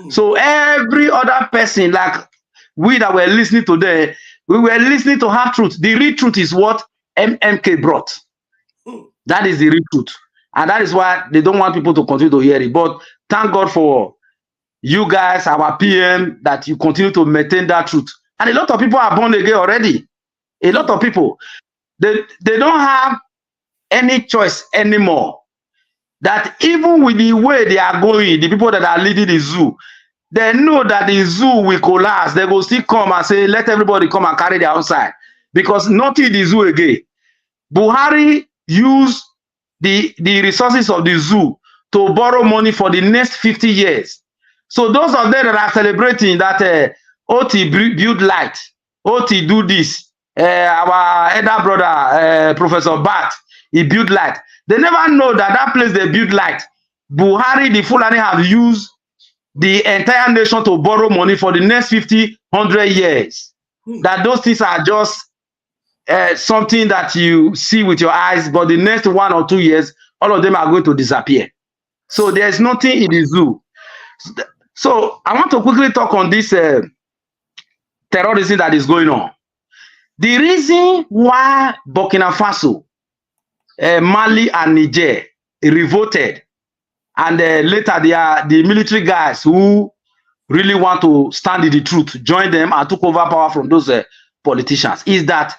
So every other person, like we that were listening today, we were listening to half truth. The real truth is what MMK brought. That is the real truth. And that is why they don't want people to continue to hear it. But thank God for you guys, our PM, that you continue to maintain that truth. And a lot of people are born again already. A lot of people, they don't have any choice anymore. That even with the way they are going, the people that are leading the zoo, they know that the zoo will collapse. They will still come and say, let everybody come and carry their own side. Because nothing in the zoo again. Buhari used the resources of the zoo to borrow money for the next 50 years. So those of them that are celebrating that OT build light, OT do this, our elder brother, Professor Bat, he built light. They never know that that place they build light, Buhari, the Fulani have used the entire nation to borrow money for the next 50, 100 years. That those things are just something that you see with your eyes, but the next 1 or 2 years, all of them are going to disappear. So there's nothing in the zoo. So I want to quickly talk on this terrorism that is going on. The reason why Burkina Faso, Mali, and Niger revolted, and later they are the military guys who really want to stand in the truth, join them and took over power from those politicians, is that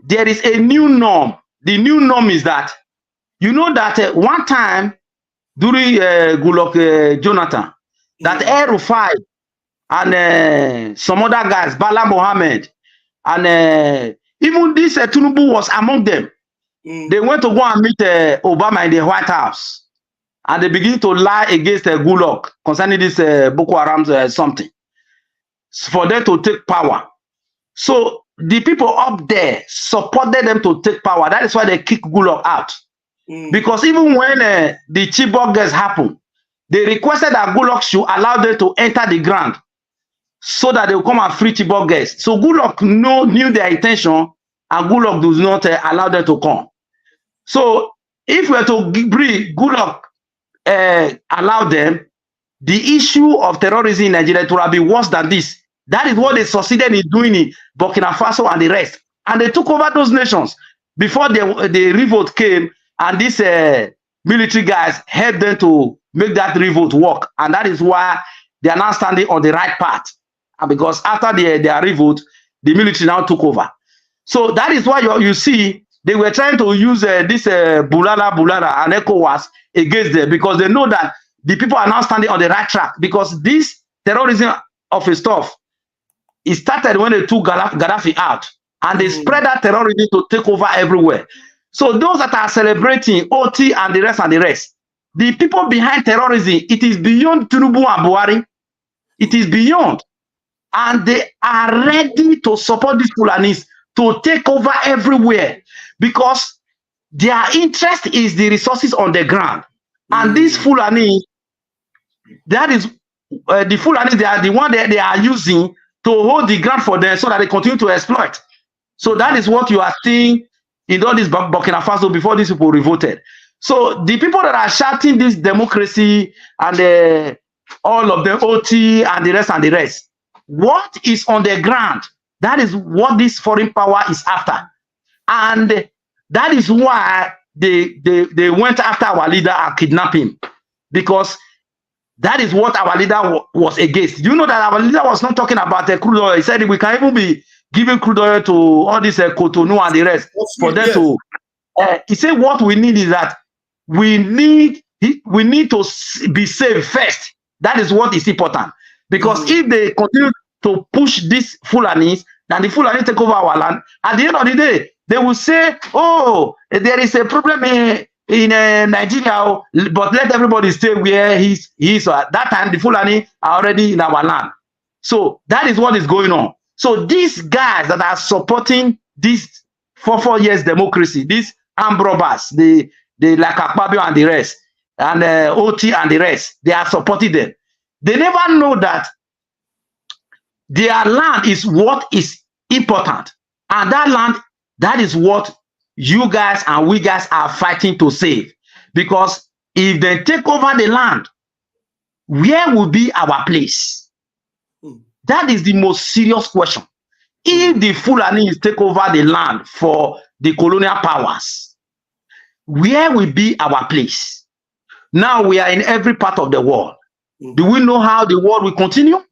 there is a new norm. The new norm is that, you know that one time during Goodluck Jonathan, that El-Rufai and some other guys, Bala Mohammed, and even this Tinubu was among them. They went to go and meet Obama in the White House, and they begin to lie against Goodluck concerning this Boko Haram something, for them to take power. So the people up there supported them to take power. That is why they kicked Goodluck out. Because even when the Chibok girls happened, they requested that Goodluck should allow them to enter the ground so that they will come and free Chibok girls. So Goodluck knew their intention, and Goodluck does not allow them to come. So if we are to bring Goodluck, allow them, the issue of terrorism in Nigeria will be worse than this. That is what they succeeded in doing in Burkina Faso and the rest. And they took over those nations before the revolt came, and these military guys helped them to make that revolt work. And that is why they are now standing on the right path. And because after their revolt, the military now took over. So that is why you see they were trying to use this Bulala and ECOWAS against them, because they know that the people are now standing on the right track. Because this terrorism of a stuff, it started when they took Gaddafi out, and they spread that terrorism to take over everywhere. So those that are celebrating OT and the rest, the people behind terrorism, it is beyond Tinubu and Buhari. It is beyond. And they are ready to support these Fulanis to take over everywhere, because their interest is the resources on the ground. And these Fulani, that is the Fulani, they are the one that they are using to hold the ground for them so that they continue to exploit. So that is what you are seeing in all this Burkina Faso before these people revolted. So the people that are shouting this democracy and all of them OT and the rest, what is on the ground? That is what this foreign power is after. And that is why they went after our leader and kidnapped him, because that is what our leader was against. You know that our leader was not talking about crude oil. He said we can even be giving crude oil to all this Cotonou and the rest for them to. He said what we need is that we need to be safe first. That is what is important, because if they continue to push these Fulanis, then the Fulani take over our land. At the end of the day, they will say, "Oh, there is a problem in Nigeria, but let everybody stay where he is." So at that time, the Fulani are already in our land. So that is what is going on. So these guys that are supporting this 4 years democracy, these armed robbers, the like Akpabio and the rest, and OT and the rest, they are supporting them. They never know that their land is what is important, and that land, that is what you guys and we guys are fighting to save. Because if they take over the land, where will be our place? That is the most serious question. If the Fulanis take over the land for the colonial powers, where will be our place? Now we are in every part of the world. Do we know how the world will continue?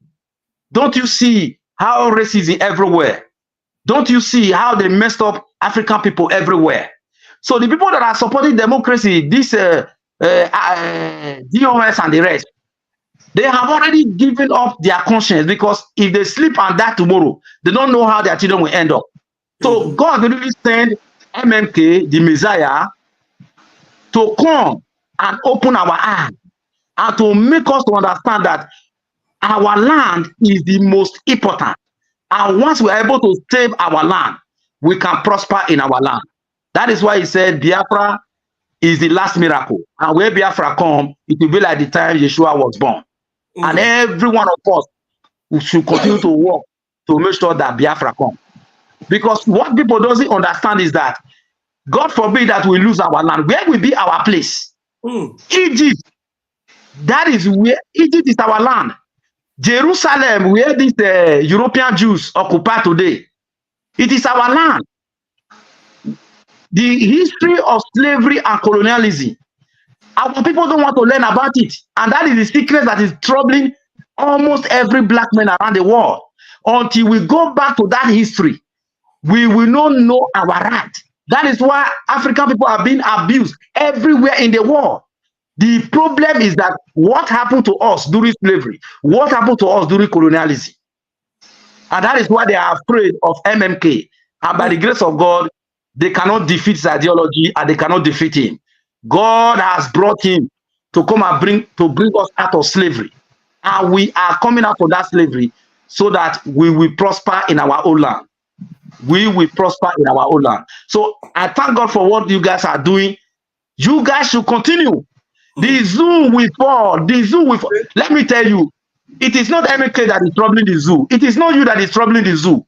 Don't you see how racism everywhere? Don't you see how they messed up African people everywhere? So the people that are supporting democracy, this DOS and the rest, they have already given up their conscience, because if they sleep and die tomorrow, they don't know how their children will end up. So God will really send MMK, the Messiah, to come and open our eyes and to make us to understand that our land is the most important. And once we are able to save our land, we can prosper in our land. That is why he said Biafra is the last miracle. And when Biafra come, it will be like the time Yeshua was born. And every one of us should continue to work to make sure that Biafra come. Because what people doesn't understand is that God forbid that we lose our land. Where will be our place? Egypt. That is where Egypt is our land. Jerusalem, where these European Jews occupy today, it is our land. The history of slavery and colonialism, our people don't want to learn about it. And that is the secret that is troubling almost every black man around the world. Until we go back to that history, we will not know our right. That is why African people are being abused everywhere in the world. The problem is that what happened to us during slavery, what happened to us during colonialism. And that is why they are afraid of MMK. And by the grace of God, they cannot defeat his ideology and they cannot defeat him. God has brought him to come and bring us out of slavery. And we are coming out of that slavery so that we will prosper in our own land. We will prosper in our own land. So I thank God for what you guys are doing. You guys should continue. The zoo will fall. The zoo will fall. Let me tell you, it is not MK that is troubling the zoo. It is not you that is troubling the zoo.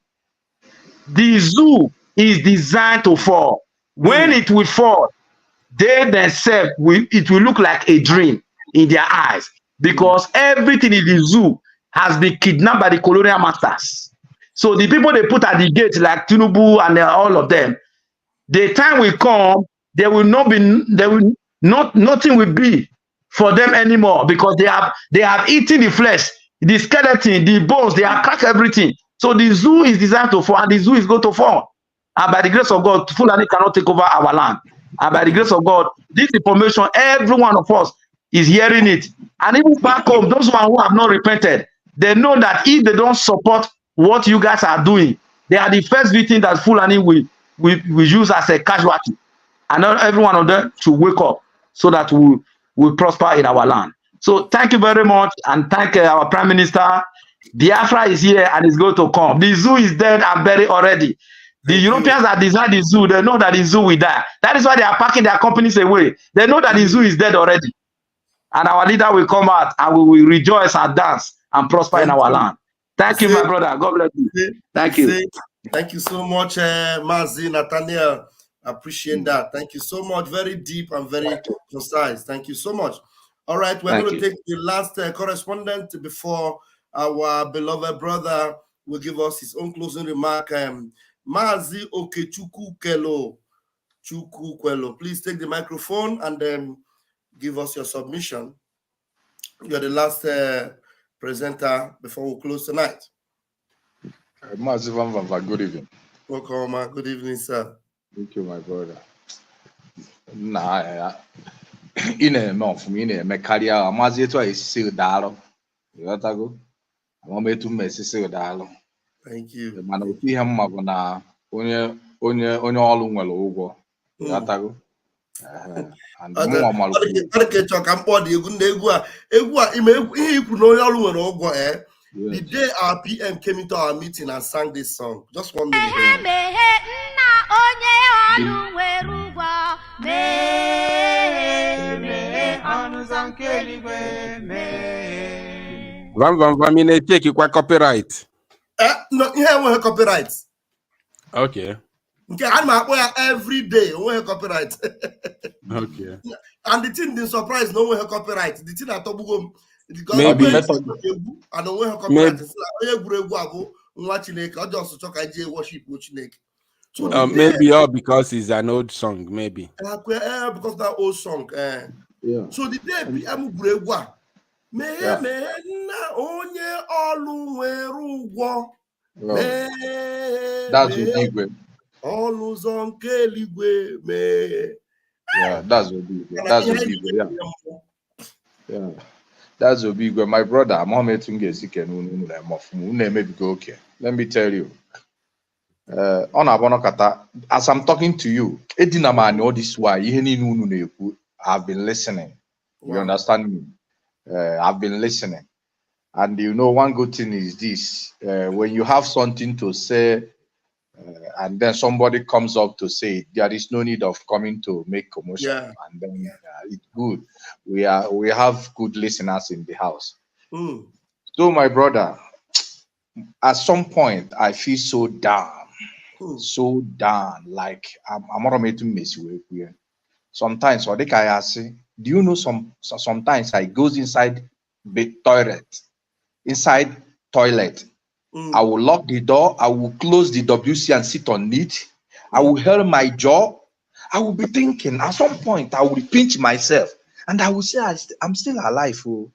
The zoo is designed to fall. When it will fall, they themselves it will look like a dream in their eyes, because everything in the zoo has been kidnapped by the colonial masters. So the people they put at the gate, like Tinubu and all of them, the time will come, there will not be, nothing will be for them anymore, because they have eaten the flesh, the skeleton, the bones, they have cracked everything. So the zoo is designed to fall, and the zoo is going to fall. And by the grace of God, Fulani cannot take over our land. And by the grace of God, this information, every one of us is hearing it. And even back home, those who have not repented, they know that if they don't support what you guys are doing, they are the first victim that Fulani will use as a casualty. And not every one of them should wake up so that we will prosper in our land. So thank you very much, and thank our Prime Minister. Biafra is here and is going to come. The zoo is dead and buried already. The Europeans that designed the zoo, they know that the zoo will die. That is why they are packing their companies away. They know that the zoo is dead already. And our leader will come out and we will rejoice and dance and prosper in our land. Thank you, my brother. God bless you. Thank you. Thank you so much, Mazi, Nathaniel. Appreciate that. Thank you so much. Very deep and very concise. Thank you so much. All right, we're going to take the last correspondent before our beloved brother will give us his own closing remark. Mazi Okechukwu Kwelo. Please take the microphone and then give us your submission. You're the last presenter before we close tonight. Mazi Vam Vam, good evening. Welcome, man. Good evening, sir. Thank you, my brother. Nah, in a month, in a career, Mazi to still dialogue. You got to go. I want me to mess with dialogue. Thank you. Man, we see him na onye ọlụ nwere ụgwọ. Gatago. And more malu. The day our PM came into our meeting and sang this song, just 1 minute. Vam Vam Vam in a take you copyright. No, here we have copyright. Okay. Okay, I'm every day. We have copyright. Okay. And the thing, the surprise, no we have copyright. The thing at Tobugum, maybe I don't have copyright. So maybe all because it's an old song, maybe. Because that old song. Yeah. So the day I'm Gregua. That's Obigwe. Yeah, that's Obigwe. That's Obigwe. Yeah. That's Obigwe. My brother, I'm on okay. Let me tell you. As I'm talking to you, all this why I've been listening. You understand me? I've been listening. And you know, one good thing is this, when you have something to say, and then somebody comes up to say it, there is no need of coming to make commotion. Yeah. And then it's good. We have good listeners in the house. So my brother, at some point I feel so down, like I'm not making mess with you. Sometimes what I say, Do you know sometimes I goes inside the toilet, I will lock the door, I will close the WC and sit on it. I will hold my jaw. I will be thinking at some point I will pinch myself and I will say I'm still alive. Oh.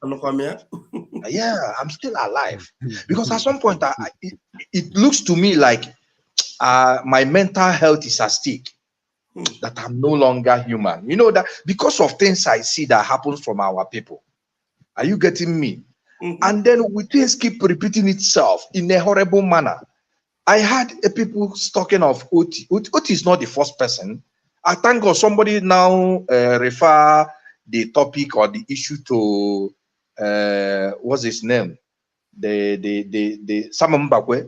Yeah, I'm still alive. Because at some point it looks to me like my mental health is at stake. That I'm no longer human. You know that because of things I see that happens from our people. Are you getting me? And then things keep repeating itself in a horrible manner. I had people talking of Oti. Oti is not the first person. I thank God somebody now refer the topic or the issue to what's his name? The Sam Mbakwe.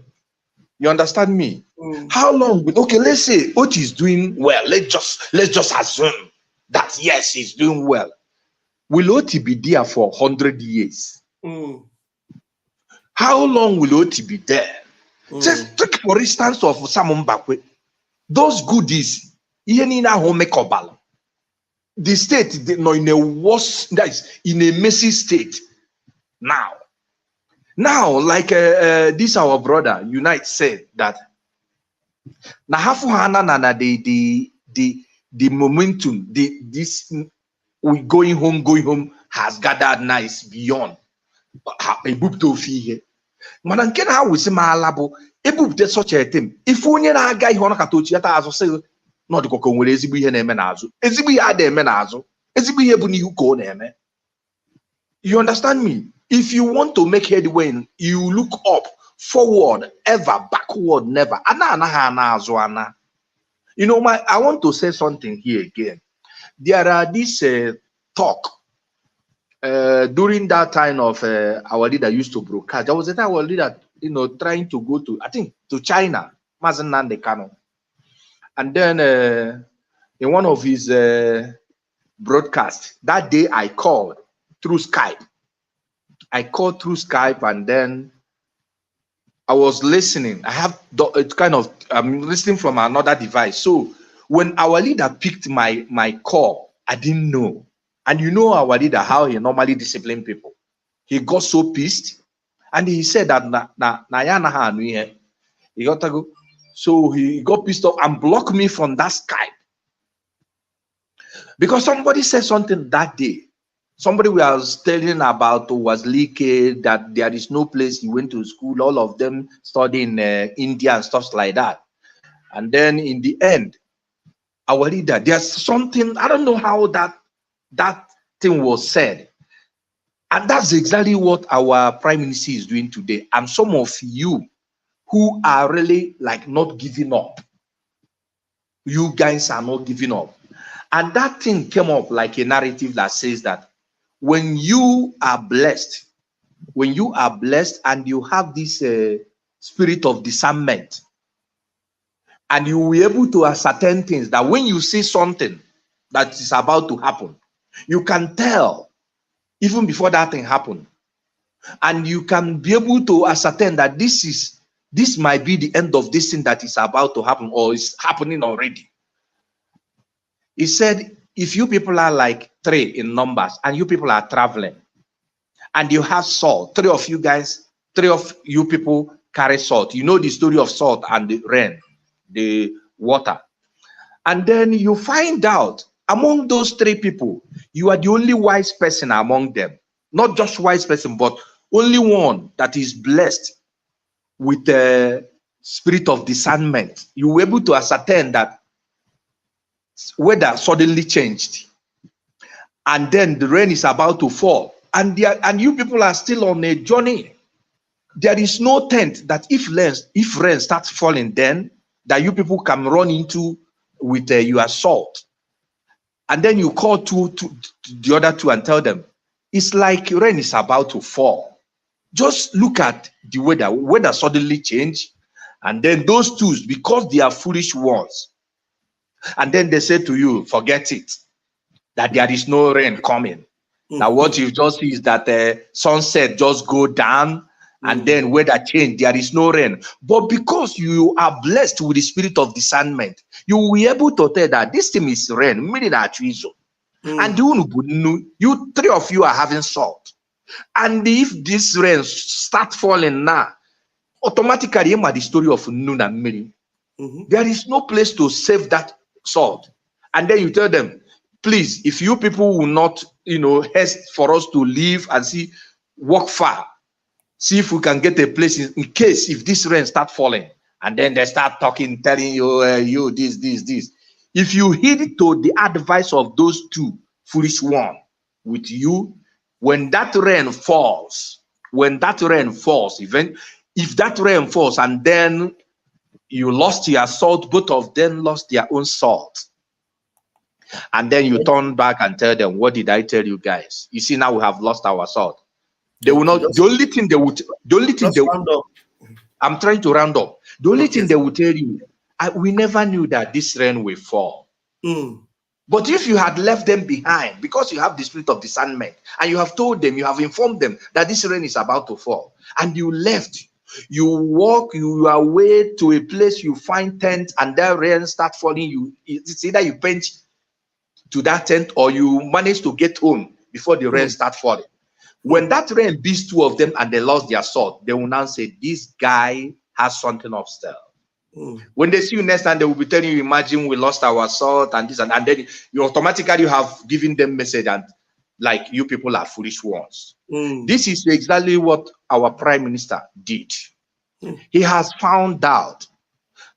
You understand me? How long? Okay, let's say Oti is doing well. Let's just assume that yes, he's doing well. Will Oti be there for 100 years? How long will Oti be there? Just take for instance of Sam Mbakwe. Those goodies, the state they know in a worse, that is in a messy state now. Now, like this our brother Unite said that na hafu hana na the momentum, this we going home has gathered nice beyond a book to fee. Man, can how we say malabo a book that such a thing. If only na guy hona katochi ata aso say no the koko nwere ezigbo ihe na eme na azu. Ezigbo ihe ada eme na azu. Ezigbo ihe bu ni uko na eme. You understand me? If you want to make headway, you look up, forward, ever, backward, never. You know, I want to say something here again. There are this talk during that time of our leader used to broadcast. There was a time our leader, trying to go to, I think, to China, Mazen Nande Kano. And then in one of his broadcasts, that day I called through Skype. And then I was listening. I have I'm listening from another device. So when our leader picked my call, I didn't know. And you know our leader, how he normally discipline people. He got so pissed, and he said that he got to go. So he got pissed off and blocked me from that Skype because somebody said something that day. Somebody was telling about was leaked that there is no place he went to school. All of them study in India and stuff like that. And then in the end, our leader, there's something, I don't know how that thing was said. And that's exactly what our Prime Minister is doing today. And some of you who are really like not giving up. You guys are not giving up. And that thing came up like a narrative that says that when you are blessed and you have this spirit of discernment, and you will be able to ascertain things that when you see something that is about to happen, you can tell even before that thing happened, and you can be able to ascertain that this might be the end of this thing that is about to happen or is happening already. He said, if you people are like 3 in numbers and you people are traveling and you have salt, 3 of you people carry salt. You know the story of salt and the rain, the water. And then you find out among those 3 people, you are the only wise person among them. Not just wise person, but only one that is blessed with the spirit of discernment. You were able to ascertain that weather suddenly changed, and then the rain is about to fall, and you people are still on a journey. There is no tent that if rain starts falling, then that you people can run into with your salt, and then you call to the other 2 and tell them it's like rain is about to fall. Just look at the weather suddenly changed, and then those 2s, because they are foolish ones. And then they say to you, forget it, that there is no rain coming. Now what you just see is that sunset just go down and then weather change, there is no rain. But because you are blessed with the spirit of discernment, you will be able to tell that this thing is rain, meaning that And you three of you are having salt. And if this rain start falling now, automatically you the story of Nun and Miri. There is no place to save that salt. And then you tell them, please, if you people will not, haste for us to leave and walk far, see if we can get a place in case if this rain start falling. And then they start talking, telling you, this. If you heed to the advice of those two foolish ones with you, when that rain falls, if that rain falls and then you lost your salt, both of them lost their own salt. And then you turn back and tell them, what did I tell you guys? You see, now we have lost our salt. They will not, I'm trying to round up. The only thing they will tell you, we never knew that this rain will fall. But if you had left them behind, because you have the spirit of discernment, and you have told them, you have informed them that this rain is about to fall, and you left, you walk, you are way to a place, you find tent, and that rain start falling, it's either you paint to that tent or you manage to get home before the rain start falling. When that rain beats two of them and they lost their salt, they will now say, this guy has something of stealth. When they see you next time, they will be telling you, imagine we lost our salt and this, and then you automatically have given them message and like, you people are foolish ones. This is exactly what our prime minister did. He has found out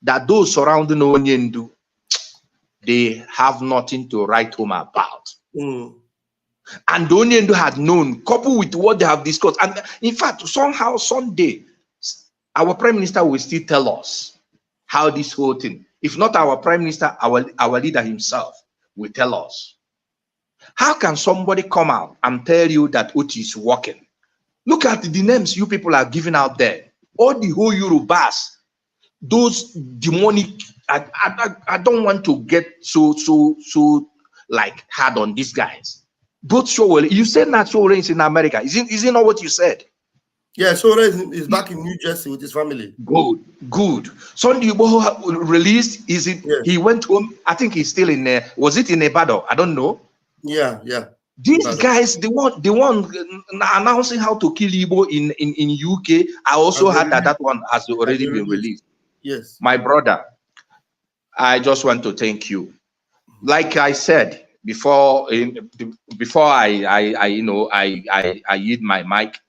that those surrounding Onyendu, they have nothing to write home about. And Onyendu had known, coupled with what they have discussed. And in fact, somehow, someday, our prime minister will still tell us how this whole thing, if not our prime minister, our leader himself will tell us. How can somebody come out and tell you that Uchi is working? Look at the names you people are giving out there. All the whole Yorubas, those demonic, I don't want to get so like hard on these guys. Both Showell, you said that Showell is in America. Is it not what you said? Yeah, Showell is back in New Jersey with his family. Good. Sunday released, he went home, I think he's still in there. Was it in Nevada? I don't know. Yeah. These guys, the one announcing how to kill Igbo in UK, I also heard that one has already been released. Yes. My brother, I just want to thank you. Like I said before I yield my mic,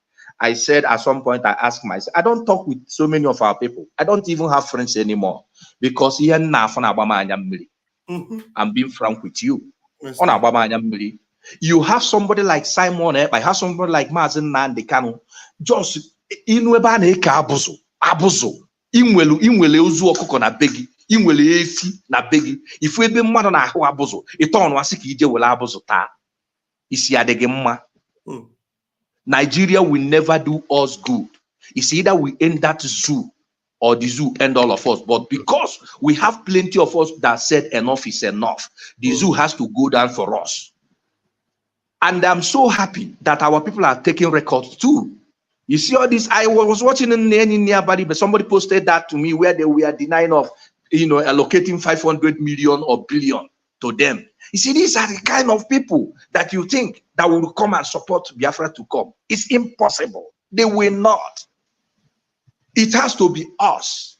I said at some point, I asked myself, I don't talk with so many of our people. I don't even have friends anymore because I'm being frank with you. You have somebody like Simon, I have somebody like Mazen Nandekano, just abuzo. Inwele ozu okuko na begi, inwele efi na begi. Ifu ebe mmadụ na ahụ abuzo, ito ọnụ asị ka ije wele abuzo taa. Isi adịghị mma. Nigeria will never do us good. It's either we end that zoo or the zoo end all of us. But because we have plenty of us that said enough is enough, the zoo has to go down for us. And I'm so happy that our people are taking records too. You see all this, I was watching in nearby, but somebody posted that to me where they were denying of, allocating 500 million or billion to them. You see, these are the kind of people that you think that will come and support Biafra to come. It's impossible. They will not. It has to be us.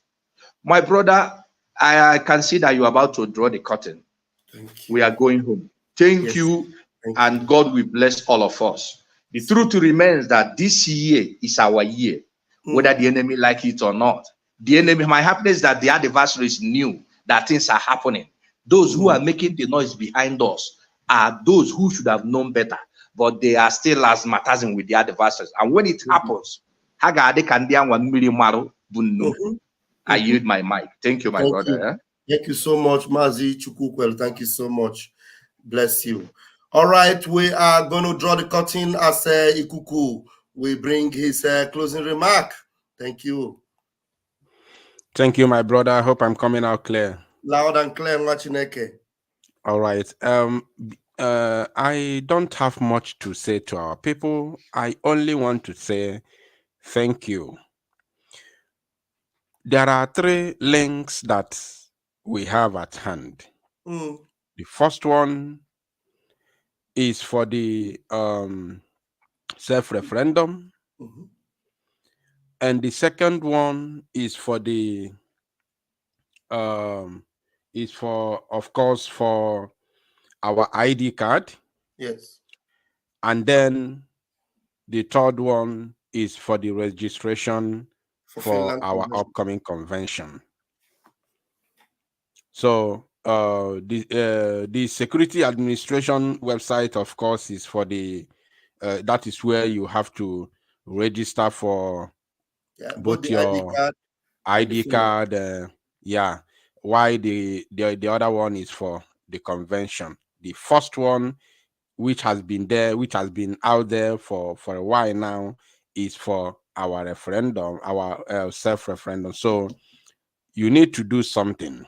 My brother, I can see that you're about to draw the curtain. Thank you. We are going home. Thank you, and God will bless all of us. The truth remains that this year is our year, whether the enemy like it or not. The enemy, my happiness is that the adversaries knew that things are happening. Those who are making the noise behind us are those who should have known better, but they are still as mattering with the adversaries. And when it happens, I yield my mic. Thank you, my brother. Thank you so much, Mazi Chukwukwel. Thank you so much. Bless you. All right, we are going to draw the curtain as Ikuku will bring his closing remark. Thank you. Thank you, my brother. I hope I'm coming out clear. Loud and clear, Machineke. All right. I don't have much to say to our people. I only want to say thank you. There are 3 links that we have at hand. The first one is for the self-referendum. And the second one is for the of course, for our ID card. Yes. And then the third one is for the registration for Finland our convention. upcoming convention. So the Security Administration website, of course, is for the that is where you have to register for both your ID card. Yeah. Why the other one is for the convention. The first one, which has been out there for a while now, is for our referendum, our self-referendum. So you need to do something.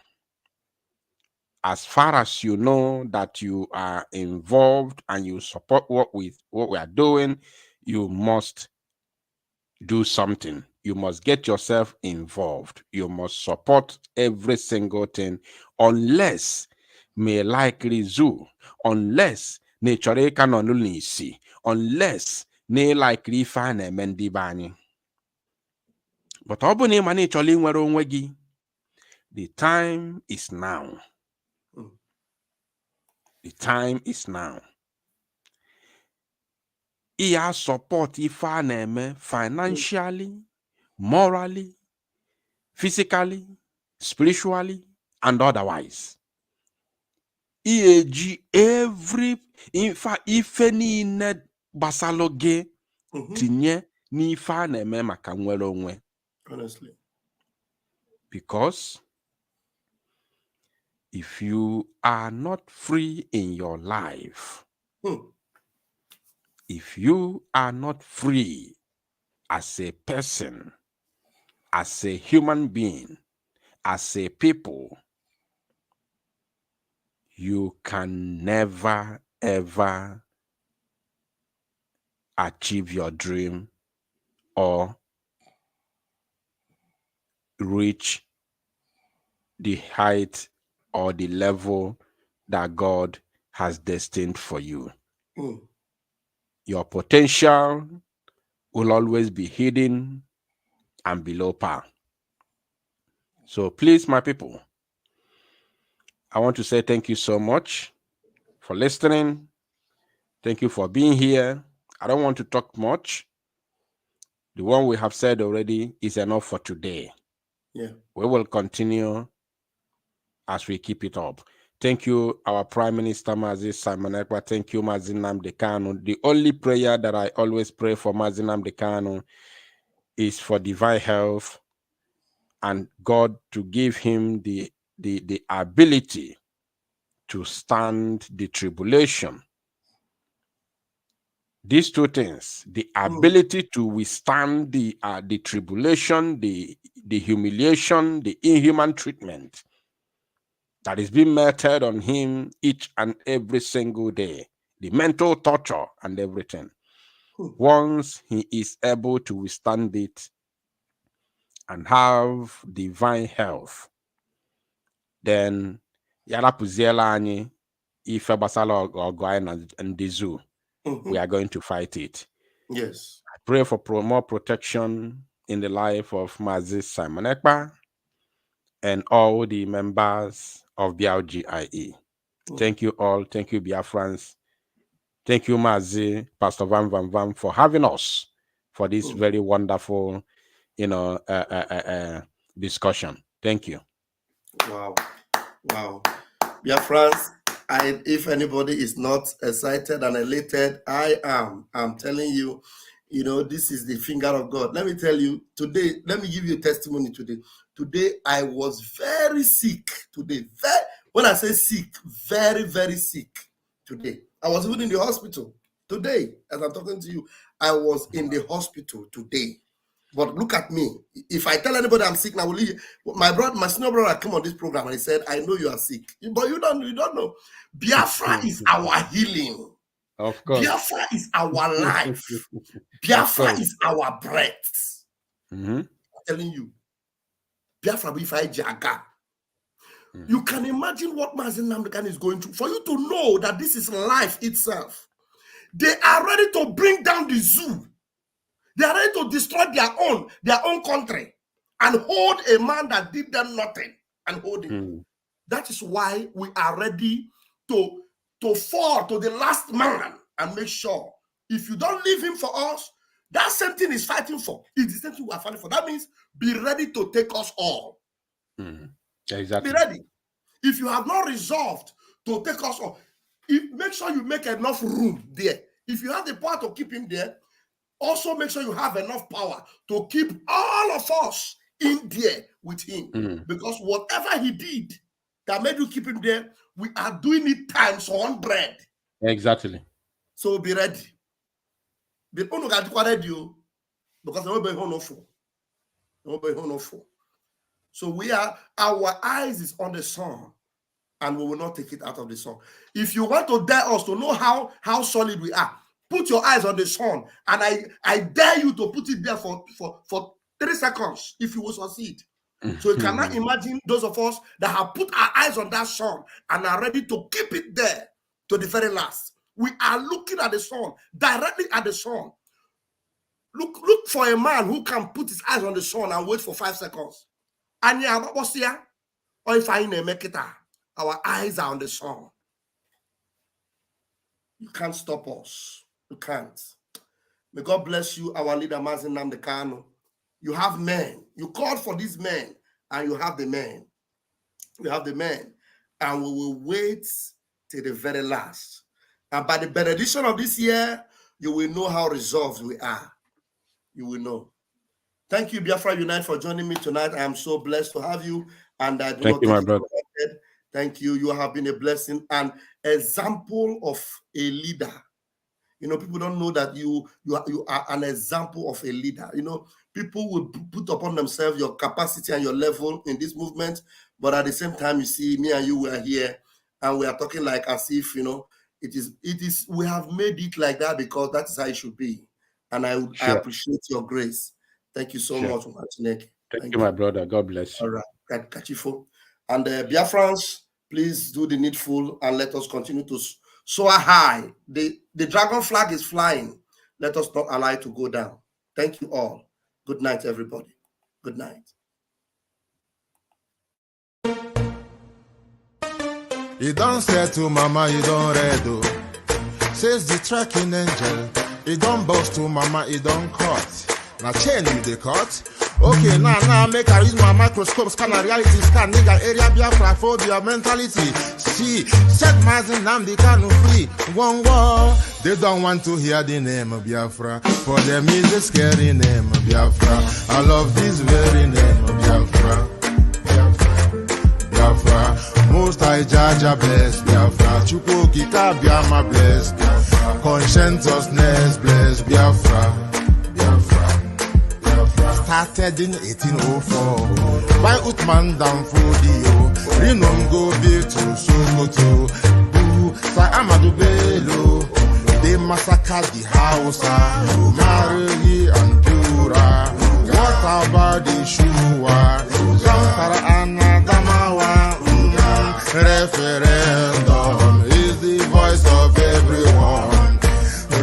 As far as you know that you are involved and you support what we are doing, you must do something. You must get yourself involved. You must support every single thing, unless may likely zoo, unless nature can only see, unless ne likely fan a mendibani. But obuni mani choli nwere onwe gi. The time is now. The time is now. Iya support ife a na-eme financially, morally, physically, spiritually, and otherwise. EAG every ife niile gbasalo gị tinye n'ife a na-eme maka nwere onwe. Honestly. Because if you are not free in your life, if you are not free as a person, as a human being, as a people, you can never, ever achieve your dream or reach the height or the level that God has destined for you. Your potential will always be hidden and below par. So please, my people, I want to say thank you so much for listening. Thank you for being here. I don't want to talk much. The one we have said already is enough for today. Yeah. We will continue as we keep it up. Thank you, our Prime Minister, Mazi Simon Ekpa. Thank you, Mazi Nnamdi Kanu. The only prayer that I always pray for Mazi Nnamdi Kanu is for divine health and God to give him the ability to stand the tribulation. These two things, the ability to withstand the tribulation, the humiliation, the inhuman treatment that is being meted on him each and every single day, the mental torture and everything. Once he is able to withstand it and have divine health, then yala puziela ani ife basala ogoy and the zoo. We are going to fight it. Yes. I pray for more protection in the life of Mazi Simon Ekpa and all the members of BLGIE. Thank you all. Thank you, Biafrans. Thank you, Mazi, Pastor Vam Vam Vam, for having us for this very wonderful, discussion. Thank you. Wow. Wow. Biafrans, if anybody is not excited and elated, I am. I'm telling you, this is the finger of God. Let me tell you, today, let me give you a testimony today. Today, I was very sick today. When I say sick, very, very sick today. I was even in the hospital today. As I'm talking to you, I was in the hospital today. But look at me. If I tell anybody I'm sick now, will leave. My senior brother came on this program and he said, I know you are sick. But you don't know. Biafra is our healing. Of course. Biafra is our life. Biafra is our breath. I'm telling you. Biafra, if I jaga. You can imagine what Mazi Nnamdi Kanu is going through. For you to know that this is life itself. They are ready to bring down the zoo. They are ready to destroy their own country and hold a man that did them nothing and hold him. That is why we are ready to fall to the last man and make sure if you don't leave him for us, that same thing is fighting for. It's the same thing we are fighting for. That means be ready to take us all. Exactly. Be ready. If you have not resolved to take us all, make sure you make enough room there. If you have the power to keep him there, also make sure you have enough power to keep all of us in there with him. Because whatever he did that made you keep him there, we are doing it times 100. Exactly. So be ready. Be ready because so our eyes is on the sun, and we will not take it out of the sun. If you want to dare us to know how solid we are, put your eyes on the sun, and I dare you to put it there for 3 seconds if you will succeed. So you cannot imagine those of us that have put our eyes on that sun and are ready to keep it there to the very last. We are looking at the sun, directly at the sun. Look for a man who can put his eyes on the sun and wait for 5 seconds. And or if I make it, our eyes are on the sun. You can't stop us. You can't. May God bless you, our leader, Mazi Nnamdi Kanu. You have men. You called for these men, and you have the men. You have the men, and we will wait till the very last. And by the benediction of this year, you will know how resolved we are. You will know. Thank you, Biafra Unite, for joining me tonight. I am so blessed to have you. And I do Thank you, my brother. Thank you. You have been a blessing and example of a leader. You know, people don't know that you are an example of a leader. You know, people will put upon themselves your capacity and your level in this movement. But at the same time, you see, me and you were here and we are talking like as if, you know, it is, we have made it like that because that is how it should be. And I appreciate your grace. Thank you so much, Martinez. Thank you, my brother. God bless you. All right, Kachifo. And Biafrans, please do the needful and let us continue to soar high. The dragon flag is flying. Let us not allow it to go down. Thank you all. Good night, everybody. Good night. You don't say to mama, you don't redo. Says the tracking angel. You don't boast to mama, you don't cut. Now chain with the cut. Okay, now make I use my microscope, scan a reality, scan nigga area Biafra phobia mentality. See, set Mazi Nnamdi Kanu free. One war. They don't want to hear the name of Biafra. For them is a scary name of Biafra. I love this very name of Biafra. Biafra. Most I judge a bless Biafra. Chukwu Kika Biama bless Biafra. Conscientiousness bless Biafra. Started in 1804 by Uthman Danfodio. Rinom go build to Sokoto. Sa Amadou Bello. They massacred the Hausa, Marili and Pura. What about the Shua? Zamfara and Adamawa. Referendum is the voice of everyone.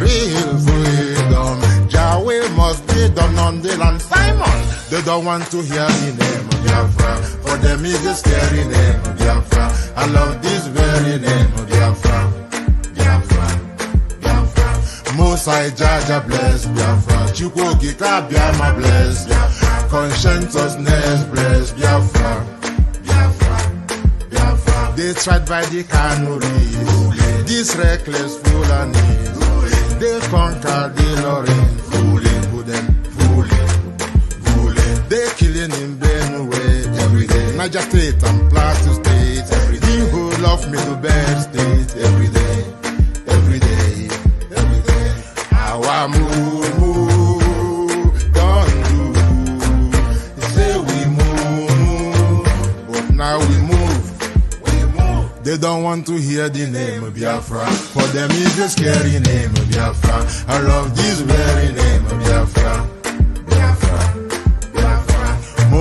Real freedom. Yahweh must be done on the land. Simon, they don't want to hear the name of Biafra. For them is a scary name of Biafra. I love this very name of Biafra. Most I judge bless Biafra. Chukwu Kika Biama bless Biafra. Conscientiousness bless Biafra. They tried by the canories. This reckless Fulani. They conquered the Lorraine. They killing in Benue every day. Niger State and Plateau State every day. The whole of Middle State every day. Our move, don't do. Say we move, but now we move. They don't want to hear the name of Biafra. For them is a scary name of Biafra. I love this very name of Biafra.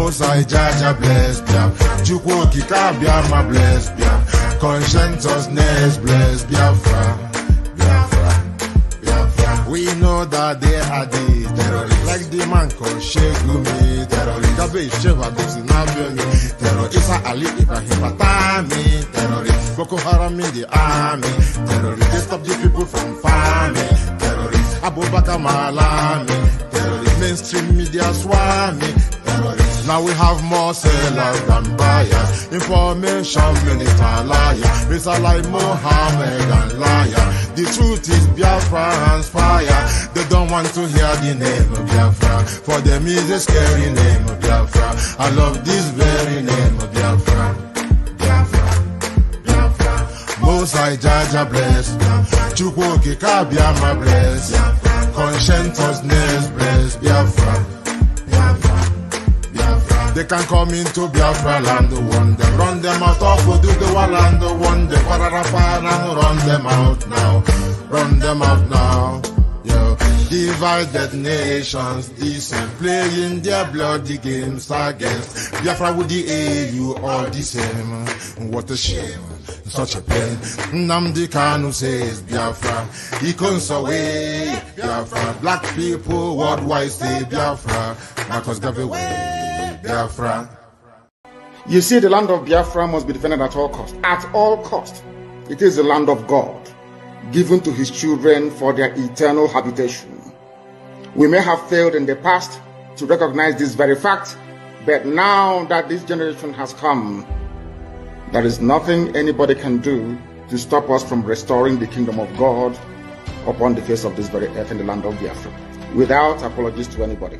Most I Jaja bless Biafra. Chukwu Okike Abiama bless Biafra. Conscientiousness bless Biafra. We know that they are the terrorists, like the man called Shegumi, terrorist. Gabe Sheva Dixinabemi, terrorist. Isa Ali Ibrahim Patami, terrorist. Boko Haram in the army, terrorist. They stop the people from farming, terrorist. Abu Bakar Malami, terrorist. Mainstream media swami, terrorist. Now we have more sellers than buyers. Information minister liar. Mr. like Mohammed and liar. The truth is Biafra's fire. They don't want to hear the name of Biafra. For them is a scary name of Biafra. I love this very name of Biafra. Biafra, Biafra. Most I Jaja bless. Chukwu Okike Abiama bless. Conscientiousness bless Biafra. They can come into Biafra land, run them out of Oduduwa land, run them out now, Yo, divided nations, decent, playing their bloody games against Biafra with the AU all the same. What a shame, such a pain. Nnamdi Kanu says Biafra, he comes away Biafra. Black people worldwide say Biafra, Marcus gave away Biafra. You see, the land of Biafra must be defended at all cost. At all cost. It is the land of God, given to his children for their eternal habitation. We may have failed in the past to recognize this very fact, but now that this generation has come, there is nothing anybody can do to stop us from restoring the kingdom of God upon the face of this very earth in the land of Biafra, without apologies to anybody.